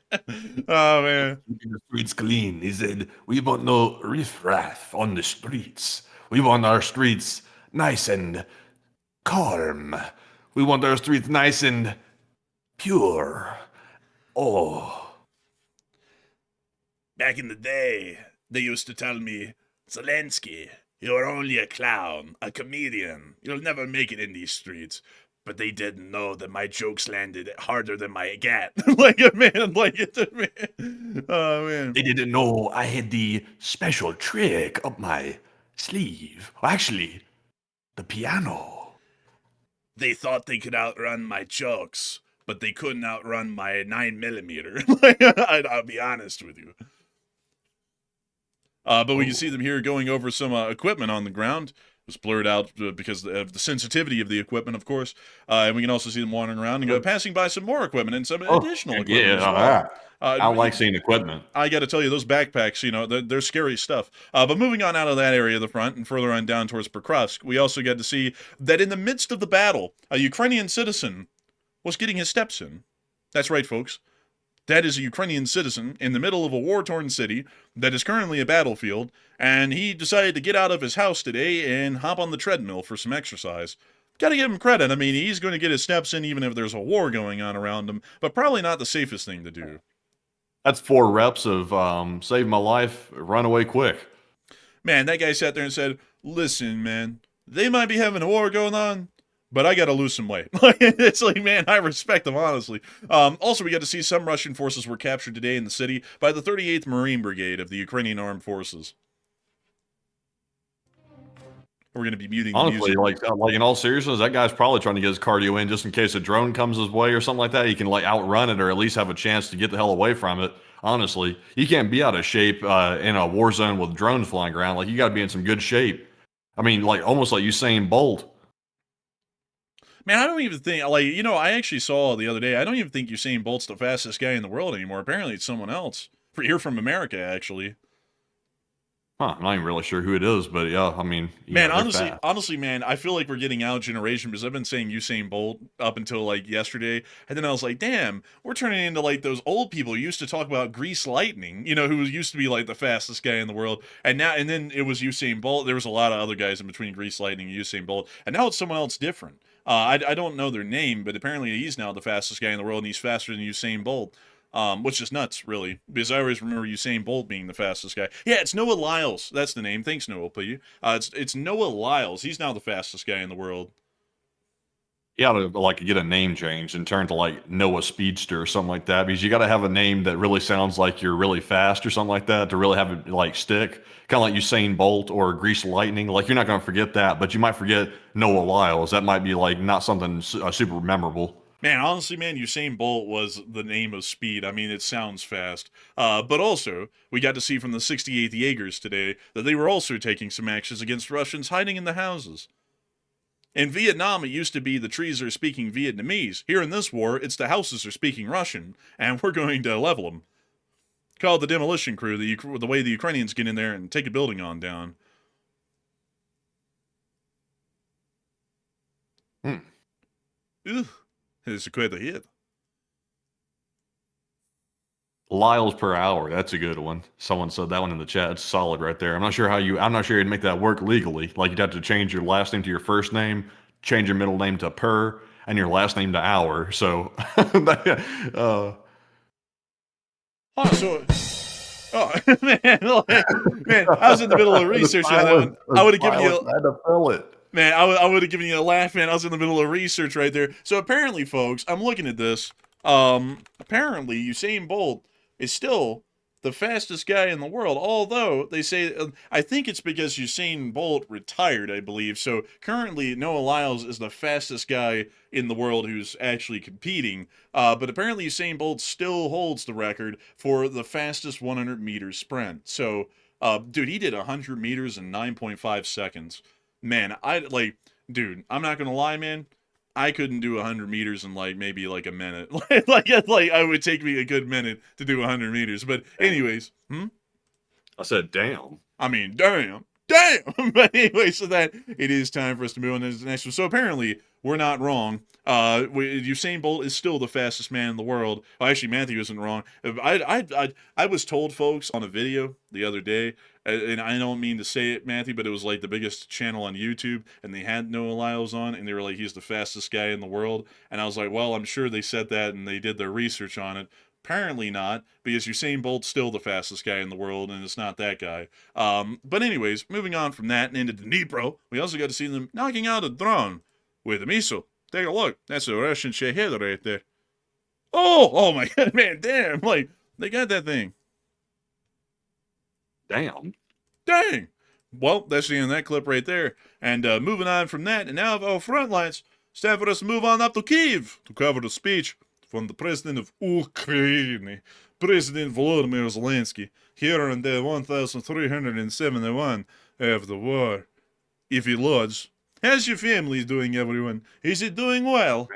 Oh, man. Keeping the streets clean. He said, we want no riffraff on the streets. We want our streets nice and calm. We want our streets nice and pure. Oh. Back in the day, they used to tell me, Zelensky, you're only a clown, a comedian. You'll never make it in these streets. But they didn't know that my jokes landed harder than my gat. Like a man, like it to me. Oh, man. They didn't know I had the special trick up my sleeve. Actually, the piano. They thought they could outrun my jokes, but they couldn't outrun my 9mm. I'll be honest with you. But we can see them here going over some equipment on the ground. It was blurred out because of the sensitivity of the equipment, of course. And we can also see them wandering around and passing by some more equipment and some additional equipment as well. I like seeing equipment. I got to tell you, those backpacks, they're scary stuff. But moving on out of that area of the front and further on down towards Pokrovsk, we also get to see that in the midst of the battle, a Ukrainian citizen was getting his steps in. That's right, folks. That is a Ukrainian citizen in the middle of a war-torn city that is currently a battlefield, and he decided to get out of his house today and hop on the treadmill for some exercise. Gotta give him credit. I mean, he's going to get his steps in even if there's a war going on around him, but probably not the safest thing to do. That's 4 reps of save my life, run away quick. Man, that guy sat there and said, listen, man, they might be having a war going on, but I got to lose some weight. It's like, man, I respect them, honestly. Also, we got to see some Russian forces were captured today in the city by the 38th Marine Brigade of the Ukrainian Armed Forces. We're going to be muting the music. Honestly, like in all seriousness, that guy's probably trying to get his cardio in just in case a drone comes his way or something like that. He can like outrun it or at least have a chance to get the hell away from it. Honestly, you can't be out of shape in a war zone with drones flying around. Like, you got to be in some good shape. I mean, like almost like Usain Bolt. Man, I don't even think, I actually saw the other day, I don't even think Usain Bolt's the fastest guy in the world anymore. Apparently it's someone else. Here from America, actually. Huh, I'm not even really sure who it is, but yeah, I mean, man, honestly, man, I feel like we're getting out of generation because I've been saying Usain Bolt up until like yesterday, and then I was like, damn, we're turning into like those old people who used to talk about Grease Lightning, who used to be like the fastest guy in the world, and then it was Usain Bolt. There was a lot of other guys in between Grease Lightning and Usain Bolt, and now it's someone else different. I don't know their name, but apparently he's now the fastest guy in the world, and he's faster than Usain Bolt. Which is nuts, really, because I always remember Usain Bolt being the fastest guy. Yeah, it's Noah Lyles. That's the name. Thanks, Noah, please. It's Noah Lyles. He's now the fastest guy in the world. You ought to like get a name change and turn to like Noah Speedster or something like that, because you got to have a name that really sounds like you're really fast or something like that to really have it like stick. Kind of like Usain Bolt or Grease Lightning. Like, you're not going to forget that, but you might forget Noah Lyles. That might be like not something super memorable. Man, honestly, man, Usain Bolt was the name of speed. I mean, it sounds fast. But also, we got to see from the 68th Jaegers today that they were also taking some actions against Russians hiding in the houses. In Vietnam, it used to be the trees are speaking Vietnamese. Here in this war, it's the houses are speaking Russian, and we're going to level them. Called the demolition crew, the way the Ukrainians get in there and take a building on down. Ugh. It's quite a hit. Lyles per hour. That's a good one. Someone said that one in the chat. It's solid right there. I'm not sure you'd make that work legally. Like, you'd have to change your last name to your first name, change your middle name to per, and your last name to hour. So, Oh man, I was in the middle of research on that one. I would have given you. I had to fill it. Man, I would have given you a laugh, man. I was in the middle of research right there. So apparently, folks, I'm looking at this. Apparently, Usain Bolt is still the fastest guy in the world. Although they say, I think it's because Usain Bolt retired, I believe. So currently, Noah Lyles is the fastest guy in the world who's actually competing. But apparently, Usain Bolt still holds the record for the fastest 100 meter sprint. So, dude, he did 100 meters in 9.5 seconds. Man, dude, I'm not gonna lie, man. I couldn't do 100 meters in maybe a minute. like I would take me a good minute to do 100 meters. But anyways, I said, damn. I mean, damn. But anyway, so that it is time for us to move on to the next one. So apparently, we're not wrong. Usain Bolt is still the fastest man in the world. Well, actually, Matthew isn't wrong. I was told, folks, on a video the other day, and I don't mean to say it, Matthew, but it was the biggest channel on YouTube, and they had Noah Lyles on, and they were like, he's the fastest guy in the world. And I was like, well, I'm sure they said that, and they did their research on it. Apparently not, because Usain Bolt's still the fastest guy in the world, and it's not that guy. But anyways, moving on from that and into Dnipro, we also got to see them knocking out a drone with a missile. Take a look. That's a Russian Shahed right there. Oh my God, man, damn. They got that thing. Damn. Dang. Well, that's the end of that clip right there. And moving on from that, and now of our front lines, it's time for us to move on up to Kyiv to cover the speech from the president of Ukraine, President Volodymyr Zelensky, here on day 1371 of the war. If he loads, how's your family doing, everyone? Is it doing well?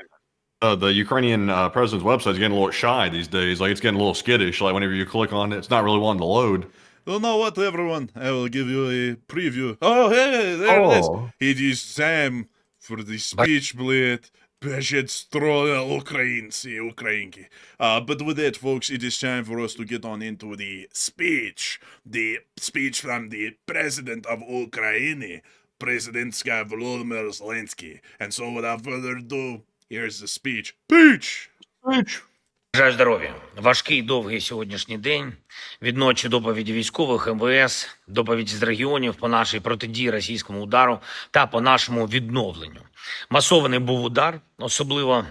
The Ukrainian president's website is getting a little shy these days. It's getting a little skittish. Whenever you click on it, it's not really wanting to load. Well, know what, everyone? I will give you a preview. Oh, hey, there it is. It is time for the speech, blade. Ukrainki. But with that, folks, it is time for us to get on into the speech. The speech from the president of Ukraine, President Volodymyr Zelensky. And so, without further ado, here's the speech. Speech! Бажаю здоров'я. Важкий, довгий сьогоднішній день. Від ночі доповіді військових МВС, доповідь з регіонів по нашій протидії російському удару та по нашому відновленню. Масований був удар, особливо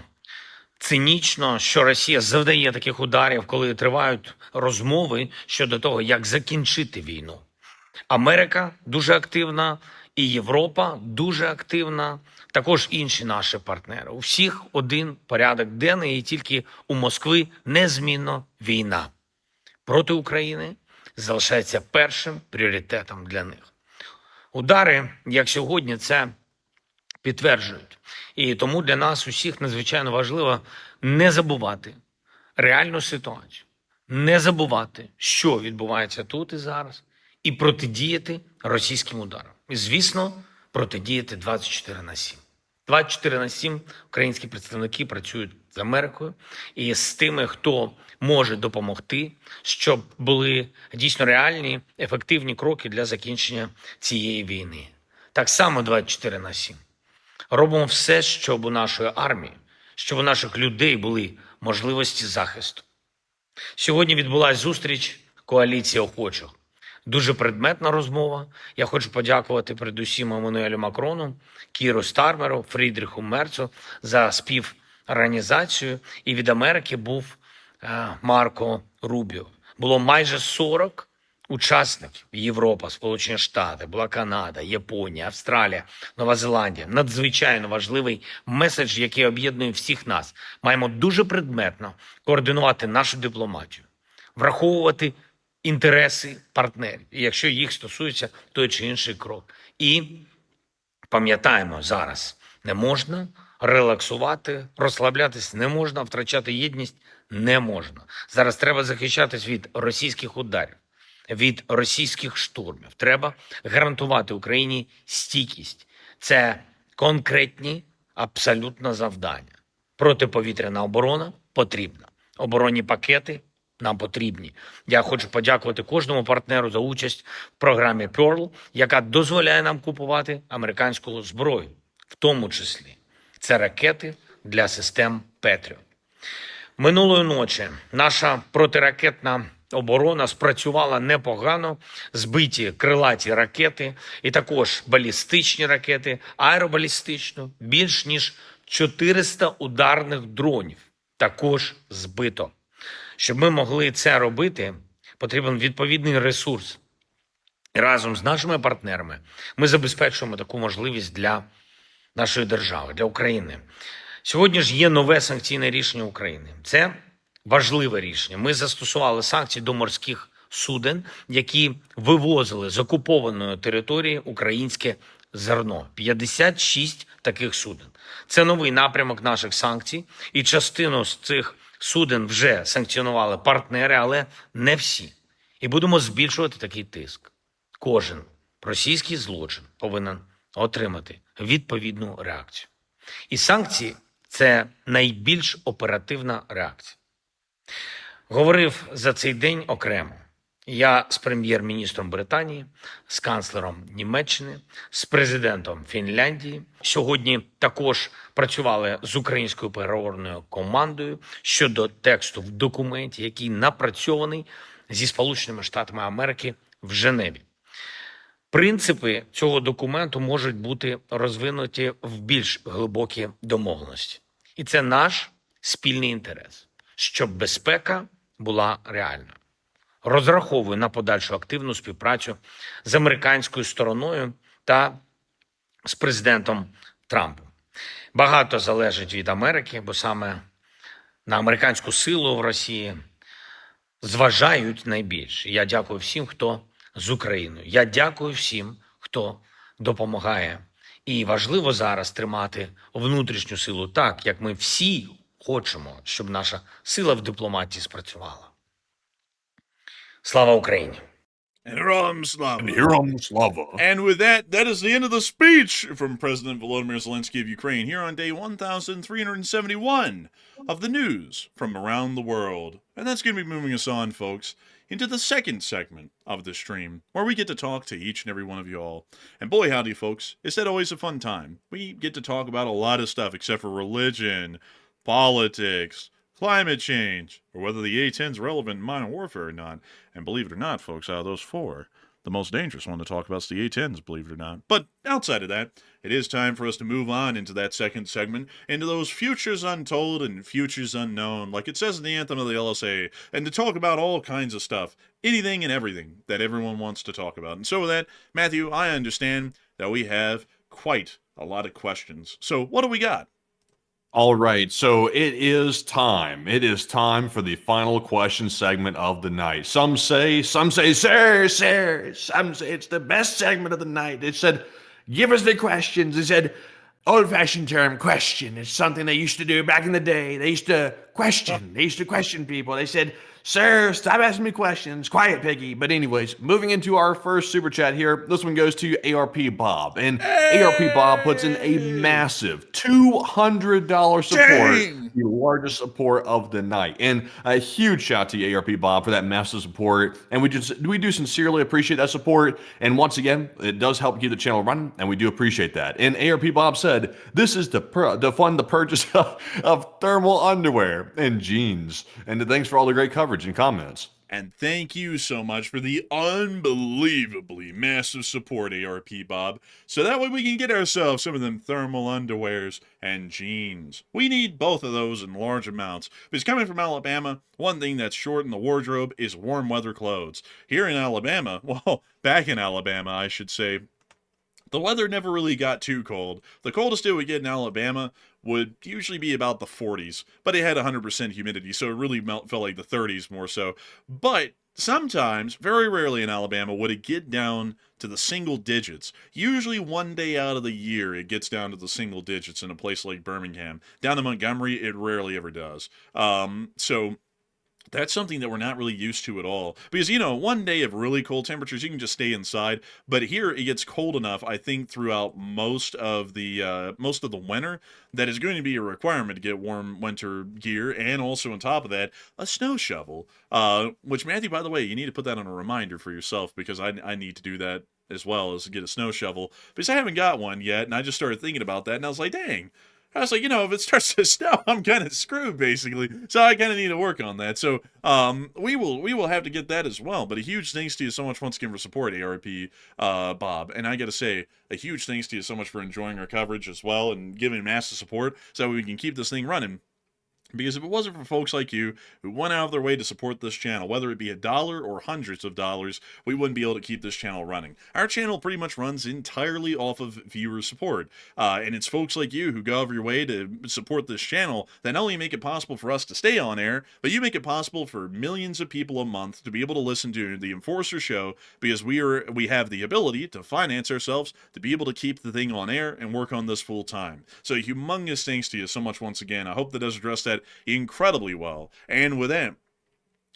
цинічно, що Росія завдає таких ударів, коли тривають розмови щодо того, як закінчити війну. Америка дуже активна, і Європа дуже активна, також інші наші партнери. У всіх один порядок денний, і тільки у Москви незмінно війна проти України залишається першим пріоритетом для них. Удари, як сьогодні, це підтверджують. І тому для нас усіх надзвичайно важливо не забувати реальну ситуацію, не забувати, що відбувається тут і зараз, і протидіяти російським ударам. І, звісно, протидіяти 24/7. 24/7 українські представники працюють з Америкою і з тими, хто може допомогти, щоб були дійсно реальні, ефективні кроки для закінчення цієї війни. Так само 24/7. Робимо все, щоб у нашої армії, щоб у наших людей були можливості захисту. Сьогодні відбулася зустріч коаліції охочих. Дуже предметна розмова. Я хочу подякувати передусім Еммануелю Макрону, Кіру Стармеру, Фрідріху Мерцу за співорганізацію. І від Америки був Марко Рубіо. Було майже 40 учасників. Європа, Сполучені Штати, була Канада, Японія, Австралія, Нова Зеландія. Надзвичайно важливий меседж, який об'єднує всіх нас. Маємо дуже предметно координувати нашу дипломатію, враховувати інтереси партнерів, якщо їх стосується той чи інший крок. І пам'ятаємо зараз, не можна релаксувати, розслаблятись не можна, втрачати єдність не можна. Зараз треба захищатись від російських ударів, від російських штурмів. Треба гарантувати Україні стійкість. Це конкретні абсолютно завдання. Протиповітряна оборона потрібна. Оборонні пакети нам потрібні. Я хочу подякувати кожному партнеру за участь в програмі Pearl, яка дозволяє нам купувати американську зброю, в тому числі це ракети для систем Patriot. Минулої ночі наша протиракетна оборона спрацювала непогано, збиті крилаті ракети і також балістичні ракети, аеробалістично, більш ніж 400 ударних дронів також збито. Щоб ми могли це робити, потрібен відповідний ресурс. І разом з нашими партнерами ми забезпечуємо таку можливість для нашої держави, для України. Сьогодні ж є нове санкційне рішення України. Це важливе рішення. Ми застосували санкції до морських суден, які вивозили з окупованої території українське зерно. 56 таких суден. Це новий напрямок наших санкцій, і частину з цих суден вже санкціонували партнери, але не всі. І будемо збільшувати такий тиск. Кожен російський злочин повинен отримати відповідну реакцію. І санкції – це найбільш оперативна реакція. Говорив за цей день окремо. Я з прем'єр-міністром Британії, з канцлером Німеччини, з президентом Фінляндії. Сьогодні також працювали з українською переговорною командою щодо тексту в документі, який напрацьований зі Сполученими Штатами Америки в Женеві. Принципи цього документу можуть бути розвинуті в більш глибокі домовленості. І це наш спільний інтерес, щоб безпека була реальною. Розраховую на подальшу активну співпрацю з американською стороною та з президентом Трампом. Багато залежить від Америки, бо саме на американську силу в Росії зважають найбільше. Я дякую всім, хто з Україною. Я дякую всім, хто допомагає. І важливо зараз тримати внутрішню силу так, як ми всі хочемо, щоб наша сила в дипломатії спрацювала. Слава Україні! Героям слава! Героям слава! And with that, that is the end of the speech from President Volodymyr Zelensky of Ukraine here on day 1371 of the news from around the world. And that's going to be moving us on, folks, into the second segment of the stream, where we get to talk to each and every one of you all. And boy, howdy, folks, is that always a fun time. We get to talk about a lot of stuff except for religion, politics, climate change, or whether the A-10 is relevant in modern warfare or not. And believe it or not, folks, out of those four, the most dangerous one to talk about is the A-10s, believe it or not. But outside of that, it is time for us to move on into that second segment, into those futures untold and futures unknown, like it says in the anthem of the LSA, and to talk about all kinds of stuff, anything and everything that everyone wants to talk about. And so with that, Matthew, I understand that we have quite a lot of questions. So what do we got? All right, so it is time. It is time for the final question segment of the night. Some say, sir, some say it's the best segment of the night. They said, give us the questions. They said, old-fashioned term, question. It's something they used to do back in the day. They used to question. They used to question people. They said, sir, stop asking me questions. Quiet, piggy. But anyways, moving into our first super chat here, this one goes to ARP Bob. And ARP Bob puts in a massive $200 support, the largest support of the night. And a huge shout to ARP Bob for that massive support. And we do sincerely appreciate that support. And once again, it does help keep the channel running, and we do appreciate that. And ARP Bob said, this is to fund the purchase of thermal underwear and jeans. And thanks for all the great coverage and comments. And thank you so much for the unbelievably massive support, ARP Bob. So that way we can get ourselves some of them thermal underwears and jeans. We need both of those in large amounts. Because coming from Alabama, one thing that's short in the wardrobe is warm weather clothes. Here in Alabama, well, back in Alabama, I should say, the weather never really got too cold. The coldest it would get in Alabama would usually be about the 40s, but it had 100% humidity, so it really felt like the 30s more so. But sometimes, very rarely in Alabama, would it get down to the single digits. Usually one day out of the year, it gets down to the single digits in a place like Birmingham. Down in Montgomery, it rarely ever does. So that's something that we're not really used to at all. Because, you know, one day of really cold temperatures, you can just stay inside. But here, it gets cold enough, I think, throughout most of the winter, that is going to be a requirement to get warm winter gear. And also, on top of that, a snow shovel. Which, Matthew, by the way, you need to put that on a reminder for yourself, because I need to do that as well, as get a snow shovel. Because I haven't got one yet, and I just started thinking about that, and I was like, dang. I was like, if it starts to snow, I'm kind of screwed, basically. So I kind of need to work on that. So we will have to get that as well. But a huge thanks to you so much once again for support, ARP Bob. And I got to say, a huge thanks to you so much for enjoying our coverage as well and giving massive support so we can keep this thing running. Because if it wasn't for folks like you who went out of their way to support this channel, whether it be $1 or hundreds of dollars, we wouldn't be able to keep this channel running. Our channel pretty much runs entirely off of viewer support. And it's folks like you who go out of your way to support this channel that not only make it possible for us to stay on air, but you make it possible for millions of people a month to be able to listen to the Enforcer Show because we have the ability to finance ourselves to be able to keep the thing on air and work on this full time. So humongous thanks to you so much once again. I hope that does address that incredibly well. And with that,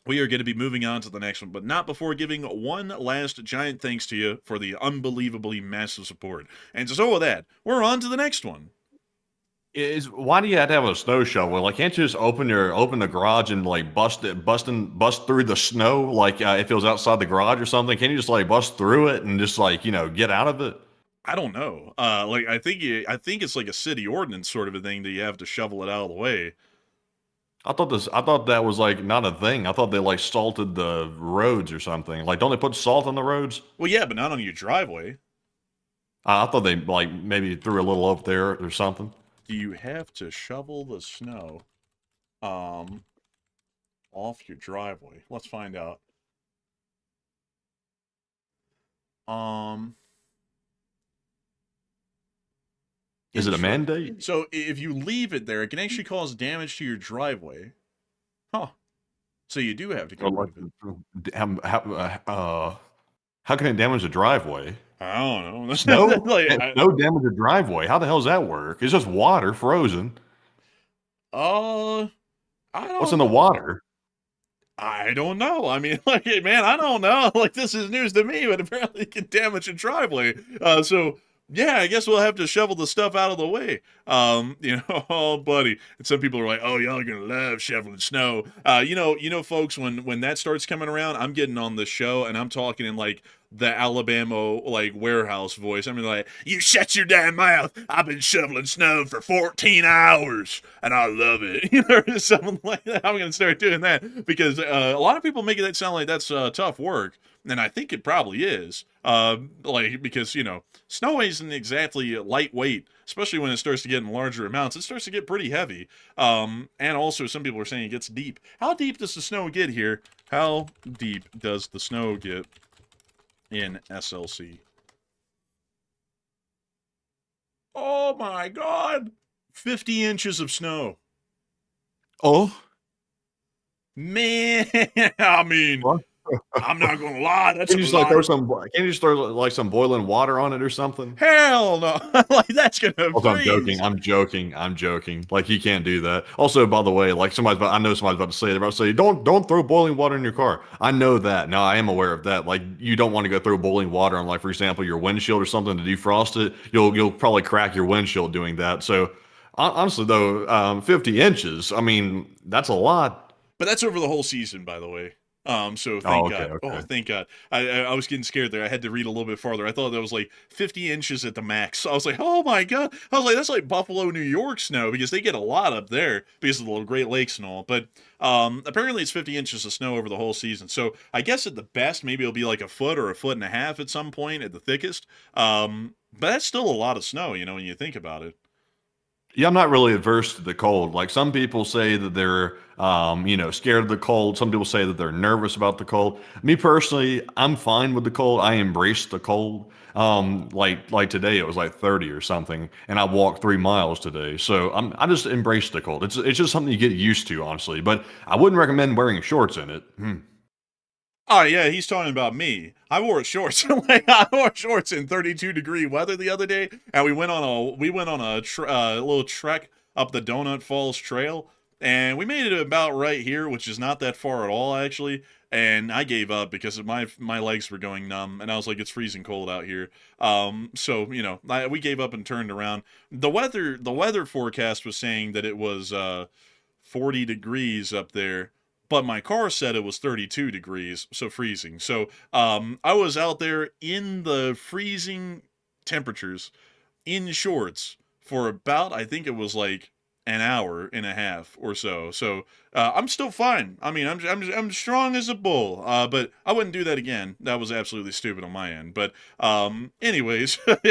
we are going to be moving on to the next one, but not before giving one last giant thanks to you for the unbelievably massive support. And so with that, we're on to the next one. Why do you have to have a snow shovel? Like, can't you just open the garage and like bust through the snow? Like, if it was outside the garage or something, can't you just like bust through it and just like, get out of it? I don't know. I think it's like a city ordinance sort of a thing that you have to shovel it out of the way. I thought that was like not a thing. I thought they like salted the roads or something. Like, don't they put salt on the roads? Well, yeah, but not on your driveway. I thought they like maybe threw a little up there or something. Do you have to shovel the snow off your driveway? Let's find out. Is it a mandate? So if you leave it there, it can actually cause damage to your driveway. Huh. So you do have to go move it. How can it damage the driveway? I don't know. Snow? Like, No damage the driveway. How the hell does that work? It's just water frozen. I don't What's in the water? I don't know. I mean, like, man, I don't know. Like, this is news to me, but apparently it can damage a driveway. So yeah, I guess we'll have to shovel the stuff out of the way. Oh, buddy. And some people are like, oh, y'all are gonna love shoveling snow. Folks, when that starts coming around, I'm getting on the show and I'm talking in like the Alabama like warehouse voice. I mean, like, you shut your damn mouth. I've been shoveling snow for 14 hours and I love it. Or something like that. I'm gonna start doing that because a lot of people make that sound like that's tough work. And I think it probably is. Because, snow isn't exactly lightweight, especially when it starts to get in larger amounts. It starts to get pretty heavy. And also, some people are saying it gets deep. How deep does the snow get here? How deep does the snow get in SLC? Oh my God! 50 inches of snow. Oh, Man, I mean... What? I'm not gonna lie. That's can you just throw like some boiling water on it or something? Hell no! Like that's gonna. Also, I'm joking. Like, you can't do that. Also, by the way, like I know somebody's about to say it. They're about to say, don't throw boiling water in your car. I know that. Now I am aware of that. Like, you don't want to go throw boiling water on, like, for example, your windshield or something to defrost it. You'll probably crack your windshield doing that. So honestly, though, 50 inches. I mean, that's a lot. But that's over the whole season, by the way. So thank God. Okay. Oh, thank God. I was getting scared there. I had to read a little bit farther. I thought that was like 50 inches at the max. I was like, oh my God. I was like, that's like Buffalo, New York snow because they get a lot up there because of the Great Lakes and all. But apparently it's 50 inches of snow over the whole season. So I guess at the best, maybe it'll be like a foot or a foot and a half at some point at the thickest. But that's still a lot of snow, when you think about it. Yeah, I'm not really averse to the cold. Like, some people say that they're, scared of the cold. Some people say that they're nervous about the cold. Me personally, I'm fine with the cold. I embrace the cold. Like today, it was like 30 or something, and I walked 3 miles today. So I just embrace the cold. It's just something you get used to, honestly. But I wouldn't recommend wearing shorts in it. Oh yeah, he's talking about me. I wore shorts. I wore shorts in 32-degree weather the other day, and we went on a little trek up the Donut Falls Trail, and we made it about right here, which is not that far at all actually. And I gave up because my legs were going numb, and I was like, it's freezing cold out here. So we gave up and turned around. The weather forecast was saying that it was 40 degrees up there. But my car said it was 32 degrees, so freezing. So I was out there in the freezing temperatures, in shorts, for about, I think it was like an hour and a half or so. So I'm still fine. I mean, I'm strong as a bull. But I wouldn't do that again. That was absolutely stupid on my end. But anyways, with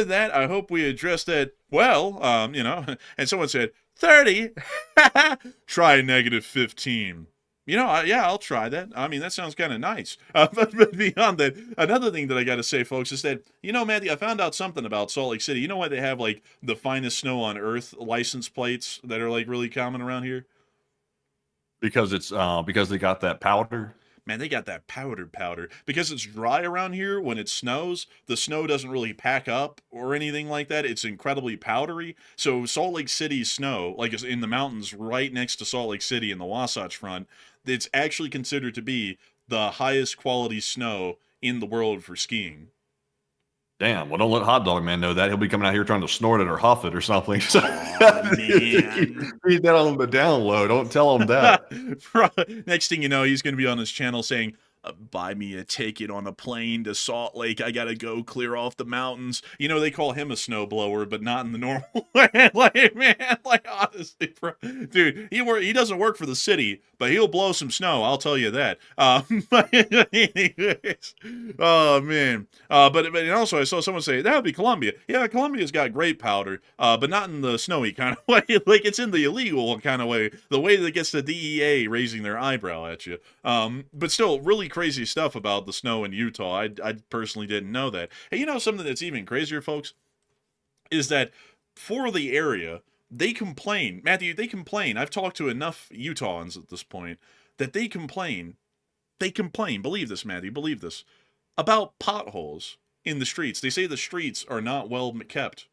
that, I hope we addressed that well. And someone said 30. Try negative 15. Yeah, I'll try that. I mean, that sounds kind of nice. But beyond that, another thing that I got to say, folks, is that, Matthew, I found out something about Salt Lake City. You know why they have, like, the finest snow on earth license plates that are, like, really common around here? Because it's because they got that powder. Man, they got that powder. Because it's dry around here, when it snows, the snow doesn't really pack up or anything like that. It's incredibly powdery. So Salt Lake City's snow, like it's in the mountains right next to Salt Lake City in the Wasatch Front, it's actually considered to be the highest quality snow in the world for skiing. Damn, well, don't let Hot Dog Man know that. He'll be coming out here trying to snort it or huff it or something. So, Man. read that on the down low. Don't tell him that. Next thing you know, he's going to be on his channel saying, buy me a ticket on a plane to Salt Lake. I got to go clear off the mountains. They call him a snowblower, but not in the normal way. Like, honestly, bro. Dude, he doesn't work for the city, but he'll blow some snow. I'll tell you that. But anyways, oh, man. But also I saw someone say, that would be Colombia. Yeah, Colombia's got great powder, but not in the snowy kind of way. Like, it's in the illegal kind of way. The way that gets the DEA raising their eyebrow at you. But still, really crazy stuff about the snow in Utah. I personally didn't know that. Hey, something that's even crazier, folks, is that for the area, they complain. Matthew, they complain. I've talked to enough Utahns at this point that they complain. They complain. Believe this, Matthew. Believe this. About potholes in the streets. They say the streets are not well kept.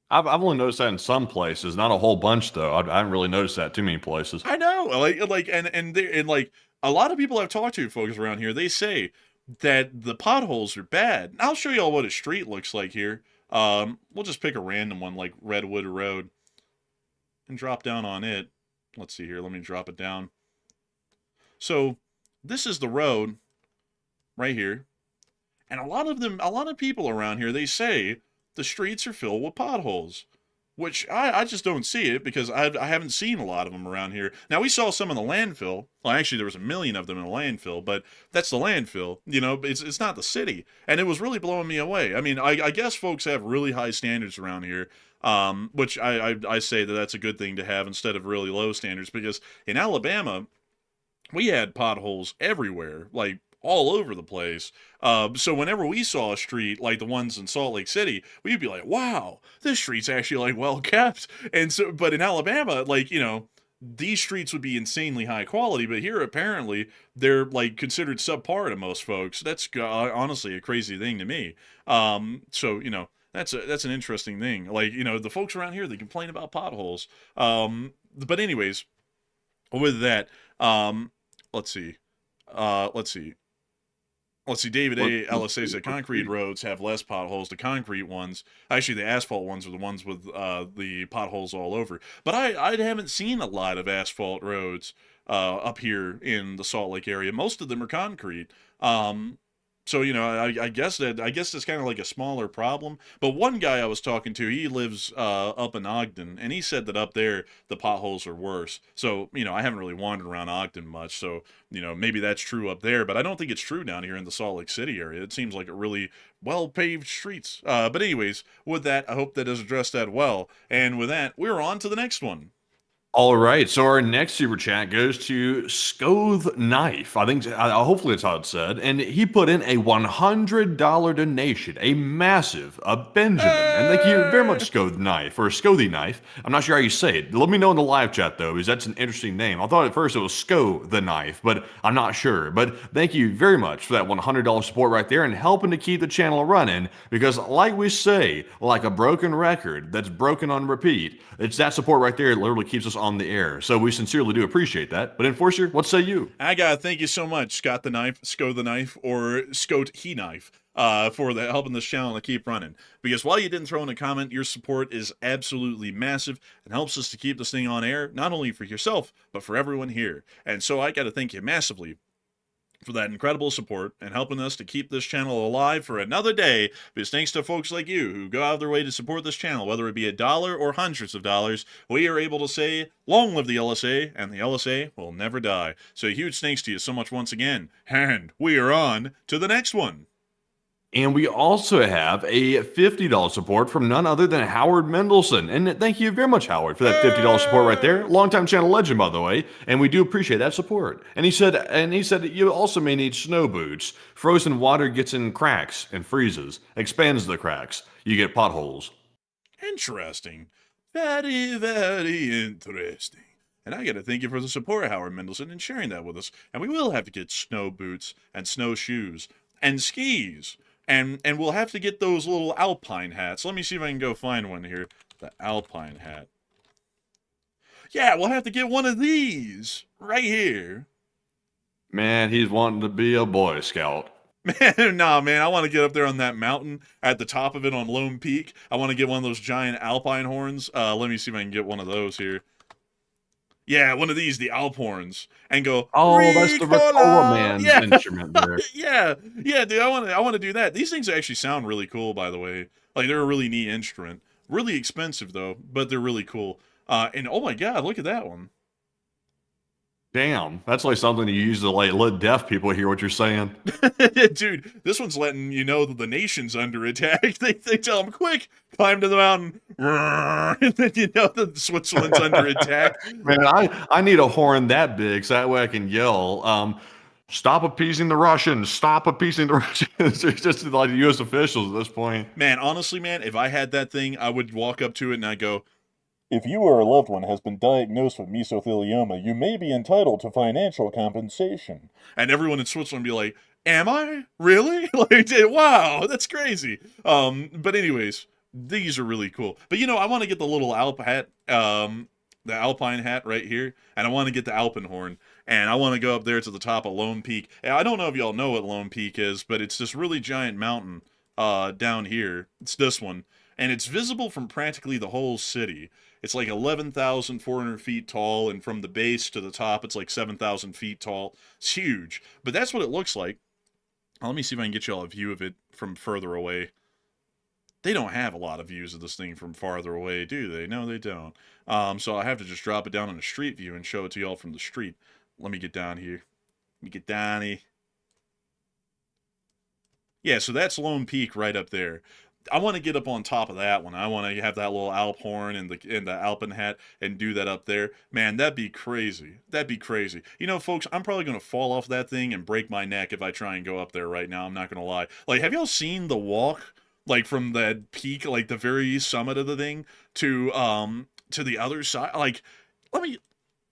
I've only noticed that in some places, not a whole bunch though. I haven't really noticed that too many places. I know, and a lot of people I've talked to, folks around here, they say that the potholes are bad. I'll show y'all what a street looks like here. We'll just pick a random one like Redwood Road and drop down on it. Let's see here. Let me drop it down. So this is the road right here, and a lot of people around here, they say the streets are filled with potholes, which I just don't see it because I haven't seen a lot of them around here. Now, we saw some in the landfill. Well, actually, there was 1 million of them in the landfill, but that's the landfill. It's not the city. And it was really blowing me away. I mean, I guess folks have really high standards around here, which I say that's a good thing to have instead of really low standards, because in Alabama, we had potholes everywhere, like all over the place. So whenever we saw a street like the ones in Salt Lake City, we'd be like, wow, this street's actually like well kept. And so, but in Alabama, like, these streets would be insanely high quality, but here apparently they're like considered subpar to most folks. That's honestly a crazy thing to me. So, that's an interesting thing. Like, the folks around here, they complain about potholes. But anyways, with that, let's see. David A. Ellis says that concrete roads have less potholes. The concrete ones, actually the asphalt ones, are the ones with the potholes all over. But I haven't seen a lot of asphalt roads up here in the Salt Lake area. Most of them are concrete. So, I guess that's kind of like a smaller problem. But one guy I was talking to, he lives up in Ogden, and he said that up there the potholes are worse. So, I haven't really wandered around Ogden much, so, maybe that's true up there. But I don't think it's true down here in the Salt Lake City area. It seems like a really well-paved streets. But anyways, with that, I hope that has addressed that well. And with that, we're on to the next one. All right, so our next super chat goes to Scoth Knife. I think, hopefully that's how it's said. And he put in a $100 donation, a massive, a Benjamin. And thank you very much, Scoth Knife, or Scothy Knife. I'm not sure how you say it. Let me know in the live chat, though, because that's an interesting name. I thought at first it was Sco the Knife, but I'm not sure. But thank you very much for that $100 support right there and helping to keep the channel running. Because like we say, like a broken record that's broken on repeat, it's that support right there that literally keeps us on the air. So we sincerely do appreciate that. But Enforcer, what say you? I gotta thank you so much, Scott the Knife, Sco the Knife, or Scote He Knife, for helping this channel to keep running. Because while you didn't throw in a comment, your support is absolutely massive and helps us to keep this thing on air, not only for yourself, but for everyone here. And so I gotta thank you massively. for that incredible support and helping us to keep this channel alive for another day. Because thanks to folks like you who go out of their way to support this channel, whether it be $1 or hundreds of dollars, we are able to say, long live the LSA, and the LSA will never die. So huge thanks to you so much once again. And we are on to the next one. And we also have a $50 support from none other than Howard Mendelson. And thank you very much, Howard, for that $50 support right there. Longtime channel legend, by the way. And we do appreciate that support. And he said that you also may need snow boots. Frozen water gets in cracks and freezes, expands the cracks. You get potholes. Interesting. Very, very interesting. And I got to thank you for the support, Howard Mendelson, and sharing that with us. And we will have to get snow boots and snowshoes and skis. And we'll have to get those little alpine hats. Let me see if I can go find one here. The alpine hat. Yeah, we'll have to get one of these right here. Man, he's wanting to be a Boy Scout. Man, nah, man, I want to get up there on that mountain at the top of it on Lone Peak. I want to get one of those giant alpine horns. Let me see if I can get one of those here. Yeah, one of these, the Alp horns, and go. Oh, that's the Ricola Man instrument there. yeah, dude, I want to do that. These things actually sound really cool, by the way. Like they're a really neat instrument. Really expensive though, but they're really cool. And oh my God, look at that one. Damn, that's like something you use to like let deaf people hear what you're saying. Dude, this one's letting you know that the nation's under attack. They tell them, quick, climb to the mountain. And then you know that Switzerland's under attack. Man, I need a horn that big so that way I can yell, stop appeasing the Russians, stop appeasing the Russians. It's just like the U.S. officials at this point. Man, honestly, man, if I had that thing, I would walk up to it and I'd go, if you or a loved one has been diagnosed with mesothelioma, you may be entitled to financial compensation. And everyone in Switzerland would be like, am I? Really? Like, wow, that's crazy. But anyways, these are really cool. But you know, I want to get the little Alp hat, the Alpine hat right here, and I want to get the Alpenhorn, and I want to go up there to the top of Lone Peak. And I don't know if y'all know what Lone Peak is, but it's this really giant mountain down here. It's this one. And it's visible from practically the whole city. It's like 11,400 feet tall, and from the base to the top, it's like 7,000 feet tall. It's huge. But that's what it looks like. Let me see if I can get y'all a view of it from further away. They don't have a lot of views of this thing from farther away, do they? No, they don't. So I have to just drop it down on a street view and show it to y'all from the street. Let me get down here. Let me get down here. Yeah, so that's Lone Peak right up there. I want to get up on top of that one. I want to have that little Alp horn and the Alpen hat and do that up there. Man, that'd be crazy. That'd be crazy. You know, folks, I'm probably going to fall off that thing and break my neck if I try and go up there right now. I'm not going to lie. Like, have y'all seen the walk, like, from that peak, like, the very summit of the thing to the other side? Like,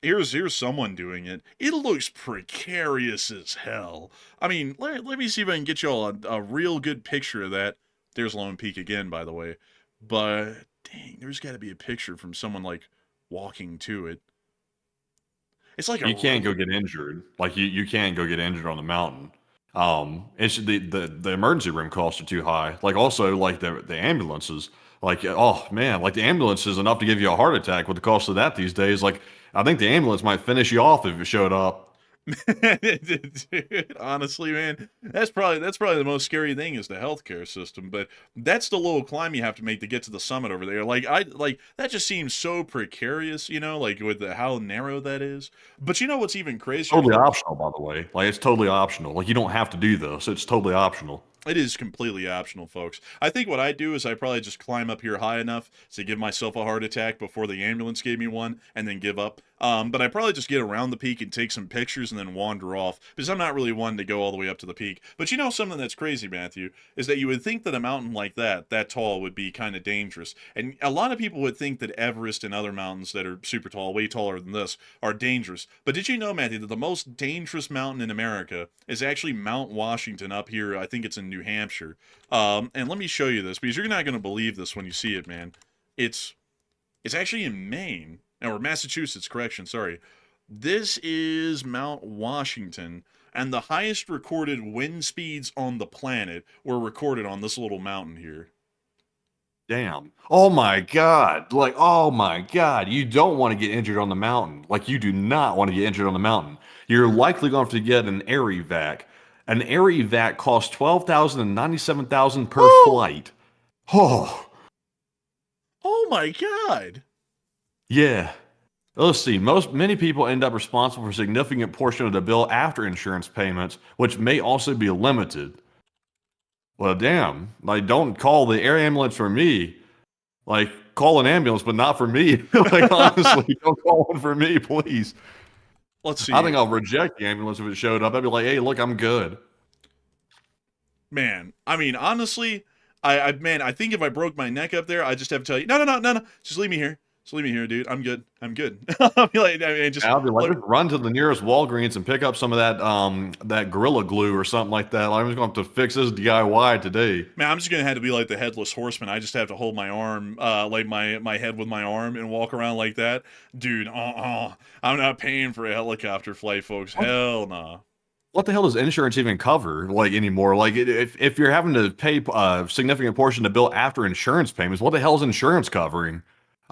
here's someone doing it. It looks precarious as hell. I mean, let me see if I can get y'all a real good picture of that. There's Lone Peak again, by the way. But, dang, there's got to be a picture from someone, like, walking to it. It's like you can't go get injured. Like, you can't go get injured on the mountain. It's the emergency room costs are too high. Like, also, like, the ambulances. Like, oh, man, like, the ambulance is enough to give you a heart attack with the cost of that these days. Like, I think the ambulance might finish you off if it showed up. Dude, honestly, man, that's probably the most scary thing is the healthcare system. But that's the little climb you have to make to get to the summit over there. Like that just seems so precarious, you know, like with how narrow that is. But you know what's even crazier? Totally optional, by the way. Like, it's totally optional. Like, you don't have to do this. It's totally optional. It is completely optional, folks. I think what I do is I probably just climb up here high enough to give myself a heart attack before the ambulance gave me one, and then give up. But I probably just get around the peak and take some pictures and then wander off, because I'm not really one to go all the way up to the peak. But you know something that's crazy, Matthew, is that you would think that a mountain like that tall, would be kind of dangerous. And a lot of people would think that Everest and other mountains that are super tall, way taller than this, are dangerous. But did you know, Matthew, that the most dangerous mountain in America is actually Mount Washington up here? I think it's in New Hampshire. And let me show you this, because you're not going to believe this when you see it, man. It's actually in Maine. Or Massachusetts, correction, sorry. This is Mount Washington, and the highest recorded wind speeds on the planet were recorded on this little mountain here. Damn. Oh my God. Like, oh my God. You don't want to get injured on the mountain. Like, you do not want to get injured on the mountain. You're likely going to have to get an air evac. An air evac costs $12,000 and $97,000 per flight. Oh, Oh my God. yeah. Let's see. Many people end up responsible for a significant portion of the bill after insurance payments, which may also be limited. Well, damn. Like, don't call the air ambulance for me. Like, call an ambulance, but not for me. Like, honestly, don't call one for me, please. Let's see. I think I'll reject the ambulance if it showed up. I'd be like, hey, look, I'm good. Man, I mean, honestly, I think if I broke my neck up there, I just have to tell you, no, just leave me here. Just leave me here, dude. I'm good. I'll be like, I'll be like, just run to the nearest Walgreens and pick up some of that Gorilla Glue or something like that. I'm just going to have to fix this DIY today. man, I'm just gonna have to be like the headless horseman. I just have to hold my arm, like my head with my arm and walk around like that, dude. I'm not paying for a helicopter flight, folks. Hell nah. What the hell does insurance even cover, like, anymore? Like, if you're having to pay a significant portion of the bill after insurance payments, what the hell is insurance covering?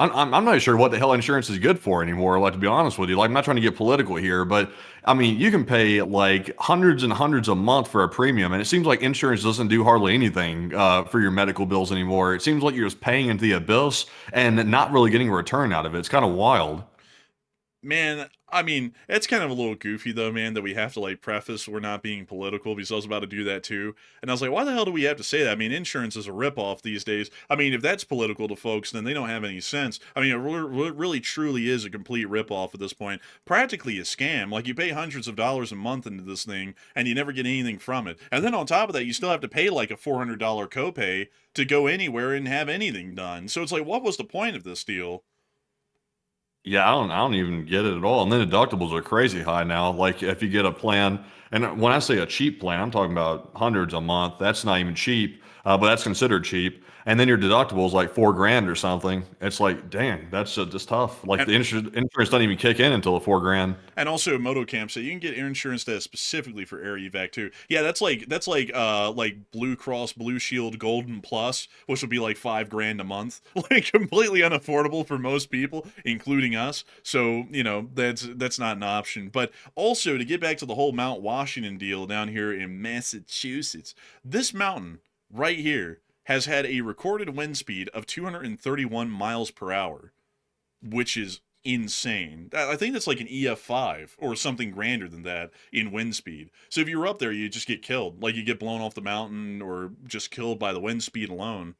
I'm not sure what the hell insurance is good for anymore, like, to be honest with you. Like, I'm not trying to get political here, but, I mean, you can pay, like, hundreds and hundreds a month for a premium, and it seems like insurance doesn't do hardly anything for your medical bills anymore. It seems like you're just paying into the abyss and not really getting a return out of it. It's kind of wild. Man, I mean, it's kind of a little goofy though, man, that we have to like preface we're not being political because I was about to do that too. And I was like, why the hell do we have to say that? I mean, insurance is a ripoff these days. I mean, if that's political to folks, then they don't have any sense. I mean, it really truly is a complete ripoff at this point. Practically a scam. Like, you pay hundreds of dollars a month into this thing and you never get anything from it. And then on top of that, you still have to pay like a $400 copay to go anywhere and have anything done. So it's like, what was the point of this deal? Yeah, I don't even get it at all. And then deductibles are crazy high now. Like, if you get a plan, and when I say a cheap plan, I'm talking about hundreds a month. That's not even cheap, but that's considered cheap. And then your deductible is like $4,000 or something. It's like, dang, that's just tough. Like, the insurance doesn't even kick in until the $4,000. And also, MotoCamp said you can get air insurance that is specifically for air evac too. Yeah, that's like Blue Cross Blue Shield Golden Plus, which would be like $5,000 a month, like completely unaffordable for most people, including us. So that's not an option. But also, to get back to the whole Mount Washington deal down here in Massachusetts, this mountain right here has had a recorded wind speed of 231 miles per hour, which is insane. I think that's like an EF5 or something grander than that in wind speed. So if you were up there, you just get killed. Like, you get blown off the mountain or just killed by the wind speed alone.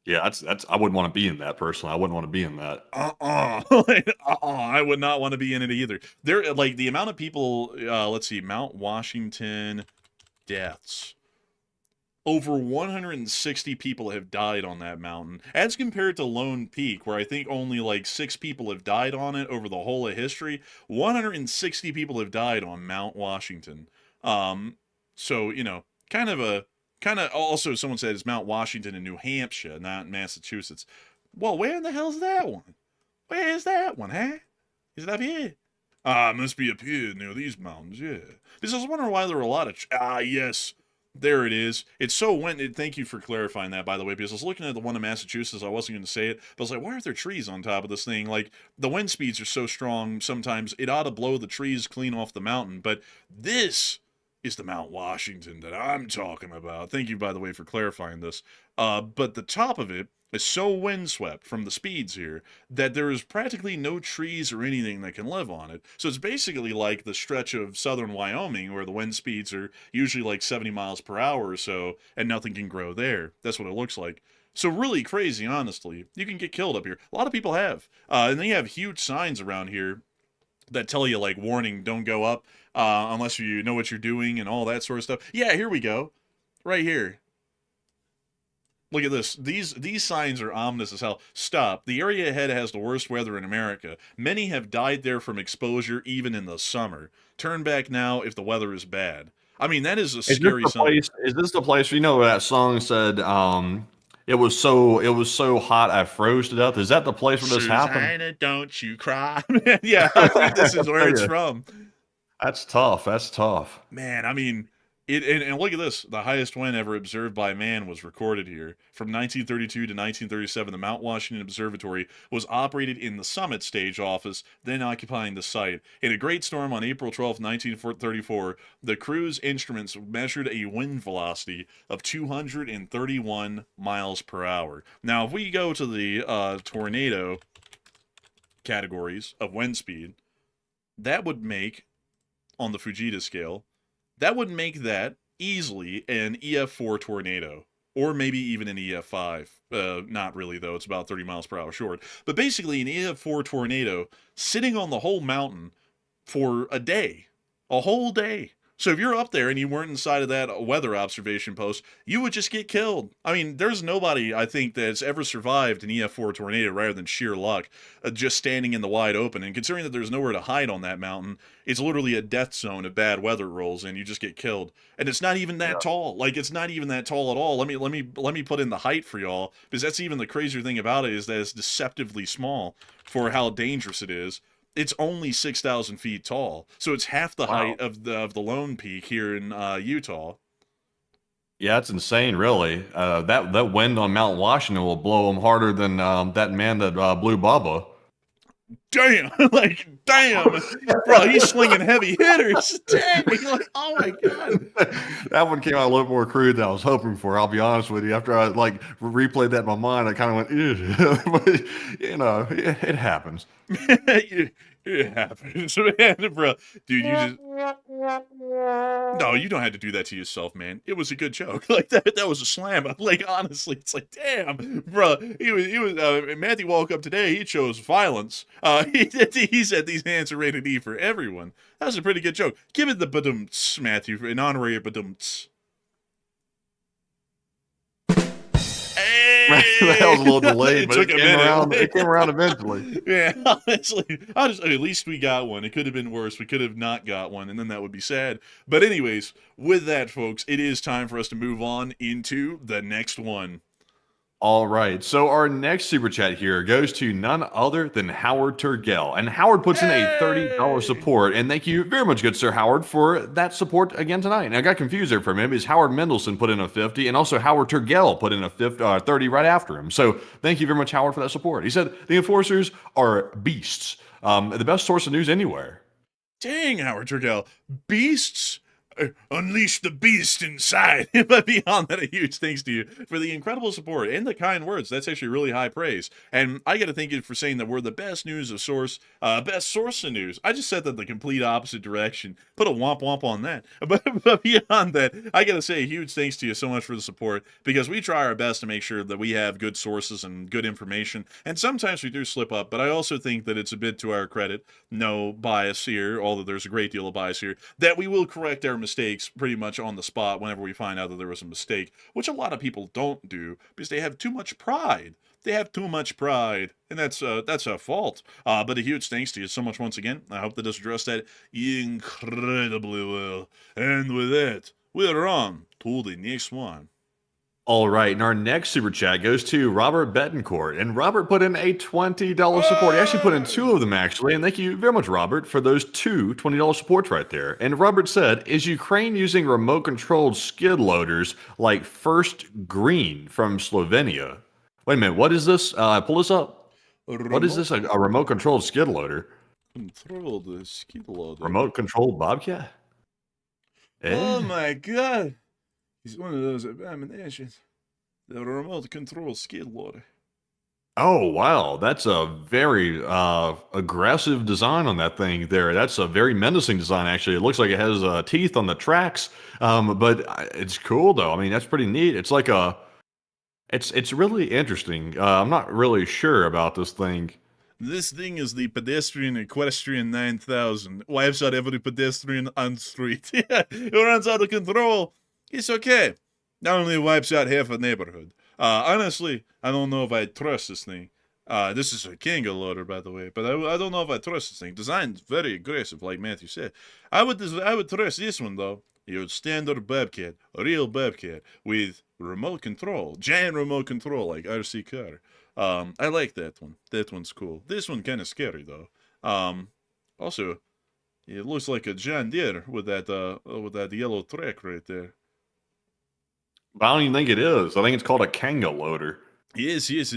Yeah, that's I wouldn't want to be in that personally. I wouldn't want to be in that. I would not want to be in it either. There, like, the amount of people, let's see, Mount Washington deaths. Over 160 people have died on that mountain, as compared to Lone Peak, where I think only like 6 people have died on it over the whole of history. 160 people have died on Mount Washington. So, kind of also, someone said it's Mount Washington in New Hampshire, not in Massachusetts. Well, where in the hell's that one? Where is that one, huh? Is it up here? It must be up here near these mountains, yeah. Because I was wondering why there were a lot of... yes. There it is. It's so windy. Thank you for clarifying that, by the way, because I was looking at the one in Massachusetts. I wasn't going to say it, but I was like, why are there trees on top of this thing? Like, the wind speeds are so strong, sometimes it ought to blow the trees clean off the mountain. But this is the Mount Washington that I'm talking about. Thank you, by the way, for clarifying this. But the top of it is so windswept from the speeds here that there is practically no trees or anything that can live on it. So it's basically like the stretch of southern Wyoming where the wind speeds are usually like 70 miles per hour or so, and nothing can grow there. That's what it looks like. So really crazy, honestly. You can get killed up here. A lot of people have. And they have huge signs around here that tell you, like, warning, don't go up unless you know what you're doing and all that sort of stuff. Yeah, here we go. Right here. Look at this. These signs are ominous as hell. Stop. The area ahead has the worst weather in America. Many have died there from exposure even in the summer. Turn back now if the weather is bad. I mean, that is a scary sign. Is this the place, where that song said, it was so hot I froze to death? Is that the place where this happened? Susanna, don't you cry. Yeah, I think this is where it's from. That's tough. That's tough. Man, I mean, And look at this. The highest wind ever observed by man was recorded here. From 1932 to 1937, the Mount Washington Observatory was operated in the Summit Stage office, then occupying the site. In a great storm on April 12, 1934, the crew's instruments measured a wind velocity of 231 miles per hour. Now, if we go to the tornado categories of wind speed, that would make, on the Fujita scale, that would make that easily an EF4 tornado, or maybe even an EF5. Not really, though. It's about 30 miles per hour short. But basically, an EF4 tornado sitting on the whole mountain for a day, a whole day. So if you're up there and you weren't inside of that weather observation post, you would just get killed. I mean, there's nobody, I think, that's ever survived an EF4 tornado rather than sheer luck, just standing in the wide open. And considering that there's nowhere to hide on that mountain, it's literally a death zone if bad weather rolls in. You just get killed. And it's not even that tall. Like, it's not even that tall at all. Let me put in the height for y'all, because that's even the crazier thing about it, is that it's deceptively small for how dangerous it is. It's only 6,000 feet tall, so it's half the height of the Lone Peak here in Utah. Yeah, it's insane, really. That wind on Mount Washington will blow them harder than that man that blew Bubba. Damn, like, damn, bro, he's slinging heavy hitters. Dang, like, oh my god. That one came out a little more crude than I was hoping for. I'll be honest with you. After I replayed that in my mind, I kind of went, ew. But, you know, it happens. It happens, man, bro. Dude, you just no, you don't have to do that to yourself, man. It was a good joke. Like that was a slam. Like honestly, it's like, damn, bro. He was. Matthew woke up today. He chose violence. He said these hands are rated E for everyone. That was a pretty good joke. Give it the badumts, Matthew, in honorary badumts. That was a little delayed, but it came around eventually. Yeah, honestly, at least we got one. It could have been worse. We could have not got one, and then that would be sad. But anyways, with that, folks, it is time for us to move on into the next one. All right, so our next super chat here goes to none other than Howard Turgell. And Howard puts in a $30 support. And thank you very much, good sir Howard, for that support again tonight. And I got confused there for a minute because Howard Mendelson put in a 50, and also Howard Turgell put in a 30 right after him. So thank you very much, Howard, for that support. He said, the enforcers are beasts. The best source of news anywhere. Dang, Howard Turgell. Beasts? Unleash the beast inside. But beyond that, a huge thanks to you for the incredible support and the kind words. That's actually really high praise. And I got to thank you for saying that we're the best news of source, best source of news. I just said that the complete opposite direction. Put a womp womp on that. But beyond that, I got to say a huge thanks to you so much for the support, because we try our best to make sure that we have good sources and good information. And sometimes we do slip up, but I also think that it's a bit to our credit, no bias here, although there's a great deal of bias here, that we will correct our mistakes pretty much on the spot whenever we find out that there was a mistake, which a lot of people don't do because they have too much pride. They have too much pride, and that's a fault. But a huge thanks to you so much once again. I hope that does address that incredibly well. And with that, we're on to the next one. All right, and our next super chat goes to Robert Betancourt, and Robert put in a $20 support. He actually put in two of them, actually, and thank you very much, Robert, for those two $20 supports right there. And Robert said, is Ukraine using remote-controlled skid loaders like First Green from Slovenia? Wait a minute, what is this? Pull this up. What is this, a remote-controlled skid loader? Controlled skid loader. Remote-controlled Bobcat? Oh, my God. He's one of those abominations. The remote control skid loader. Oh, wow. That's a very aggressive design on that thing there. That's a very menacing design, actually. It looks like it has teeth on the tracks, but it's cool, though. I mean, that's pretty neat. It's like it's really interesting. I'm not really sure about this thing. This thing is the pedestrian equestrian 9000. Wipes out every pedestrian on the street. It runs out of control. It's okay. Not only wipes out half a neighborhood. Honestly, I don't know if I trust this thing. This is a Kanga loader, by the way, but I don't know if I trust this thing. Design's very aggressive, like Matthew said. I would trust this one, though. Your standard Bobcat, a real Bobcat, with remote control, giant remote control, like RC car. I like that one. That one's cool. This one kind of scary, though. Also, It looks like a John Deere with that yellow track right there. But I don't even think it is. I think it's called a Kanga loader. Yes, it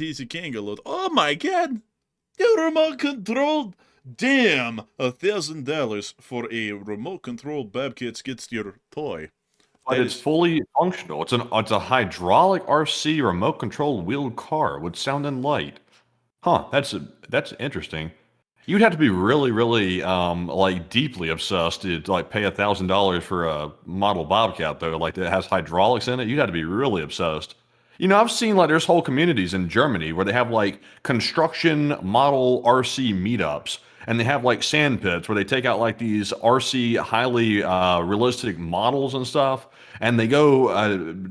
is a kangaroo. Oh my god! The remote controlled. Damn, $1,000 for a remote controlled Bobcat skid steer toy. But That it's is fully functional. It's a hydraulic RC remote controlled wheeled car with sound and light. Huh, that's interesting. You'd have to be really, really like deeply obsessed to like pay $1,000 for a model Bobcat though, like that has hydraulics in it. You'd have to be really obsessed. You know, I've seen like there's whole communities in Germany where they have like construction model RC meetups, and they have like sand pits where they take out like these RC highly realistic models and stuff, and they go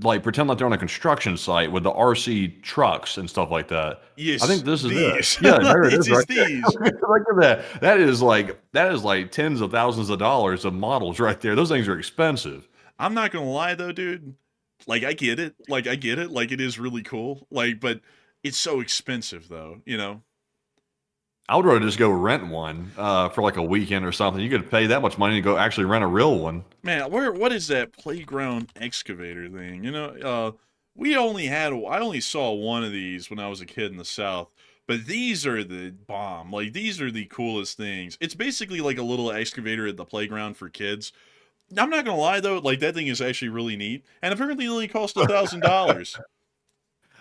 like pretend like they're on a construction site with the RC trucks and stuff like that. yes. I think this is These. it. Yeah, there it It is is right there. these. Look at that. That is like tens of thousands of dollars of models right there. Those things are expensive. I'm not gonna lie though, dude. Like I get it. Like I get it. Like it is really cool. Like, but it's so expensive though. You know. I would rather just go rent one for like a weekend or something. You could pay that much money to go actually rent a real one. Man, what is that playground excavator thing? You know, I only saw one of these when I was a kid in the South, but these are the bomb. Like these are the coolest things. It's basically like a little excavator at the playground for kids. I'm not gonna lie though, like that thing is actually really neat, and apparently it only cost $1,000.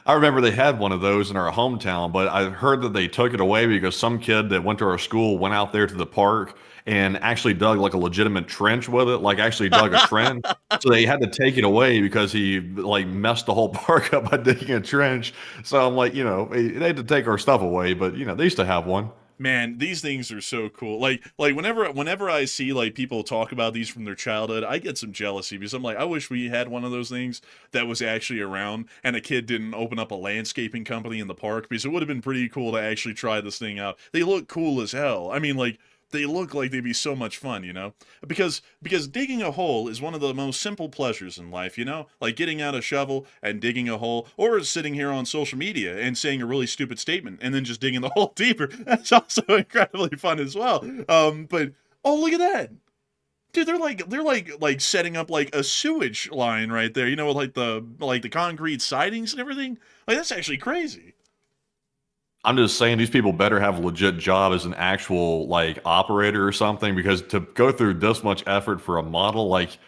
I remember they had one of those in our hometown, but I heard that they took it away because some kid that went to our school went out there to the park and actually dug like a legitimate trench with it, like actually dug a trench. So they had to take it away because he like messed the whole park up by digging a trench. So I'm like, you know, they had to take our stuff away, but you know, they used to have one. Man, these things are so cool. Like whenever I see like people talk about these from their childhood, I get some jealousy because I'm like, I wish we had one of those things that was actually around and a kid didn't open up a landscaping company in the park, because it would have been pretty cool to actually try this thing out. They look cool as hell. I mean, like they look like they'd be so much fun, you know? Because digging a hole is one of the most simple pleasures in life, you know? Like getting out a shovel and digging a hole, or sitting here on social media and saying a really stupid statement and then just digging the hole deeper. That's also incredibly fun as well. But oh, look at that. Dude, they're like setting up like a sewage line right there, you know, with like the concrete sidings and everything. Like that's actually crazy. I'm just saying these people better have a legit job as an actual like operator or something, because to go through this much effort for a model, like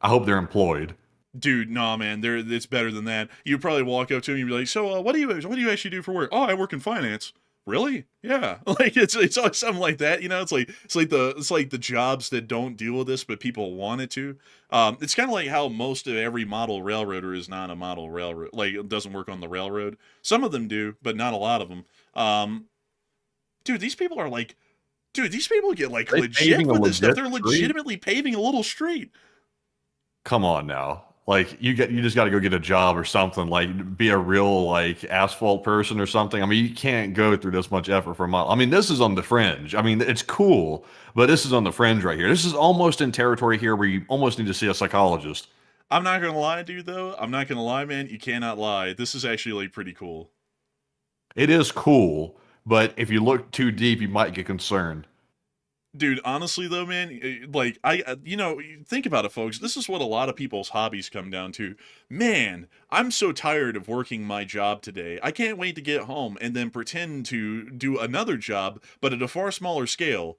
I hope they're employed. Dude, nah, man, it's better than that. You probably walk up to him and be like, "So, what do you actually do for work?" "Oh, I work in finance." "Really?" "Yeah." Like it's always something like that, you know. It's like the jobs that don't deal with this, but people want it to. It's kind of like how most of every model railroader is not a model railroad. Like it doesn't work on the railroad. Some of them do, but not a lot of them. Dude, these people are like, dude, these people get like They legit paving a with this stuff. legit They're street? legitimately paving a little street. Come on now. Like you just got to go get a job or something, like be a real like asphalt person or something. I mean, you can't go through this much effort for a model. I mean, this is on the fringe. I mean, it's cool, but this is on the fringe right here. This is almost in territory here where you almost need to see a psychologist. I'm not gonna lie, dude. Though I'm not gonna lie, man. You cannot lie. This is actually like pretty cool. It is cool, but if you look too deep, you might get concerned. Dude, honestly though, man, like you know, think about it, folks. This is what a lot of people's hobbies come down to. Man, I'm so tired of working my job today. I can't wait to get home and then pretend to do another job, but at a far smaller scale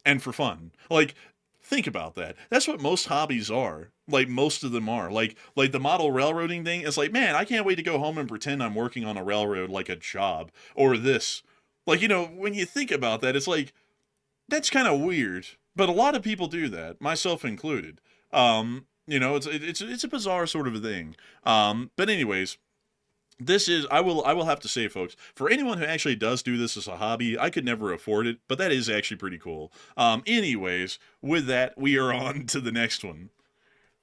and for fun. Like, think about that. That's what most hobbies are. Like most of them are. Like the model railroading thing is like, man, I can't wait to go home and pretend I'm working on a railroad like a job, or this. Like, you know, when you think about that, it's like that's kind of weird, but a lot of people do that, myself included. You know, it's a bizarre sort of a thing. But anyways, this is I will have to say, folks, for anyone who actually does do this as a hobby, I could never afford it, but that is actually pretty cool. Anyways, with that, we are on to the next one.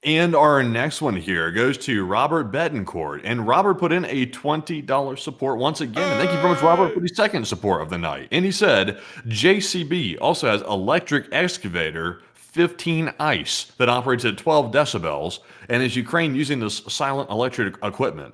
And our next one here goes to Robert Betancourt. And Robert put in a $20 support once again. And thank you very much, Robert, for the second support of the night. And he said, JCB also has electric excavator 15 ice that operates at 12 decibels and is Ukraine using this silent electric equipment.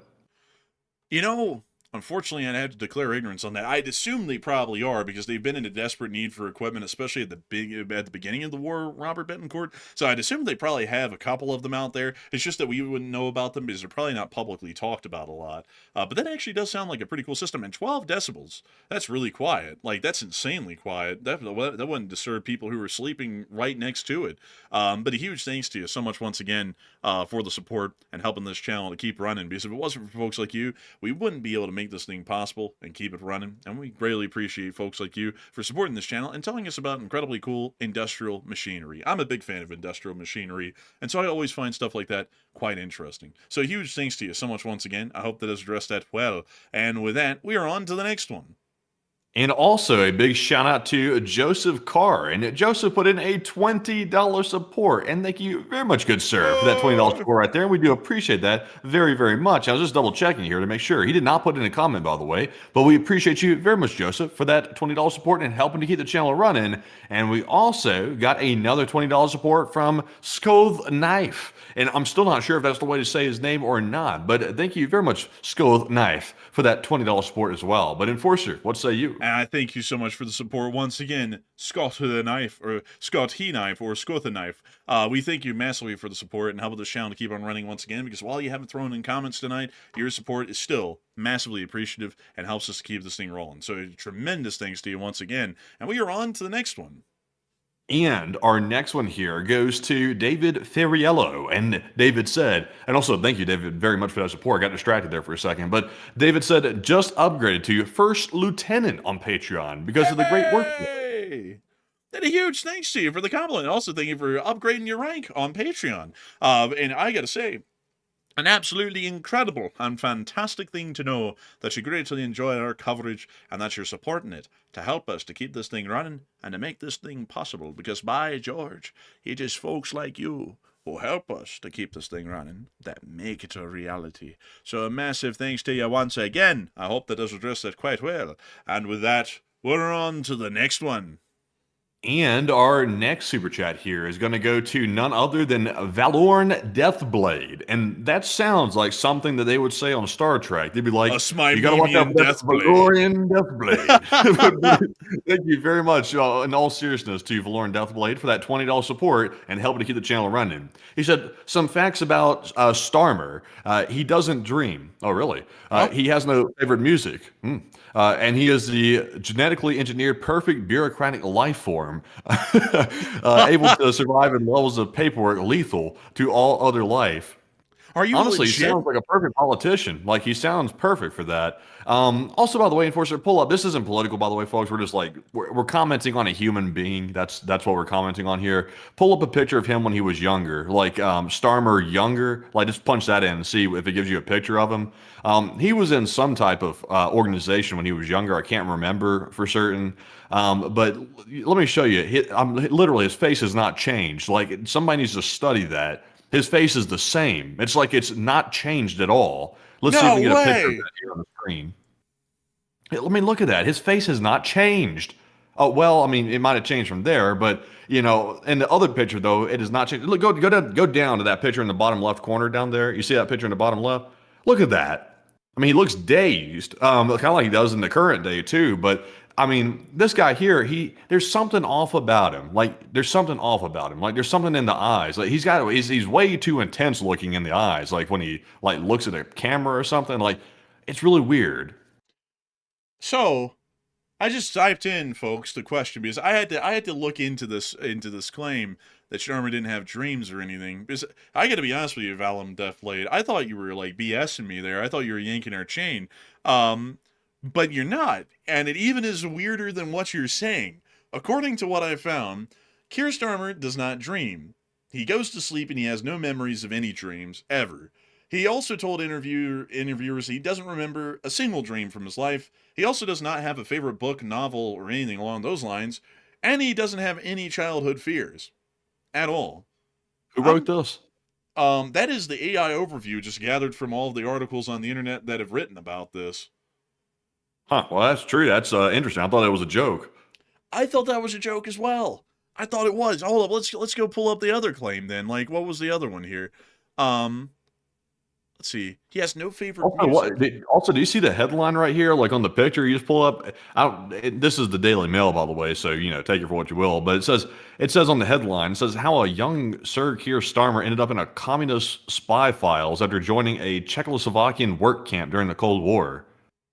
You know, Unfortunately, I'd have to declare ignorance on that. I'd assume they probably are because they've been in a desperate need for equipment, especially at the beginning of the war, Robert Betancourt. So I'd assume they probably have a couple of them out there. It's just that we wouldn't know about them because they're probably not publicly talked about a lot. But that actually does sound like a pretty cool system. And 12 decibels, that's really quiet. Like, that's insanely quiet. That wouldn't disturb people who are sleeping right next to it. But a huge thanks to you so much once again for the support and helping this channel to keep running. Because if it wasn't for folks like you, we wouldn't be able to make this thing possible and keep it running. And we greatly appreciate folks like you for supporting this channel and telling us about incredibly cool industrial machinery. I'm a big fan of industrial machinery, and so I always find stuff like that quite interesting. So huge thanks to you so much once again. I hope that has addressed that well. And with that, we are on to the next one. And also a big shout out to Joseph Carr. And Joseph put in a $20 support. And thank you very much, good sir, for that $20 support right there. We do appreciate that very, very much. I was just double checking here to make sure. He did not put in a comment, by the way. But we appreciate you very much, Joseph, for that $20 support and helping to keep the channel running. And we also got another $20 support from Scoth Knife. And I'm still not sure if that's the way to say his name or not. But thank you very much, Scoth Knife, for that $20 support as well. But Enforcer, what say you? And I thank you so much for the support once again, Scott the Knife, or Scott He Knife, or Scott the Knife. We thank you massively for the support and helping this channel to keep on running once again, because while you haven't thrown in comments tonight, your support is still massively appreciative and helps us to keep this thing rolling. So tremendous thanks to you once again. And we are on to the next one. And our next one here goes to David Ferriello. And David said, and also thank you, David, very much for that support. I got distracted there for a second. But David said, just upgraded to first lieutenant on Patreon because of the great work. Hey! And a huge thanks to you for the compliment. Also, thank you for upgrading your rank on Patreon. And I got to say, an absolutely incredible and fantastic thing to know that you greatly enjoy our coverage and that you're supporting it to help us to keep this thing running and to make this thing possible. Because by George, it is folks like you who help us to keep this thing running that make it a reality. So a massive thanks to you once again. I hope that does address that quite well. And with that, we're on to the next one. And our next super chat here is going to go to none other than Valorn Deathblade. And that sounds like something that they would say on Star Trek. They'd be like, you got to watch out for that Valorn Deathblade. Thank you very much, in all seriousness, to Valorn Deathblade for that $20 support and helping to keep the channel running. He said, some facts about Starmer. He doesn't dream. Oh, really? He has no favorite music. And he is the genetically engineered perfect bureaucratic life form, able to survive in levels of paperwork lethal to all other life. Are you honestly? legit? He sounds like a perfect politician. Like, he sounds perfect for that. Also, by the way, Enforcer, pull up. This isn't political, by the way, folks. We're just like we're commenting on a human being. That's what we're commenting on here. Pull up a picture of him when he was younger, like Starmer younger. Like, just punch that in and see if it gives you a picture of him. He was in some type of organization when he was younger. I can't remember for certain. But let me show you. Literally, his face has not changed. Like, somebody needs to study that. His face is the same. It's like it's not changed at all. Let's see if we get a picture of that here on the screen. Let me look at that. His face has not changed. Oh, well, I mean, it might have changed from there, but, you know, in the other picture, though, it has not changed. Look, go down to that picture in the bottom left corner down there. You see that picture in the bottom left? Look at that. I mean, he looks dazed, kind of like he does in the current day, too, but I mean, this guy here, there's something off about him. Like, there's something off about him. Like, there's something in the eyes. Like, he's way too intense looking in the eyes. Like, when he, like, looks at a camera or something. Like, it's really weird. So, I just typed in, folks, the question because I had to look into this claim that Starmer didn't have dreams or anything. Because I got to be honest with you, Valorn Deathblade. I thought you were, like, BSing me there. I thought you were yanking our chain. But you're not, and it even is weirder than what you're saying. According to what I found, Keir Starmer does not dream. He goes to sleep and he has no memories of any dreams, ever. He also told interviewers he doesn't remember a single dream from his life. He also does not have a favorite book, novel, or anything along those lines, and he doesn't have any childhood fears. At all. Who wrote this? That is the AI overview just gathered from all of the articles on the internet that have written about this. Huh, well, that's true. That's interesting. I thought it was a joke. I thought that was a joke as well. I thought it was. Hold up, let's go pull up the other claim then. Like, what was the other one here? let's see. He has no favorite Also, music. also, do you see the headline right here? Like on the picture you just pull up. This is the Daily Mail, by the way, so take it for what you will. But it says on the headline, it says how a young Sir Keir Starmer ended up in a communist spy files after joining a Czechoslovakian work camp during the Cold War.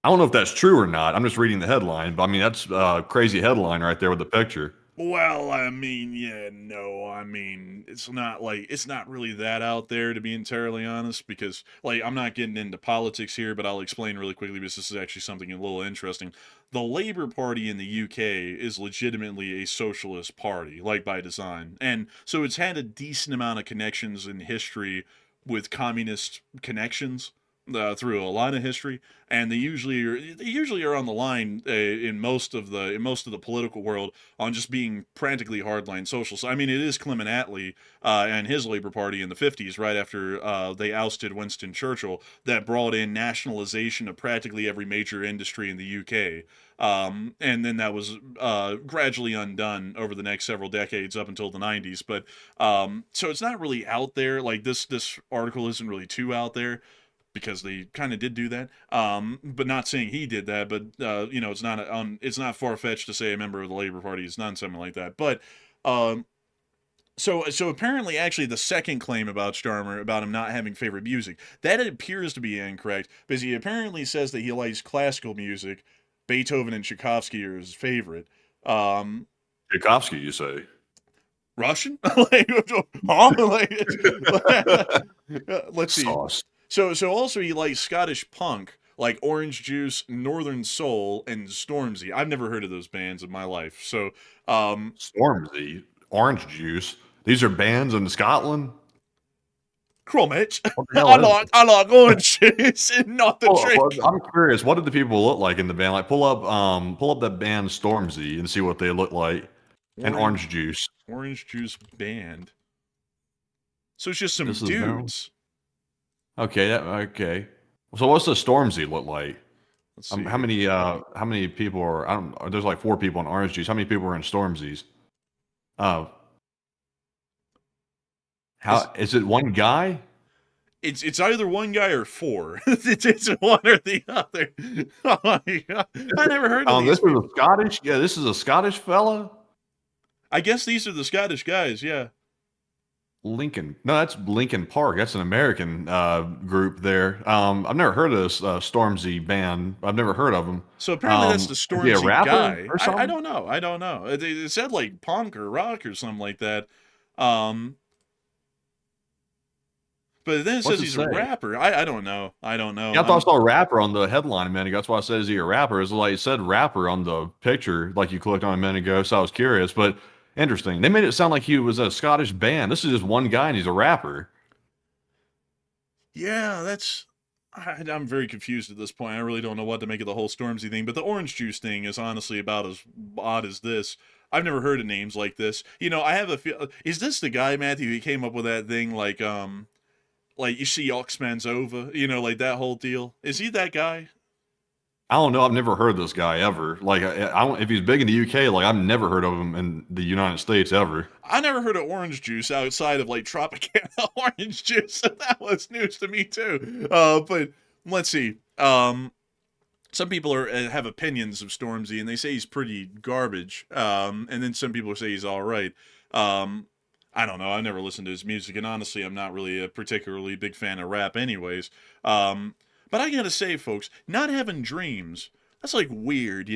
I don't know if that's true or not. I'm just reading the headline, but I mean that's a crazy headline right there with the picture. Well, I mean, yeah, no, I mean, it's not really that out there, to be entirely honest, because I'm not getting into politics here, but I'll explain really quickly because this is actually something a little interesting. The Labour Party in the UK is legitimately a socialist party, like by design, and so it's had a decent amount of connections in history with communist connections. Through a lot of history, and they usually are on the line in most of the political world on just being practically hardline social. So I mean, it is Clement Attlee and his Labour Party in the 50s, right after they ousted Winston Churchill, that brought in nationalization of practically every major industry in the UK. And then that was gradually undone over the next several decades up until the 90s. But so it's not really out there. Like this article isn't really too out there, because they kind of did do that. But not saying he did that, but it's not far fetched to say a member of the Labour Party has done something like that. But so apparently, actually, the second claim about Starmer, about him not having favorite music, that appears to be incorrect, because he apparently says that he likes classical music. Beethoven and Tchaikovsky are his favorite. Tchaikovsky, you say? Russian? Huh? Let's see. Sauce. So also he likes Scottish punk, like Orange Juice, Northern Soul, and Stormzy. I've never heard of those bands in my life. So Stormzy, Orange Juice. These are bands in Scotland. Cromwich. What the hell I like Orange Juice and not the drink. I'm curious. What did the people look like in the band? Like pull up that band Stormzy and see what they look like. And Orange Juice. Orange Juice band. So it's just some This is dudes. Okay, okay. So what's the Stormzy look like? Let's see. How many people are? There's like 4 people in Orange Juice. How many people are in Stormzy's? Is it one guy? It's either one guy or 4. it's one or the other. Oh my God. I never heard of these. This is a Scottish. Yeah, this is a Scottish fella. I guess these are the Scottish guys. Yeah. Lincoln. No, that's Lincoln Park. That's an American group there. I've never heard of this Stormzy band. I've never heard of them. So apparently that's the Stormzy is he a rapper guy. or something? I don't know. I don't know. It said like punk or rock or something like that. But then it says he's a rapper. I don't know. I don't know. Yeah, I thought I saw rapper on the headline a minute ago. That's why I said, is he a rapper? It's like it said rapper on the picture, like you clicked on a minute ago. So I was curious, but interesting. They made it sound like he was a Scottish band. This is just one guy and he's a rapper. Yeah, I'm very confused at this point. I really don't know what to make of the whole Stormzy thing, but the Orange Juice thing is honestly about as odd as this. I've never heard of names like this. I have a feel. Is this the guy, Matthew, who came up with that thing like you see Oxman's over, like that whole deal? Is he that guy? I don't know. I've never heard of this guy ever. Like, if he's big in the UK, like I've never heard of him in the United States ever. I never heard of Orange Juice outside of like Tropicana Orange Juice. So that was news to me too. But let's see. Some people have opinions of Stormzy, and they say he's pretty garbage. And then some people say he's all right. I don't know. I never listened to his music, and honestly, I'm not really a particularly big fan of rap, anyways. But I gotta say, folks, not having dreams, that's like weird,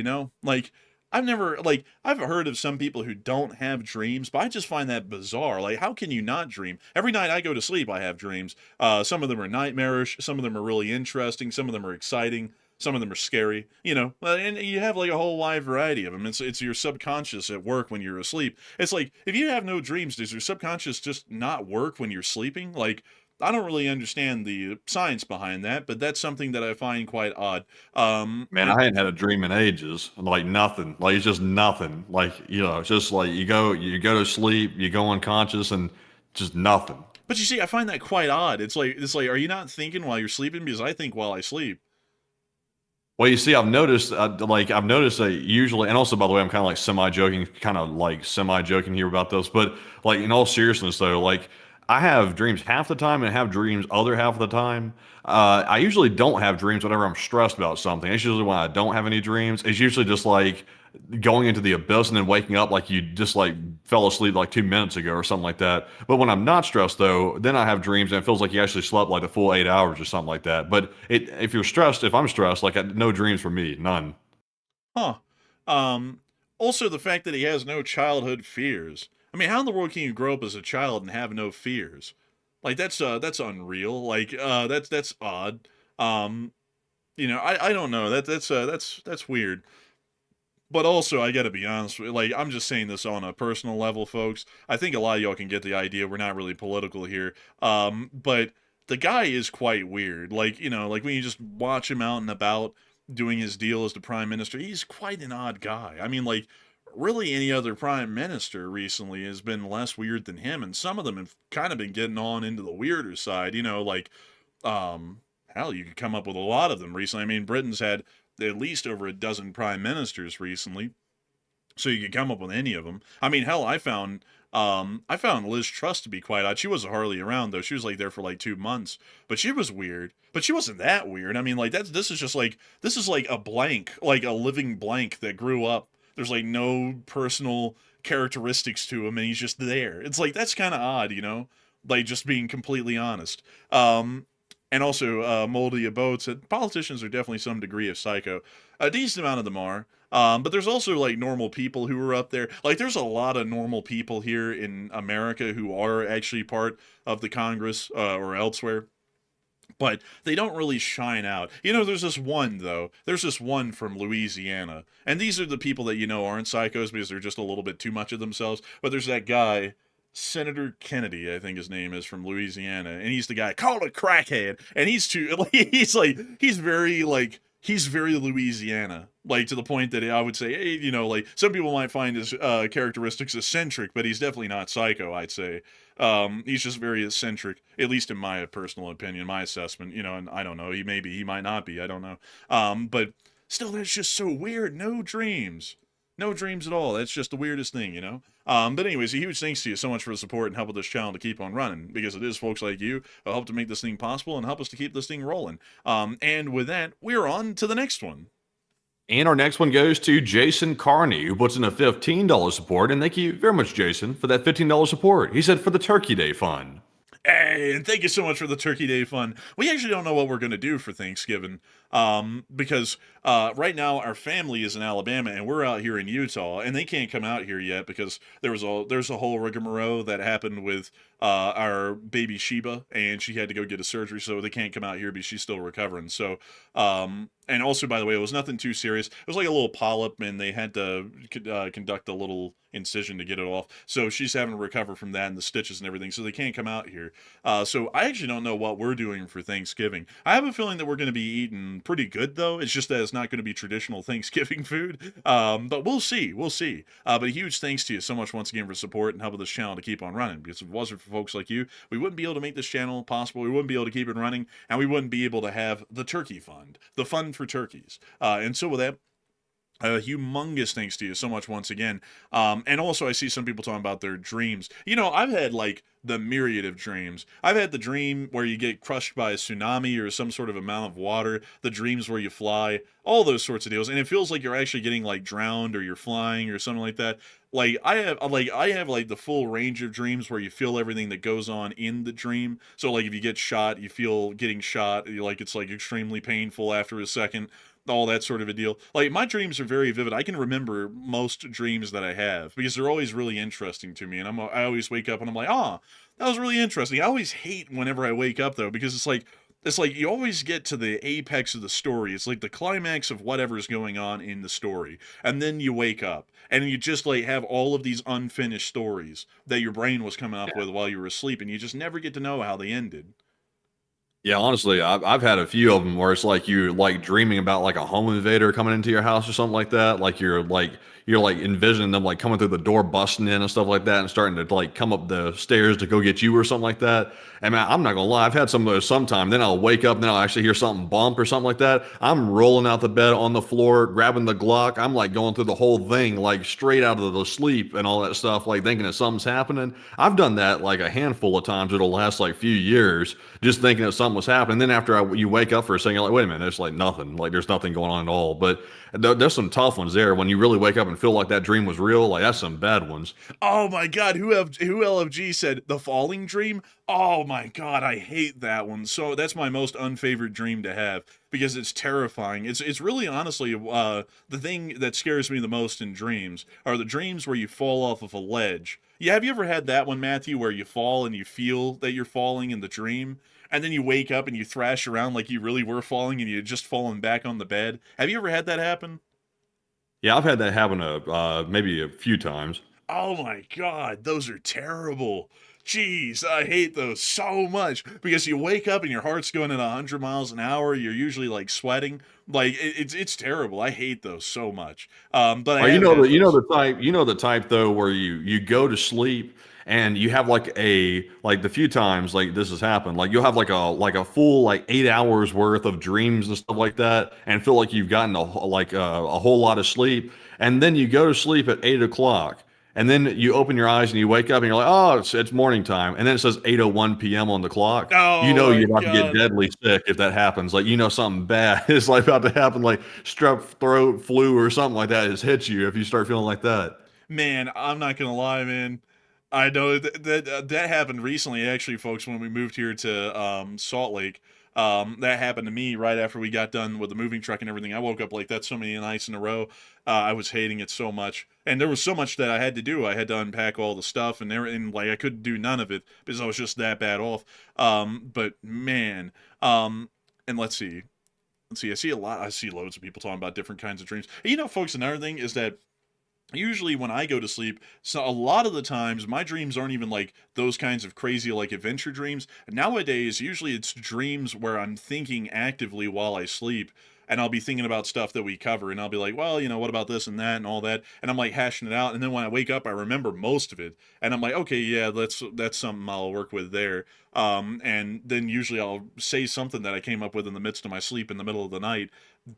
Like, I've heard of some people who don't have dreams, but I just find that bizarre. Like, how can you not dream? Every night I go to sleep, I have dreams. Some of them are nightmarish, some of them are really interesting, some of them are exciting, some of them are scary, and you have like a whole wide variety of them. It's your subconscious at work when you're asleep. It's like, if you have no dreams, does your subconscious just not work when you're sleeping? Like, I don't really understand the science behind that, but that's something that I find quite odd. Man, I hadn't had a dream in ages. Like nothing. Like it's just nothing. Like, it's just like you go to sleep, you go unconscious and just nothing. But you see, I find that quite odd. It's like, are you not thinking while you're sleeping? Because I think while I sleep. Well, you see, I've noticed that usually, and also, by the way, I'm kind of like semi-joking here about this, but like in all seriousness though, like I have dreams half the time and have dreams other half of the time. I usually don't have dreams whenever I'm stressed about something. It's usually when I don't have any dreams. It's usually just like going into the abyss and then waking up like you just like fell asleep like 2 minutes ago or something like that. But when I'm not stressed though, then I have dreams and it feels like you actually slept like the full 8 hours or something like that. But if you're stressed, if I'm stressed, like no dreams for me, none. Huh. Um, Also, the fact that he has no childhood fears. I mean, how in the world can you grow up as a child and have no fears? Like that's unreal. Like that's odd. Um, I don't know. That's weird. But also, I gotta be honest with you, like, I'm just saying this on a personal level, folks. I think a lot of y'all can get the idea. We're not really political here. But the guy is quite weird. Like, like when you just watch him out and about doing his deal as the prime minister, he's quite an odd guy. I mean, like, really any other prime minister recently has been less weird than him, and some of them have kind of been getting on into the weirder side, like, hell, you could come up with a lot of them recently. I mean, Britain's had at least over a dozen prime ministers recently, so you could come up with any of them. I mean, hell, I found Liz Truss to be quite odd. She wasn't hardly around though. She was like there for like 2 months, but she was weird. But she wasn't that weird. I mean, like this is like a blank, like a living blank that grew up. There's like no personal characteristics to him, and he's just there. It's like that's kind of odd, like just being completely honest. And also, Moldy Abode said politicians are definitely some degree of psycho. A decent amount of them are. But there's also like normal people who are up there. Like there's a lot of normal people here in America who are actually part of the Congress or elsewhere. But they don't really shine out. There's this one, though. There's this one from Louisiana. And these are the people that aren't psychos because they're just a little bit too much of themselves. But there's that guy, Senator Kennedy, I think his name is, from Louisiana. And he's the guy called a crackhead. And he's very Louisiana, like to the point that I would say, hey, like some people might find his characteristics eccentric, but he's definitely not psycho, I'd say. He's just very eccentric, at least in my personal opinion, my assessment, and I don't know, he might not be, I don't know. But still, that's just so weird. No dreams. No dreams at all. That's just the weirdest thing. But anyways, a huge thanks to you so much for the support and help with this channel to keep on running, because it is folks like you who help to make this thing possible and help us to keep this thing rolling. And with that, we're on to the next one. And our next one goes to Jason Carney, who puts in a $15 support. And thank you very much, Jason, for that $15 support. He said for the Turkey Day Fund. Hey, and thank you so much for the Turkey Day Fund. We actually don't know what we're going to do for Thanksgiving, because right now our family is in Alabama and we're out here in Utah, and they can't come out here yet because there's a whole rigmarole that happened with our baby Sheba, and she had to go get a surgery, so they can't come out here because she's still recovering. So, and also, by the way, it was nothing too serious. It was like a little polyp, and they had to conduct a little incision to get it off. So she's having to recover from that and the stitches and everything, so they can't come out here. So I actually don't know what we're doing for Thanksgiving. I have a feeling that we're going to be eating pretty good, though. It's just that it's not going to be traditional Thanksgiving food. But we'll see. We'll see. But a huge thanks to you so much once again for support and helping this channel to keep on running. Because if it wasn't for folks like you, we wouldn't be able to make this channel possible. We wouldn't be able to keep it running, and we wouldn't be able to have the Turkey Fund, the fund for turkeys. And so with that, humongous thanks to you so much once again. And also, I see some people talking about their dreams. I've had like the myriad of dreams. I've had the dream where you get crushed by a tsunami or some sort of amount of water, the dreams where you fly, all those sorts of deals. And it feels like you're actually getting like drowned or you're flying or something like that. Like I have like the full range of dreams where you feel everything that goes on in the dream. So like if you get shot, you feel getting shot, it's like extremely painful after a second. All that sort of a deal. Like my dreams are very vivid. I can remember most dreams that I have because they're always really interesting to me. And I always wake up and I'm like, that was really interesting. I always hate whenever I wake up though, because it's like you always get to the apex of the story. It's like the climax of whatever's going on in the story. And then you wake up and you just like have all of these unfinished stories that your brain was coming up with while you were asleep, and you just never get to know how they ended. Yeah, honestly, I've had a few of them where it's like you're like dreaming about like a home invader coming into your house or something like that. Like you're like envisioning them like coming through the door, busting in and stuff like that, and starting to like come up the stairs to go get you or something like that. And man, I'm not gonna lie, I've had some of those sometime. Then I'll wake up, and then I'll actually hear something bump or something like that. I'm rolling out the bed on the floor, grabbing the Glock. I'm like going through the whole thing, like straight out of the sleep and all that stuff, like thinking that something's happening. I've done that like a handful of times over the last like few years, just thinking that something was happening. Then after you wake up for a second, you're like, wait a minute, there's like nothing. Like there's nothing going on at all. But there's some tough ones there. When you really wake up and feel like that dream was real, like that's some bad ones. Oh my God, who LFG said the falling dream? Oh my God, I hate that one. So that's my most unfavored dream to have because it's terrifying. It's really honestly the thing that scares me the most in dreams are the dreams where you fall off of a ledge. Yeah, have you ever had that one, Matthew, where you fall and you feel that you're falling in the dream? And then you wake up and you thrash around like you really were falling and you just fallen back on the bed. Have you ever had that happen? Yeah, I've had that happen maybe a few times. Oh my God, those are terrible. Jeez, I hate those so much because you wake up and your heart's going at 100 miles an hour. You're usually like sweating. Like it's terrible. I hate those so much. But Oh, I have had you know those. the type though where you go to sleep and you have like the few times like this has happened, like you'll have like a full like 8 hours worth of dreams and stuff like that, and feel like you've gotten a whole lot of sleep, and then you go to sleep at 8 o'clock. And then you open your eyes and you wake up and you're like, oh, it's morning time. And then it says 8:01 p.m. on the clock. You Oh know my you're about to get God. deadly sick if that happens. Like, you know something bad is like about to happen, like strep throat, flu, or something like that has hit you if you start feeling like that. Man, I'm not gonna lie, man. I know that happened recently, actually, folks. When we moved here to Salt Lake, that happened to me right after we got done with the moving truck and everything. I woke up like that so many nights in a row. I was hating it so much, and there was so much that I had to do. I had to unpack all the stuff and everything. Like I couldn't do none of it because I was just that bad off. But man, and let's see. Let's see. I see a lot. I see loads of people talking about different kinds of dreams. And you know, folks, another thing is that usually when I go to sleep, so a lot of the times my dreams aren't even like those kinds of crazy like adventure dreams. Nowadays, usually it's dreams where I'm thinking actively while I sleep. And I'll be thinking about stuff that we cover, and I'll be like, well, you know, what about this and that and all that, and I'm like hashing it out, and then when I wake up, I remember most of it, and I'm like, okay, yeah, that's something I'll work with there, and then usually I'll say something that I came up with in the midst of my sleep in the middle of the night,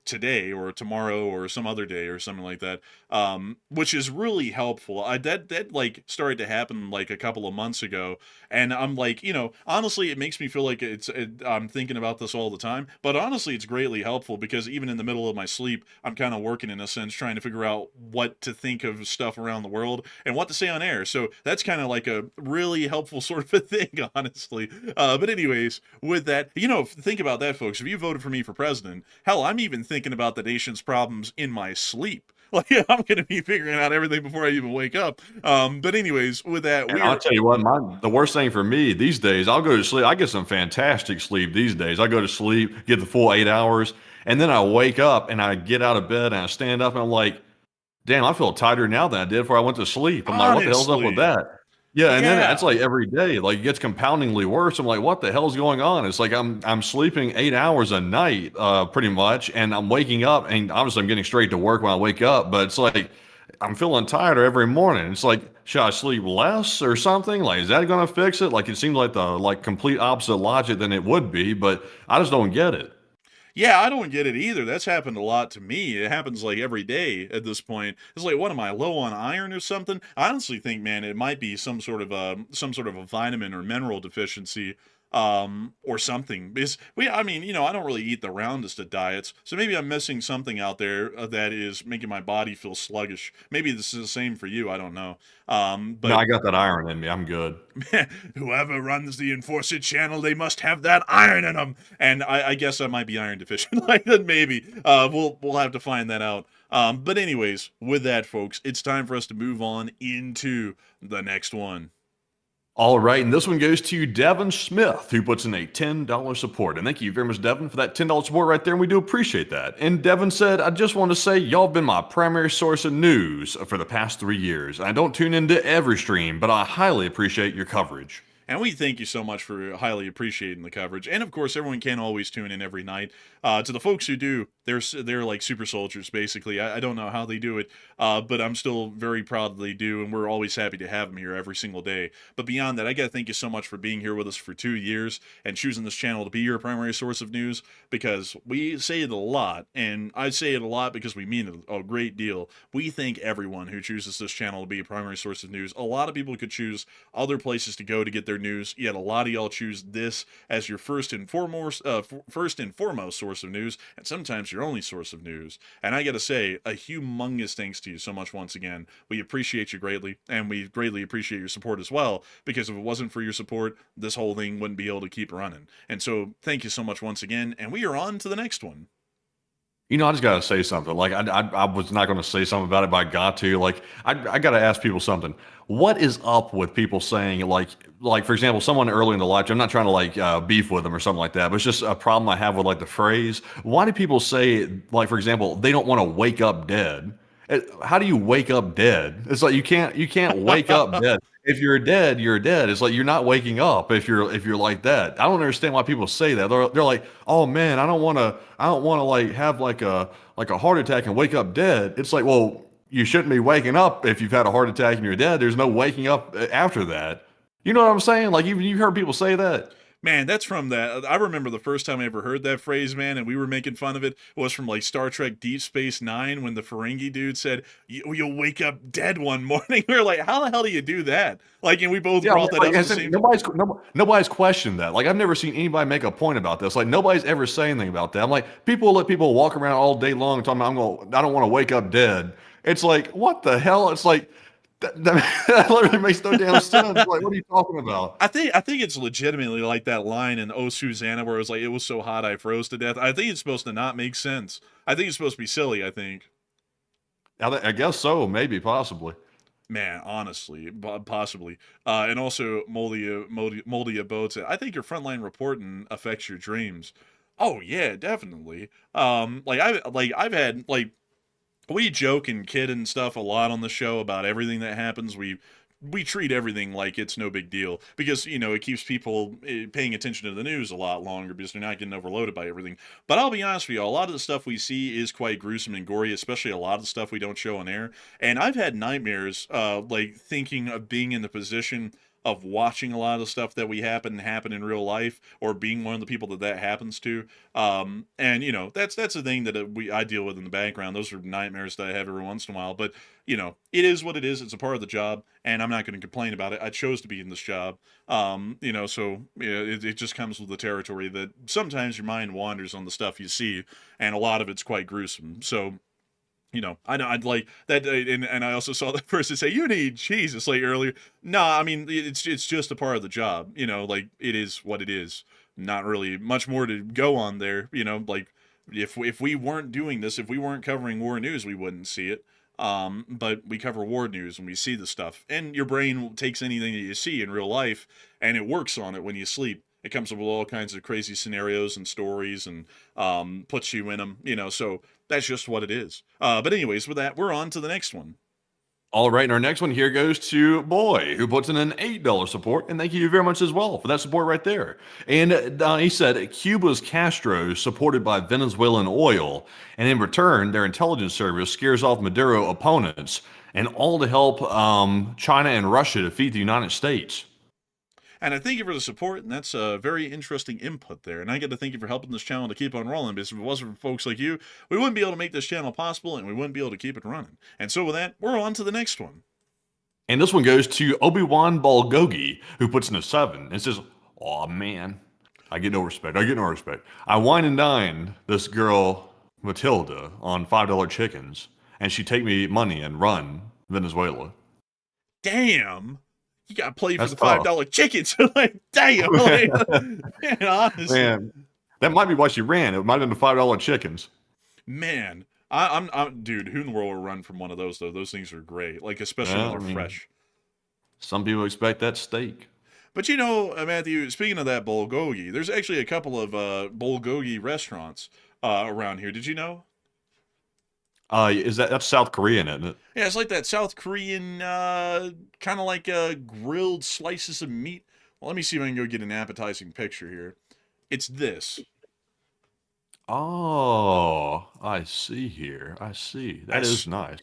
today or tomorrow or some other day or something like that, which is really helpful. That like started to happen like a couple of months ago, and I'm like, you know, honestly, it makes me feel like I'm thinking about this all the time. But honestly, it's greatly helpful because even in the middle of my sleep, I'm kind of working in a sense, trying to figure out what to think of stuff around the world and what to say on air. So that's kind of like a really helpful sort of a thing, honestly. But anyways, with that, you know, think about that, folks. If you voted for me for president, hell, I'm even thinking about the nation's problems in my sleep. Like I'm gonna be figuring out everything before I even wake up. But anyways, with that, And I'll tell you what, the worst thing for me these days, I'll go to sleep. I get some fantastic sleep these days. I go to sleep, get the full 8 hours, and then I wake up and I get out of bed and I stand up and I'm like, damn, I feel tighter now than I did before I went to sleep. I'm like, what the hell's up with honestly, that? Yeah, and then yeah. that's like every day. Like it gets compoundingly worse. I'm like, what the hell's going on? It's like I'm sleeping 8 hours a night, pretty much, and I'm waking up, and obviously I'm getting straight to work when I wake up, but it's like I'm feeling tired every morning. It's like, should I sleep less or something? Like, is that gonna fix it? Like it seems like the like complete opposite logic than it would be, but I just don't get it. Yeah, I don't get it either. That's happened a lot to me. It happens like every day at this point. It's like, what am I, low on iron or something? I honestly think, man, it might be some sort of a vitamin or mineral deficiency, or something. Because I mean, you know, I don't really eat the roundest of diets, so maybe I'm missing something out there that is making my body feel sluggish. Maybe this is the same for you. I don't know. No, But I got that iron in me. I'm good. whoever runs the Enforcer channel, they must have that iron in them. And I guess I might be iron deficient. Like that, maybe. We'll have to find that out. But anyways, with that, folks, it's time for us to move on into the next one. All right, and this one goes to Devin Smith, who puts in a $10 support. And thank you very much, Devin, for that $10 support right there, and we do appreciate that. And Devin said, I just want to say y'all have been my primary source of news for the past 3 years. I don't tune into every stream, but I highly appreciate your coverage. And we thank you so much for highly appreciating the coverage. And of course, everyone can't always tune in every night. To the folks who do, they're like super soldiers, basically. I don't know how they do it, but I'm still very proud that they do, and we're always happy to have them here every single day. But beyond that, I got to thank you so much for being here with us for 2 years and choosing this channel to be your primary source of news, because we say it a lot, and I say it a lot because we mean it a great deal. We thank everyone who chooses this channel to be a primary source of news. A lot of people could choose other places to go to get their news, yet a lot of y'all choose this as your first and foremost source of news, and sometimes your only source of news. And I gotta say, a humongous thanks to you so much once again. We appreciate you greatly, and we greatly appreciate your support as well, because if it wasn't for your support, this whole thing wouldn't be able to keep running. And so thank you so much once again, and we are on to the next one. You know, I just gotta say something. Like, I was not gonna say something about it, but I got to. Like, I gotta ask people something. What is up with people saying, like for example, someone early in the live? I'm not trying to like beef with them or something like that, but it's just a problem I have with like the phrase. Why do people say, like for example, they don't want to wake up dead? How do you wake up dead? It's like you can't wake up dead. If you're dead, you're dead. It's like you're not waking up if you're like that. I don't understand why people say that. They're like, oh man, I don't want to like have like a heart attack and wake up dead. It's like, well, you shouldn't be waking up if you've had a heart attack and you're dead. There's no waking up after that. You know what I'm saying? Like you've heard people say that. Man, that's from that. I remember the first time I ever heard that phrase, man, and we were making fun of it. Was from like Star Trek Deep Space Nine when the Ferengi dude said, "You'll wake up dead one morning." We were like, "How the hell do you do that?" Like, and we both brought that up at the same time. Nobody's questioned that. Like, I've never seen anybody make a point about this. Like, nobody's ever saying anything about that. I'm like, people let people walk around all day long talking about, I don't want to wake up dead. It's like, what the hell? It's like. That literally makes no damn sense. Like, what are you talking about? I think it's legitimately like that line in Oh Susanna where it was like, "It was so hot I froze to death." I think it's supposed to not make sense. I think it's supposed to be silly. I think. I guess so. Maybe, possibly. Man, honestly, possibly. And also, Moldia Boats. I think your frontline reporting affects your dreams. Oh yeah, definitely. I've had like. We joke and kid and stuff a lot on the show about everything that happens. We treat everything like it's no big deal because, you know, it keeps people paying attention to the news a lot longer because they're not getting overloaded by everything. But I'll be honest with you, a lot of the stuff we see is quite gruesome and gory, especially a lot of the stuff we don't show on air. And I've had nightmares, like thinking of being in the position of watching a lot of the stuff that we happen in real life, or being one of the people that happens to. And you know, that's the thing that I deal with in the background. Those are nightmares that I have every once in a while. But you know, it is what it is. It's a part of the job, and I'm not going to complain about it. I chose to be in this job. You know, so it just comes with the territory that sometimes your mind wanders on the stuff you see, and a lot of it's quite gruesome. So. You know, I'd like that, and I also saw that person say, "You need Jesus," like earlier. Nah, I mean, it's just a part of the job. You know, like it is what it is. Not really much more to go on there. You know, like if we weren't doing this, if we weren't covering war news, we wouldn't see it. But we cover war news and we see the stuff, and your brain takes anything that you see in real life and it works on it when you sleep. It comes up with all kinds of crazy scenarios and stories and puts you in them, you know, so that's just what it is. But anyways, with that, we're on to the next one. All right, and our next one here goes to Boy, who puts in an $8 support, and thank you very much as well for that support right there. And he said, Cuba's Castro is supported by Venezuelan oil, and in return, their intelligence service scares off Maduro opponents, and all to help China and Russia defeat the United States. And I thank you for the support, and that's a very interesting input there. And I got to thank you for helping this channel to keep on rolling, because if it wasn't for folks like you, we wouldn't be able to make this channel possible, and we wouldn't be able to keep it running. And so with that, we're on to the next one. And this one goes to Obi-Wan Bulgogi, who puts in a 7 and says, "Oh man, I get no respect. I wine and dine this girl, Matilda, on $5 chickens, and she take me money and run Venezuela." Damn. You got to play for That's the $5 chickens. Like, damn. Like, man, honestly. Man, that might be why she ran. It might have been the $5 chickens. Man, I'm dude, who in the world will run from one of those, though? Those things are great, like, especially when they're fresh. Some people expect that steak. But you know, Matthew, speaking of that bulgogi, there's actually a couple of bulgogi restaurants around here. Did you know? That's South Korean, isn't it? Yeah, it's like that South Korean kind of like grilled slices of meat Let me see if I can go get an appetizing picture here. It's this. Oh, I see here. I see. That is nice.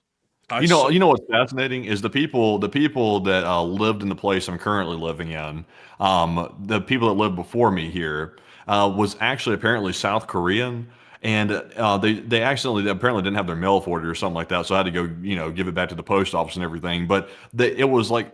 I You know what's fascinating is the people that lived in the place I'm currently living in. The people that lived before me here was actually apparently South Korean, and they accidentally apparently didn't have their mail forwarded or something like that, so I had to go give it back to the post office and everything. But it was like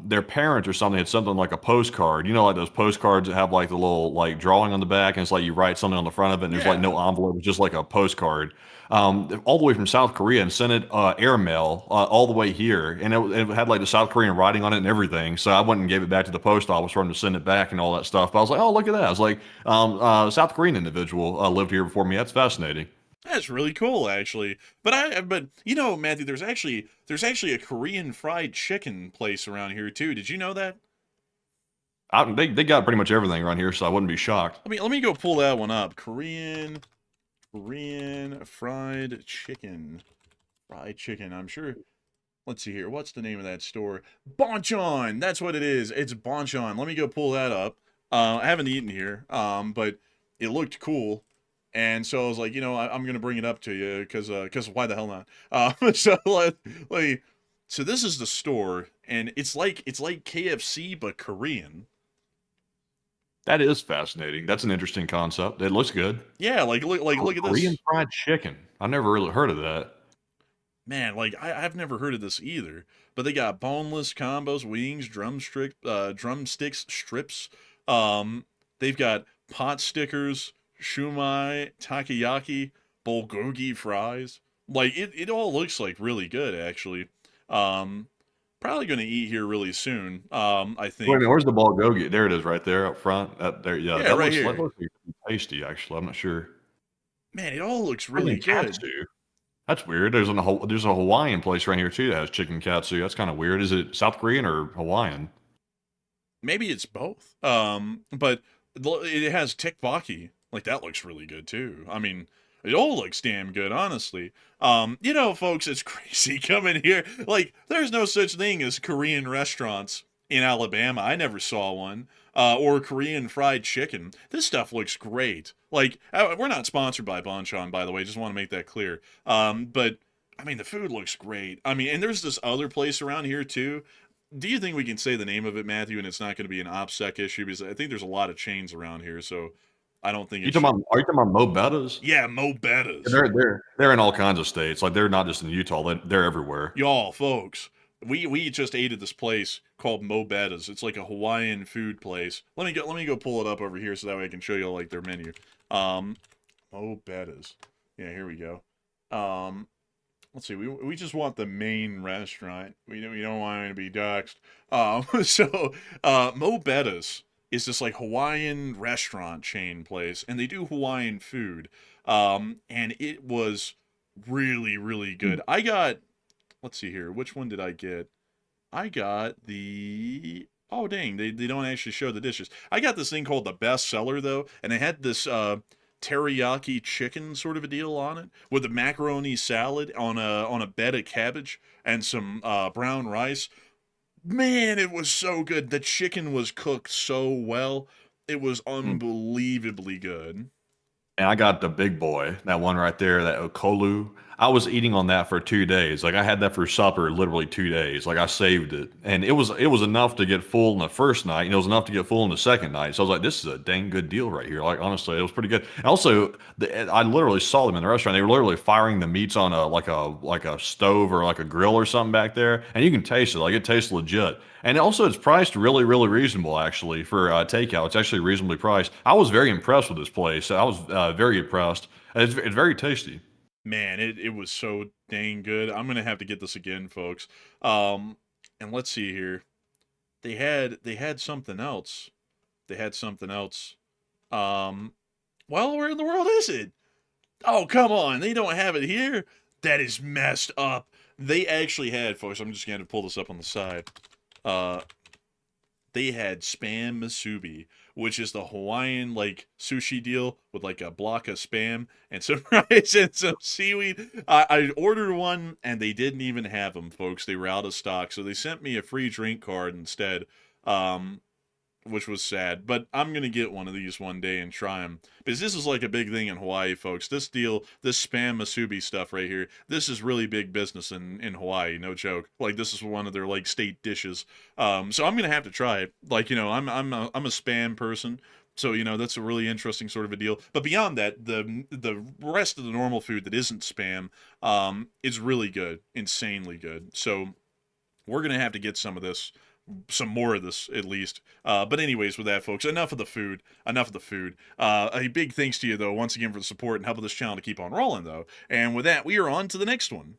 their parents or something had something like a postcard, like those postcards that have like the little like drawing on the back, and it's like you write something on the front of it, and there's like no envelope, it's just like a postcard. All the way from South Korea and sent it airmail all the way here, and it had like the South Korean writing on it and everything. So I went and gave it back to the post office for them to send it back and all that stuff. But I was like, oh, look at that! I was like, South Korean individual lived here before me. That's fascinating. That's really cool, actually. But Matthew, there's actually a Korean fried chicken place around here too. Did you know that? They got pretty much everything around here, so I wouldn't be shocked. Let me go pull that one up. Korean fried chicken. Fried chicken. I'm sure. Let's see here. What's the name of that store? Bonchon. That's what it is. It's Bonchon. Let me go pull that up. I haven't eaten here, but it looked cool. And so I was like, I'm going to bring it up to you because why the hell not? So this is the store, and it's like KFC, but Korean. That is fascinating. That's an interesting concept. It looks good. Yeah, look at this. Korean fried chicken. I never really heard of that. Man, I've never heard of this either. But they got boneless combos, wings, drumsticks, strips. They've got pot stickers, shumai, takoyaki, bulgogi fries. Like it all looks like really good actually. Probably going to eat here really soon. I think. Wait a minute, where's the bulgogi? There it is, right there up front. There, yeah, Yeah, that right looks, here. that looks like tasty. Actually, I'm not sure. Man, it all looks really good. Katsu. That's weird. There's a Hawaiian place right here too that has chicken katsu. That's kind of weird. Is it South Korean or Hawaiian? Maybe it's both. But it has teppanyaki. Like that looks really good too. I mean, it all looks damn good, honestly. Folks, it's crazy coming here. Like, there's no such thing as Korean restaurants in Alabama. I never saw one. Or Korean fried chicken. This stuff looks great. Like, we're not sponsored by Bonchon, by the way. Just want to make that clear. But, I mean, the food looks great. I mean, and there's this other place around here, too. Do you think we can say the name of it, Matthew, and it's not going to be an OPSEC issue? Because I think there's a lot of chains around here, so I don't think Are you talking about Mo Betta's? Yeah, Mo Betta's. They're in all kinds of states. Like they're not just in Utah. They're everywhere. Y'all, folks, we just ate at this place called Mo Betta's. It's like a Hawaiian food place. Let me go pull it up over here so that way I can show you like their menu. Mo Betta's. Yeah, here we go. Let's see. We just want the main restaurant. We don't want it to be doxed. Mo Betta's is this like Hawaiian restaurant chain place, and they do Hawaiian food. And it was really, really good. I got, let's see here, which one did I get? I got the, oh dang, they don't actually show the dishes. I got this thing called the best seller though, and it had this teriyaki chicken sort of a deal on it with a macaroni salad on a bed of cabbage and some brown rice. Man, it was so good. The chicken was cooked so well. It was unbelievably good. And I got the big boy, that one right there, that okolu. I was eating on that for 2 days. Like I had that for supper literally 2 days. Like I saved it. And it was enough to get full in the first night, and it was enough to get full in the second night. So I was like, this is a dang good deal right here. Like honestly, it was pretty good. And also, I literally saw them in the restaurant. They were literally firing the meats on a stove or like a grill or something back there, and you can taste it. Like it tastes legit. And also, it's priced really, really reasonable, actually, for takeout. It's actually reasonably priced. I was very impressed with this place. I was very impressed. It's very tasty. Man, it was so dang good. I'm gonna have to get this again, folks. And let's see here. They had something else. They had something else. Well, where in the world is it? Oh, come on. They don't have it here? That is messed up. They actually had, folks, I'm just going to pull this up on the side. They had spam musubi, which is the Hawaiian, like, sushi deal with, like, a block of spam and some rice and some seaweed. I ordered one, and they didn't even have them, folks. They were out of stock, so they sent me a free drink card instead. which was sad. But I'm gonna get one of these one day and try them because this is like a big thing in Hawaii, folks. This spam masubi stuff right here, this is really big business in Hawaii. No joke. Like this is one of their like state dishes. So I'm gonna have to try it. Like I'm a spam person. So that's a really interesting sort of a deal. But beyond that, the rest of the normal food that isn't spam is really good, insanely good. So we're gonna have to get some more of this at least. But anyways, with that, folks, enough of the food. A big thanks to you though, once again, for the support and helping this channel to keep on rolling though. And with that, we are on to the next one.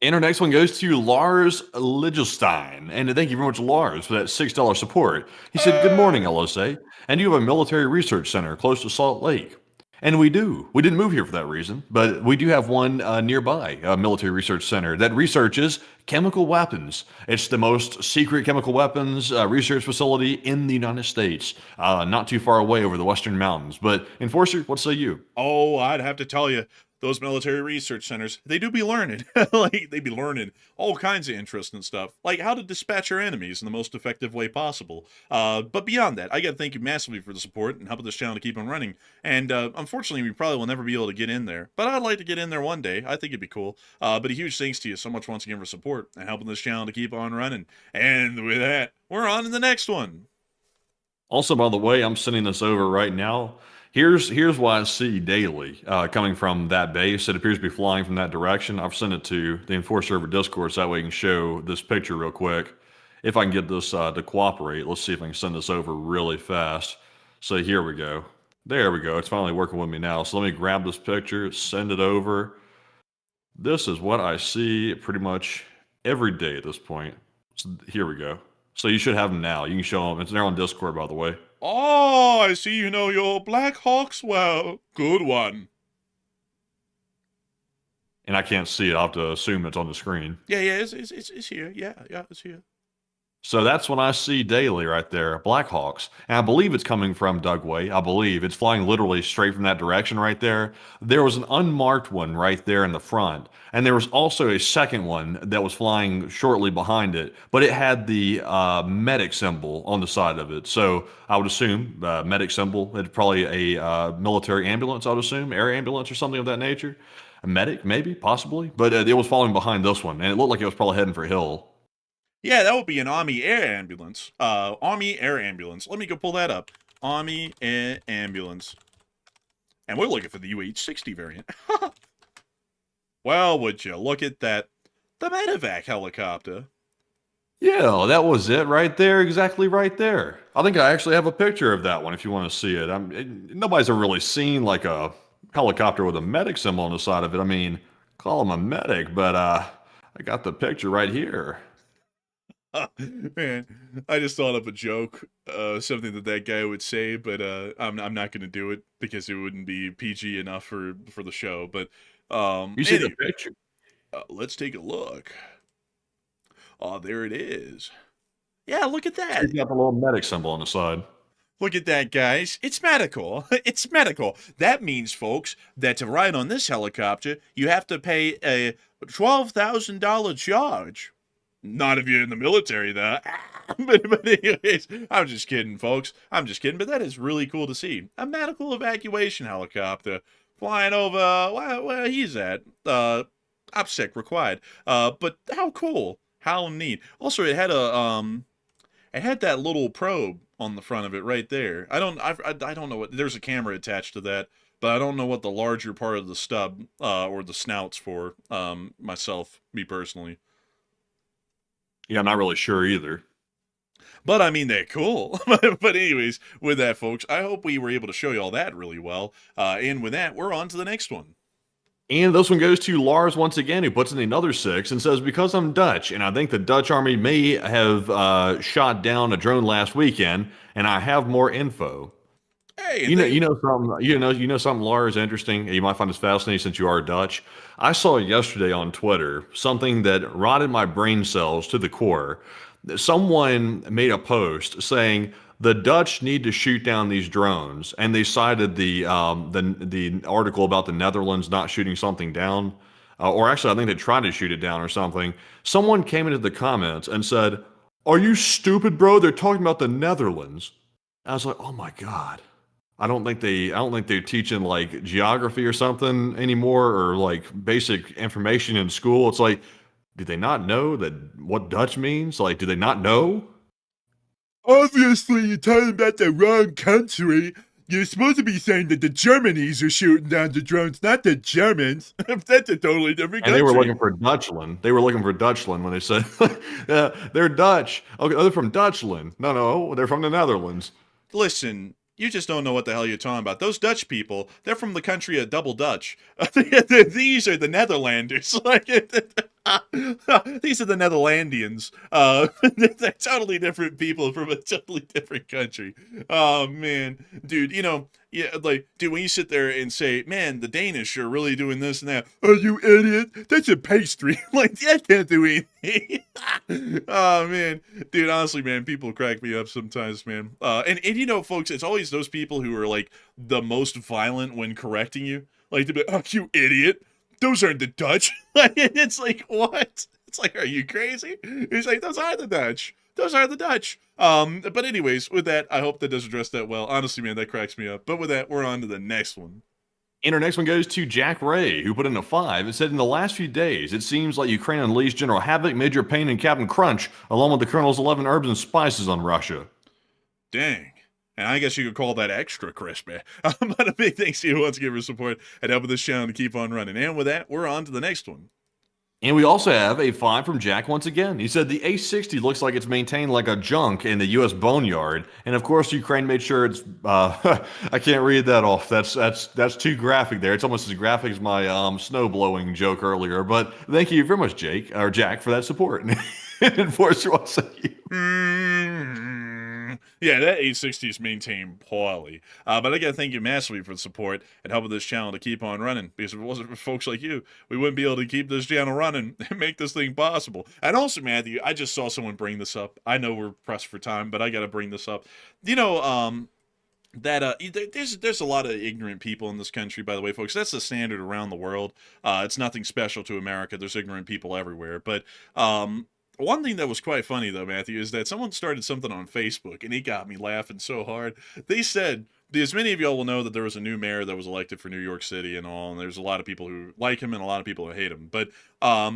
And our next one goes to Lars Ligelstein. And thank you very much, Lars, for that $6 support. He said, "Good morning, LSA. And you have a military research center close to Salt Lake." And we do. We didn't move here for that reason, but we do have one nearby, a military research center that researches chemical weapons. It's the most secret chemical weapons research facility in the United States, not too far away over the Western Mountains. But Enforcer, what say you? Oh, I'd have to tell you, those military research centers, they do be learning. Like, they be learning all kinds of interesting stuff, like how to dispatch your enemies in the most effective way possible. But beyond that, I got to thank you massively for the support and helping this channel to keep on running. And unfortunately, we probably will never be able to get in there, but I'd like to get in there one day. I think it'd be cool. But a huge thanks to you so much once again for support and helping this channel to keep on running. And with that, we're on to the next one. Also, by the way, I'm sending this over right now. Here's what I see daily coming from that base. It appears to be flying from that direction. I've sent it to the Enforcer over Discord so that way we can show this picture real quick. If I can get this to cooperate, let's see if I can send this over really fast. So here we go. There we go. It's finally working with me now. So let me grab this picture, send it over. This is what I see pretty much every day at this point. So here we go. So you should have them now. You can show them. It's there on Discord, by the way. Oh, I see you know your Black Hawks well. Good one. And I can't see it. I'll have to assume it's on the screen. Yeah, it's here. Yeah, it's here. So that's what I see daily right there, Blackhawks. And I believe it's coming from Dugway. I believe it's flying literally straight from that direction right there. There was an unmarked one right there in the front. And there was also a second one that was flying shortly behind it, but it had the medic symbol on the side of it. So I would assume medic symbol, it's probably a military ambulance, I would assume, air ambulance or something of that nature. A medic, maybe, possibly. But it was following behind this one, and it looked like it was probably heading for a hill. Yeah, that would be an Army Air Ambulance. Army Air Ambulance. Let me go pull that up. Army Air Ambulance. And we're looking for the UH-60 variant. Well, would you look at that. The medevac helicopter. Yeah, that was it right there, exactly right there. I think I actually have a picture of that one if you want to see it. Nobody's ever really seen like a helicopter with a medic symbol on the side of it. I mean, call him a medic, but I got the picture right here. Man, I just thought of a joke, something that guy would say, but I'm not going to do it because it wouldn't be PG enough for the show. But you see the picture? Let's take a look. Oh, there it is. Yeah, look at that. It's got the little medic symbol on the side. Look at that, guys. It's medical. It's medical. That means, folks, that to ride on this helicopter, you have to pay a $12,000 charge. Not if you're in the military, though. But anyways, I'm just kidding, folks. I'm just kidding. But that is really cool to see. A medical evacuation helicopter flying over where he's at. OPSEC required. But how cool. How neat. Also, it had it had that little probe on the front of it right there. I don't know what. There's a camera attached to that, but I don't know what the larger part of the stub or the snout's for. Me personally. Yeah, I'm not really sure either. But I mean, they're cool. But anyways, with that, folks, I hope we were able to show you all that really well. And with that, we're on to the next one. And this one goes to Lars once again, who puts in another 6 and says, because I'm Dutch, and I think the Dutch army may have shot down a drone last weekend, and I have more info. Hey, you know something, Lars, interesting. You might find this fascinating since you are Dutch. I saw yesterday on Twitter something that rotted my brain cells to the core. Someone made a post saying the Dutch need to shoot down these drones, and they cited the article about the Netherlands not shooting something down, or actually I think they tried to shoot it down or something. Someone came into the comments and said, "Are you stupid, bro? They're talking about the Netherlands." I was like, oh my God. I don't think they're teaching like geography or something anymore, or like basic information in school. It's like, do they not know that what Dutch means? Like, do they not know? Obviously, you're talking about the wrong country. You're supposed to be saying that the Germanies are shooting down the drones, not the Germans. That's a totally different country. And they were looking for Dutchland. They were looking for Dutchland when they said they're Dutch. Okay, they're from Dutchland. No, they're from the Netherlands. Listen, you just don't know what the hell you're talking about. Those Dutch people, they're from the country of double Dutch. These are the Netherlanders. Like, these are the Netherlandians. They're totally different people from a totally different country. Oh, man. Dude, yeah, like, dude, when you sit there and say, man, the Danish are really doing this and that. Oh, you idiot. That's a pastry. Like, that can't do anything. Oh, man. Dude, honestly, man, people crack me up sometimes, man. And folks, it's always those people who are, like, the most violent when correcting you. Like, they'll be like, oh, you idiot. Those aren't the Dutch. It's like, what? It's like, are you crazy? He's like, those are the Dutch. Those are the Dutch. But anyways, with that, I hope that does address that well. Honestly, man, that cracks me up. But with that, we're on to the next one. And our next one goes to Jack Ray, who put in a 5 and said, in the last few days, it seems like Ukraine unleashed General Havoc, Major Payne, and Captain Crunch, along with the Colonel's 11 herbs and spices on Russia. Dang. And I guess you could call that extra crispy. But a big thanks to you who wants to give your support and helping this channel to keep on running. And with that, we're on to the next one. And we also have a 5 from Jack once again. He said the A60 looks like it's maintained like a junk in the U.S. boneyard. And of course, Ukraine made sure it's, I can't read that off. That's too graphic there. It's almost as graphic as my snow blowing joke earlier. But thank you very much, Jack, for that support. Enforcer will say Yeah, that A60 is maintained poorly. But I got to thank you massively for the support and helping this channel to keep on running. Because if it wasn't for folks like you, we wouldn't be able to keep this channel running and make this thing possible. And also, Matthew, I just saw someone bring this up. I know we're pressed for time, but I got to bring this up. There's a lot of ignorant people in this country, by the way, folks. That's the standard around the world. It's nothing special to America. There's ignorant people everywhere. But one thing that was quite funny, though, Matthew, is that someone started something on Facebook, and it got me laughing so hard. They said, as many of y'all will know, that there was a new mayor that was elected for New York City and all, and there's a lot of people who like him and a lot of people who hate him. But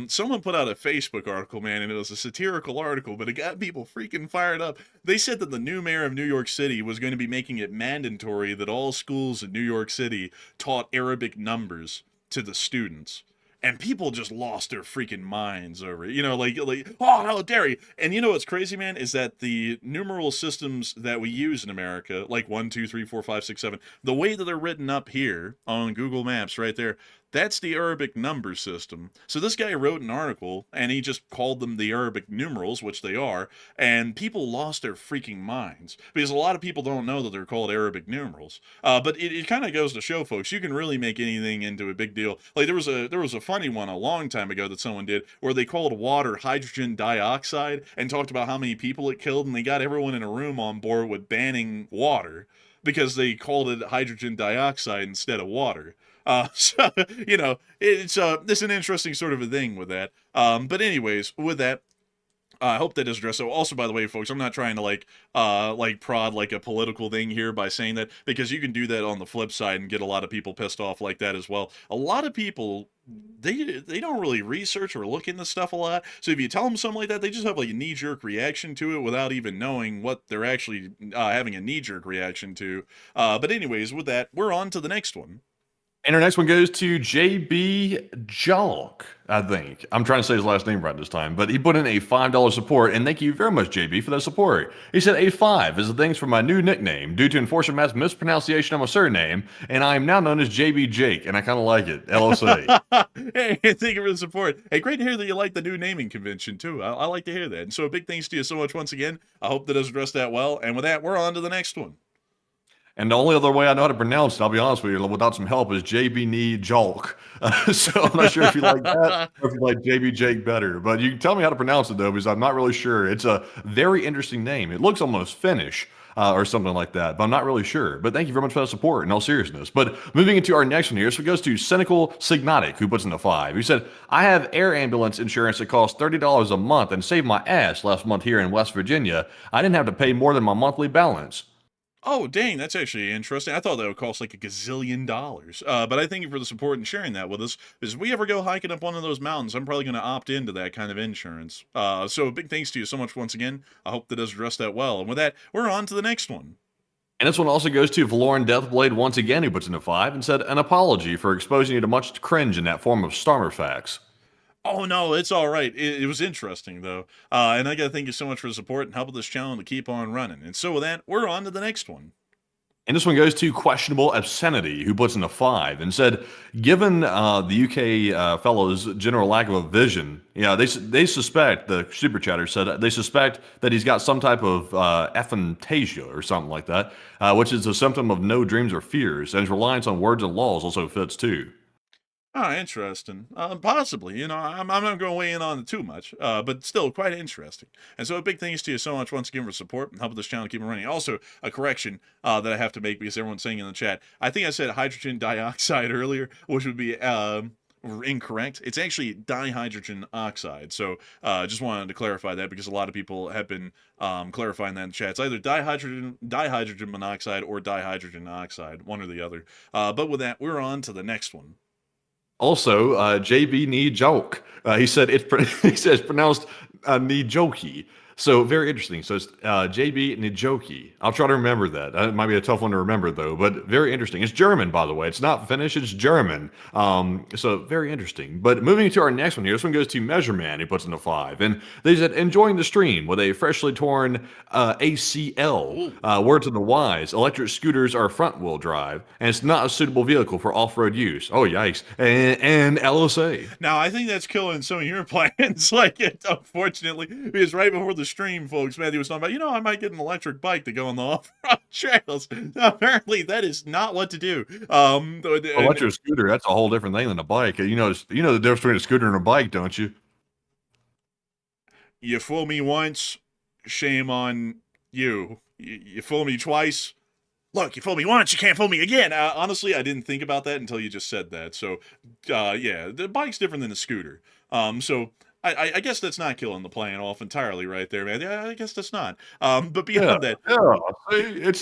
someone put out a Facebook article, man, and it was a satirical article, but it got people freaking fired up. They said that the new mayor of New York City was going to be making it mandatory that all schools in New York City taught Arabic numbers to the students. And people just lost their freaking minds over it. Oh, how dare you? And you know what's crazy, man, is that the numeral systems that we use in America, like 1, 2, 3, 4, 5, 6, 7, the way that they're written up here on Google Maps right there, that's the Arabic number system. So this guy wrote an article, and he just called them the Arabic numerals, which they are, and people lost their freaking minds. Because a lot of people don't know that they're called Arabic numerals. But it kind of goes to show, folks, you can really make anything into a big deal. Like, there was a funny one a long time ago that someone did, where they called water hydrogen dioxide, and talked about how many people it killed, and they got everyone in a room on board with banning water, because they called it hydrogen dioxide instead of water. So, it's an interesting sort of a thing with that. But anyways, with that, I hope that does address. So also, by the way, folks, I'm not trying to prod like a political thing here by saying that, because you can do that on the flip side and get a lot of people pissed off like that as well. A lot of people, they don't really research or look into stuff a lot. So if you tell them something like that, they just have like a knee-jerk reaction to it without even knowing what they're actually having a knee-jerk reaction to. But anyways, with that, we're on to the next one. And our next one goes to JB Jalk, I think. I'm trying to say his last name right this time, but he put in a $5 support, and thank you very much, JB, for that support. He said, A5 is the thanks for my new nickname due to Enforcer Matt's mispronunciation of my surname, and I am now known as JB Jake, and I kind of like it. LOC. Hey, thank you for the support. Hey, great to hear that you like the new naming convention, too. I like to hear that. And so a big thanks to you so much once again. I hope that does address that well. And with that, we're on to the next one. And the only other way I know how to pronounce it, I'll be honest with you, without some help, is JB Knee Jalk. So I'm not sure if you like that or if you like JB Jake better. But you can tell me how to pronounce it, though, because I'm not really sure. It's a very interesting name. It looks almost Finnish or something like that, but I'm not really sure. But thank you very much for that support, in all seriousness. But moving into our next one here, so it goes to Cynical Signotic, who puts in the 5. He said, I have air ambulance insurance that costs $30 a month and saved my ass last month here in West Virginia. I didn't have to pay more than my monthly balance. Oh, dang, that's actually interesting. I thought that would cost like a gazillion dollars. But I thank you for the support and sharing that with us. Because if we ever go hiking up one of those mountains, I'm probably going to opt into that kind of insurance. So big thanks to you so much once again. I hope that does address that well. And with that, we're on to the next one. And this one also goes to Valoran Deathblade once again, who puts in a 5 and said, an apology for exposing you to much cringe in that form of Starmer facts. Oh no, it's all right. It was interesting though, and I gotta thank you so much for the support and helping this channel to keep on running. And so with that, we're on to the next one. And this one goes to Questionable Obscenity, who puts in a 5 and said, given the UK fellow's general lack of a vision, they suspect, the super chatter said, they suspect that he's got some type of aphantasia or something like that, which is a symptom of no dreams or fears, and his reliance on words and laws also fits too. Ah, interesting. Possibly. I'm not going to weigh in on it too much, but still quite interesting. And so, big thanks to you so much once again for support and helping this channel keep it running. Also, a correction that I have to make because everyone's saying in the chat. I think I said hydrogen dioxide earlier, which would be incorrect. It's actually dihydrogen oxide. So, just wanted to clarify that because a lot of people have been clarifying that in the chat. It's either dihydrogen monoxide or dihydrogen oxide, one or the other. But with that, we're on to the next one. Also, JB Knee Joke. He said he says pronounced Nijoki. So very interesting. So it's JB Nijoki. I'll try to remember that. It might be a tough one to remember though, but very interesting. It's German, by the way. It's not Finnish. It's German. So very interesting. But moving to our next one here. This one goes to Measure Man. He puts in a 5, and they said enjoying the stream with a freshly torn ACL. Word to the wise: electric scooters are front-wheel drive, and it's not a suitable vehicle for off-road use. Oh yikes! And LSA. Now I think that's killing some of your plans. Unfortunately, because right before the stream, folks, Matthew was talking about, I might get an electric bike to go on the off-road trails. Apparently, that is not what to do. Electric scooter, that's a whole different thing than a bike. You know the difference between a scooter and a bike, don't you? You fool me once, shame on you. You fool me twice. Look, you fool me once, you can't fool me again. Honestly, I didn't think about that until you just said that. So, yeah, the bike's different than a scooter. So I guess that's not killing the plan off entirely right there, man. Yeah, I guess that's not. But beyond that,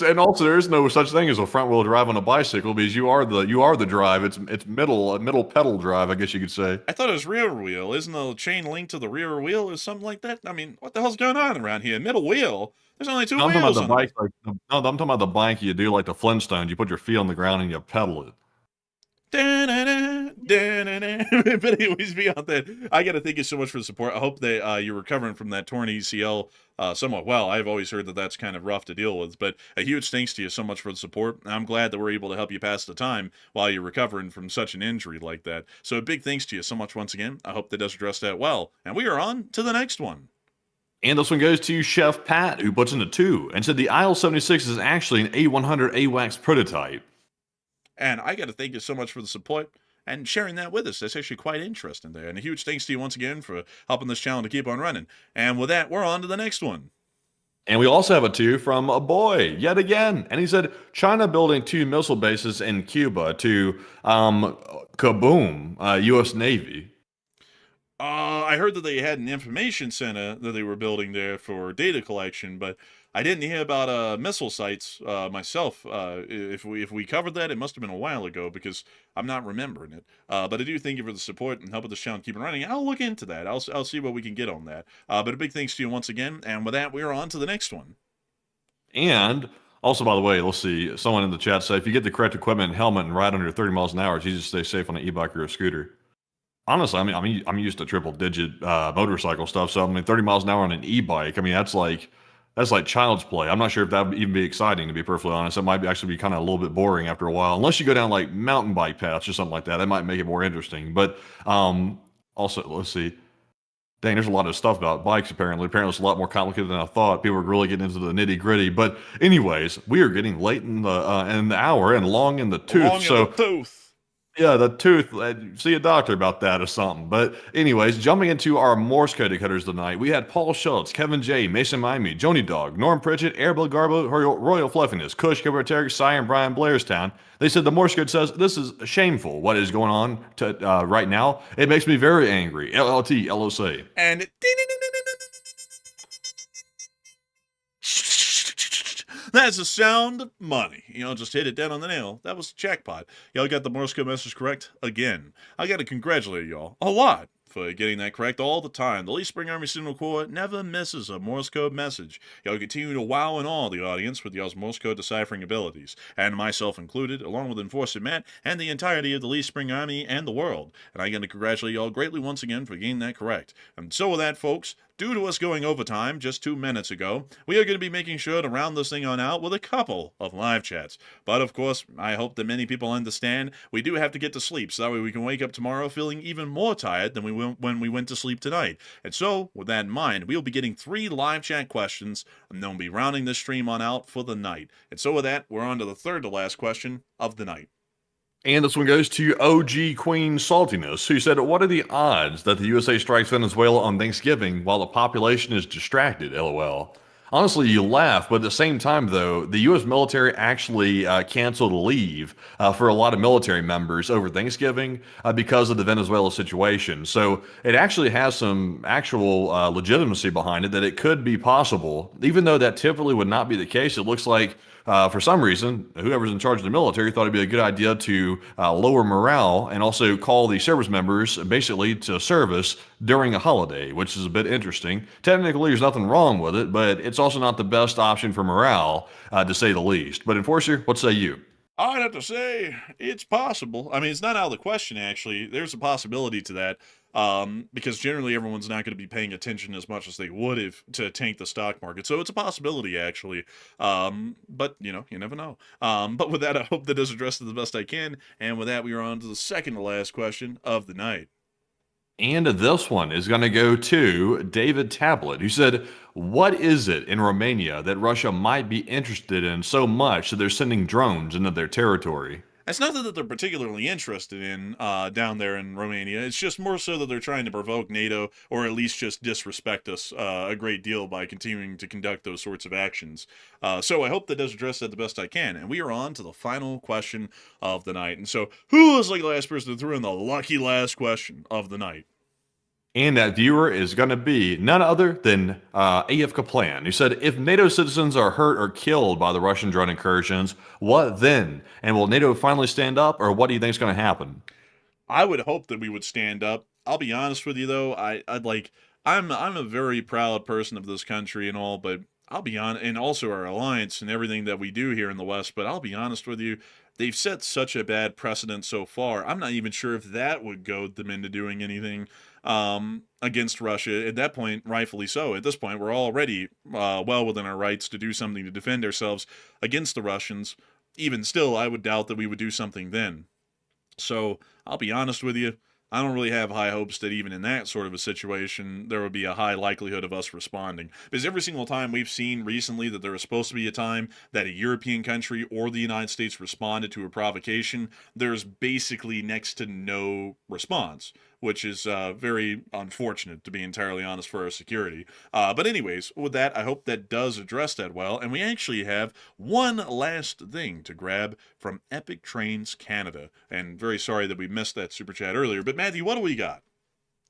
and also there is no such thing as a front wheel drive on a bicycle because you are the drive. It's middle pedal drive, I guess you could say. I thought it was rear wheel. Isn't the chain linked to the rear wheel or something like that? I mean, what the hell's going on around here? Middle wheel. There's only two wheels. I'm talking about the bike you do like the Flintstones. You put your feet on the ground and you pedal it. But anyways, beyond that, I got to thank you so much for the support. I hope that you're recovering from that torn ACL somewhat well. I've always heard that that's kind of rough to deal with, but a huge thanks to you so much for the support. I'm glad that we're able to help you pass the time while you're recovering from such an injury like that. So a big thanks to you so much once again. I hope that does address that well. And we are on to the next one. And this one goes to Chef Pat, who puts in a 2 and said the IL-76 is actually an A100 AWACS prototype. And I got to thank you so much for the support and sharing that with us. That's actually quite interesting there. And a huge thanks to you once again for helping this channel to keep on running. And with that, we're on to the next one. And we also have a 2 from a boy, yet again. And he said, China building 2 missile bases in Cuba to kaboom, U.S. Navy. I heard that they had an information center that they were building there for data collection, but I didn't hear about missile sites myself. If we covered that, it must have been a while ago because I'm not remembering it. But I do thank you for the support and helping this channel keep it running. I'll look into that. I'll see what we can get on that. But a big thanks to you once again. And with that, we're on to the next one. And also, by the way, let's see. Someone in the chat said, if you get the correct equipment and helmet and ride under 30 miles an hour, it's easy to stay safe on an e-bike or a scooter. Honestly, I'm used to triple-digit motorcycle stuff. So 30 miles an hour on an e-bike. That's like child's play. I'm not sure if that would even be exciting, to be perfectly honest. It might actually be kind of a little bit boring after a while, unless you go down like mountain bike paths or something like that. That might make it more interesting. But also, let's see. Dang, there's a lot of stuff about bikes. Apparently, it's a lot more complicated than I thought. People are really getting into the nitty gritty. But anyways, we are getting late in the hour and long in the tooth. Yeah, the tooth. See a doctor about that or something. But anyways, jumping into our Morse code decoders tonight, we had Paul Schultz, Kevin J, Mason Miami, Joni Dog, Norm Pritchett, Airball Garbo, Royal Fluffiness, Kush, Gilbert Terry, Cy, and Brian Blairstown. They said the Morse code says this is shameful. What is going on right now? It makes me very angry. LLT, LOC. And That's a sound money. Just hit it dead on the nail. That was jackpot. Y'all got the Morse code message correct again. I got to congratulate y'all a lot for getting that correct all the time. The Least Spring Army Signal Corps never misses a Morse code message. Y'all continue to wow and awe the audience with y'all's Morse code deciphering abilities, and myself included, along with Enforcer Matt and the entirety of the Least Spring Army and the world. And I got to congratulate y'all greatly once again for getting that correct. And so with that, folks, due to us going overtime just 2 minutes ago, we are going to be making sure to round this thing on out with a couple of live chats. But of course, I hope that many people understand we do have to get to sleep, so that way we can wake up tomorrow feeling even more tired than we will when we went to sleep tonight. And so, with that in mind, we'll be getting 3 live chat questions, and then we'll be rounding this stream on out for the night. And so with that, we're on to the third to last question of the night. And this one goes to OG Queen Saltiness, who said, what are the odds that the USA strikes Venezuela on Thanksgiving while the population is distracted, LOL? Honestly, you laugh, but at the same time, though, the U.S. military actually canceled leave for a lot of military members over Thanksgiving because of the Venezuela situation. So it actually has some actual legitimacy behind it that it could be possible. Even though that typically would not be the case, it looks like for some reason, whoever's in charge of the military thought it'd be a good idea to lower morale and also call the service members basically to service during a holiday, which is a bit interesting. Technically, there's nothing wrong with it, but it's also not the best option for morale, to say the least. But Enforcer, what say you? I'd have to say it's possible. I mean, it's not out of the question, actually. There's a possibility to that. Because generally everyone's not going to be paying attention as much as they would if to tank the stock market. So it's a possibility, actually. But, you never know. But with that, I hope that does address it the best I can. And with that, we are on to the second to last question of the night. And this one is going to go to David Tablet, who said, what is it in Romania that Russia might be interested in so much that they're sending drones into their territory? It's not that they're particularly interested in down there in Romania. It's just more so that they're trying to provoke NATO, or at least just disrespect us a great deal by continuing to conduct those sorts of actions. So I hope that does address that the best I can. And we are on to the final question of the night. And so, who was like the last person to throw in the lucky last question of the night? And that viewer is going to be none other than AF Kaplan, who said, if NATO citizens are hurt or killed by the Russian drone incursions, what then? And will NATO finally stand up, or what do you think is going to happen? I would hope that we would stand up. I'll be honest with you, though. I'm a very proud person of this country and all, but I'll be honest, and also our alliance and everything that we do here in the West, but I'll be honest with you, they've set such a bad precedent so far. I'm not even sure if that would goad them into doing anything against Russia. At that point, rightfully so. At this point, we're already well within our rights to do something to defend ourselves against the Russians. Even still, I would doubt that we would do something then. So, I'll be honest with you, I don't really have high hopes that even in that sort of a situation, there would be a high likelihood of us responding. Because every single time we've seen recently that there is supposed to be a time that a European country or the United States responded to a provocation, there's basically next to no response, which is very unfortunate, to be entirely honest, for our security. But anyways, with that, I hope that does address that well. And we actually have one last thing to grab from Epic Trains Canada. And very sorry that we missed that super chat earlier. But Matthew, what do we got?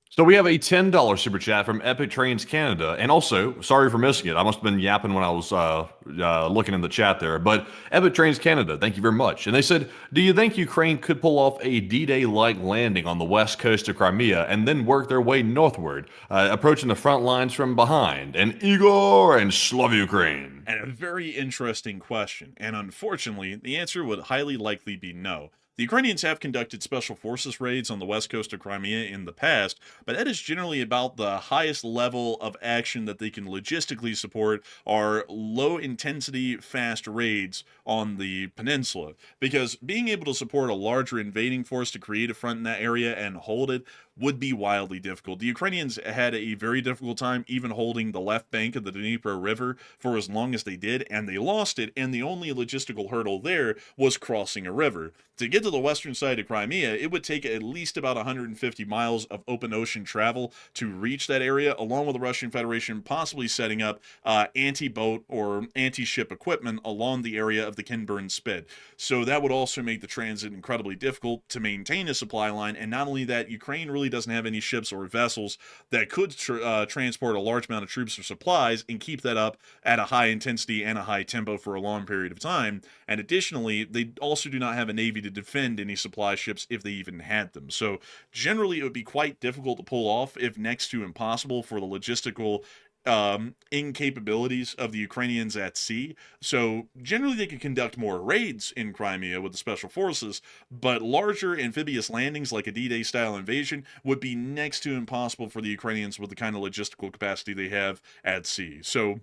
So we have a $10 super chat from Epic Trains Canada, and also, sorry for missing it. I must have been yapping when I was looking in the chat there, but Epic Trains Canada, thank you very much. And they said, do you think Ukraine could pull off a D-Day-like landing on the west coast of Crimea and then work their way northward, approaching the front lines from behind? And Igor and Slav Ukraine. And a very interesting question, and unfortunately, the answer would highly likely be no. The Ukrainians have conducted special forces raids on the west coast of Crimea in the past, but that is generally about the highest level of action that they can logistically support are low-intensity, fast raids on the peninsula. Because being able to support a larger invading force to create a front in that area and hold it would be wildly difficult. The Ukrainians had a very difficult time even holding the left bank of the Dnieper River for as long as they did, and they lost it, and the only logistical hurdle there was crossing a river. To get to to the western side of Crimea, it would take at least about 150 miles of open ocean travel to reach that area, along with the Russian Federation possibly setting up anti-boat or anti-ship equipment along the area of the Kinburn Spit. So that would also make the transit incredibly difficult to maintain a supply line, and not only that, Ukraine really doesn't have any ships or vessels that could transport a large amount of troops or supplies and keep that up at a high intensity and a high tempo for a long period of time. And additionally, they also do not have a navy to defend any supply ships if they even had them. So generally, it would be quite difficult to pull off, if next to impossible, for the logistical incapabilities of the Ukrainians at sea. So generally they could conduct more raids in Crimea with the special forces, but larger amphibious landings like a D-Day style invasion would be next to impossible for the Ukrainians with the kind of logistical capacity they have at sea. So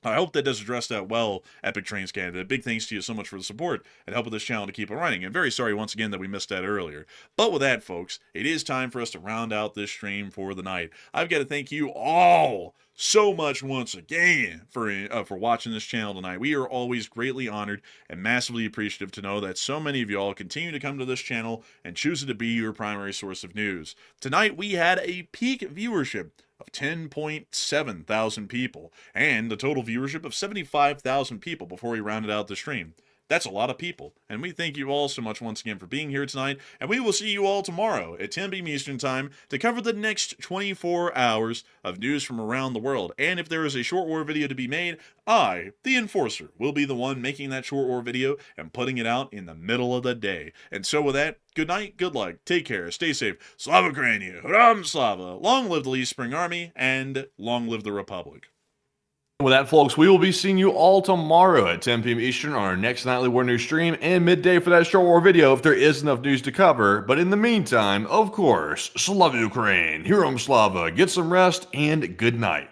I hope that does address that well, Epic Trains Canada. Big thanks to you so much for the support and helping this channel to keep it running. And very sorry once again that we missed that earlier. But with that, folks, it is time for us to round out this stream for the night. I've got to thank you all so much once again for watching this channel tonight. We are always greatly honored and massively appreciative to know that so many of y'all continue to come to this channel and choose it to be your primary source of news. Tonight we had a peak viewership of 10.7 thousand people and a total viewership of 75,000 people before we rounded out the stream. That's a lot of people, and we thank you all so much once again for being here tonight, and we will see you all tomorrow at 10 p.m. Eastern Time to cover the next 24 hours of news from around the world. And if there is a short war video to be made, I, the Enforcer, will be the one making that short war video and putting it out in the middle of the day. And so with that, good night, good luck, take care, stay safe, Slava Ukraini, Ram Slava, long live the Lee Spring Army, and long live the Republic. With that, folks, we will be seeing you all tomorrow at 10 p.m. Eastern on our next nightly war news stream, and midday for that short war video if there is enough news to cover. But in the meantime, of course, Slava Ukraine, Herom Slava, get some rest, and good night.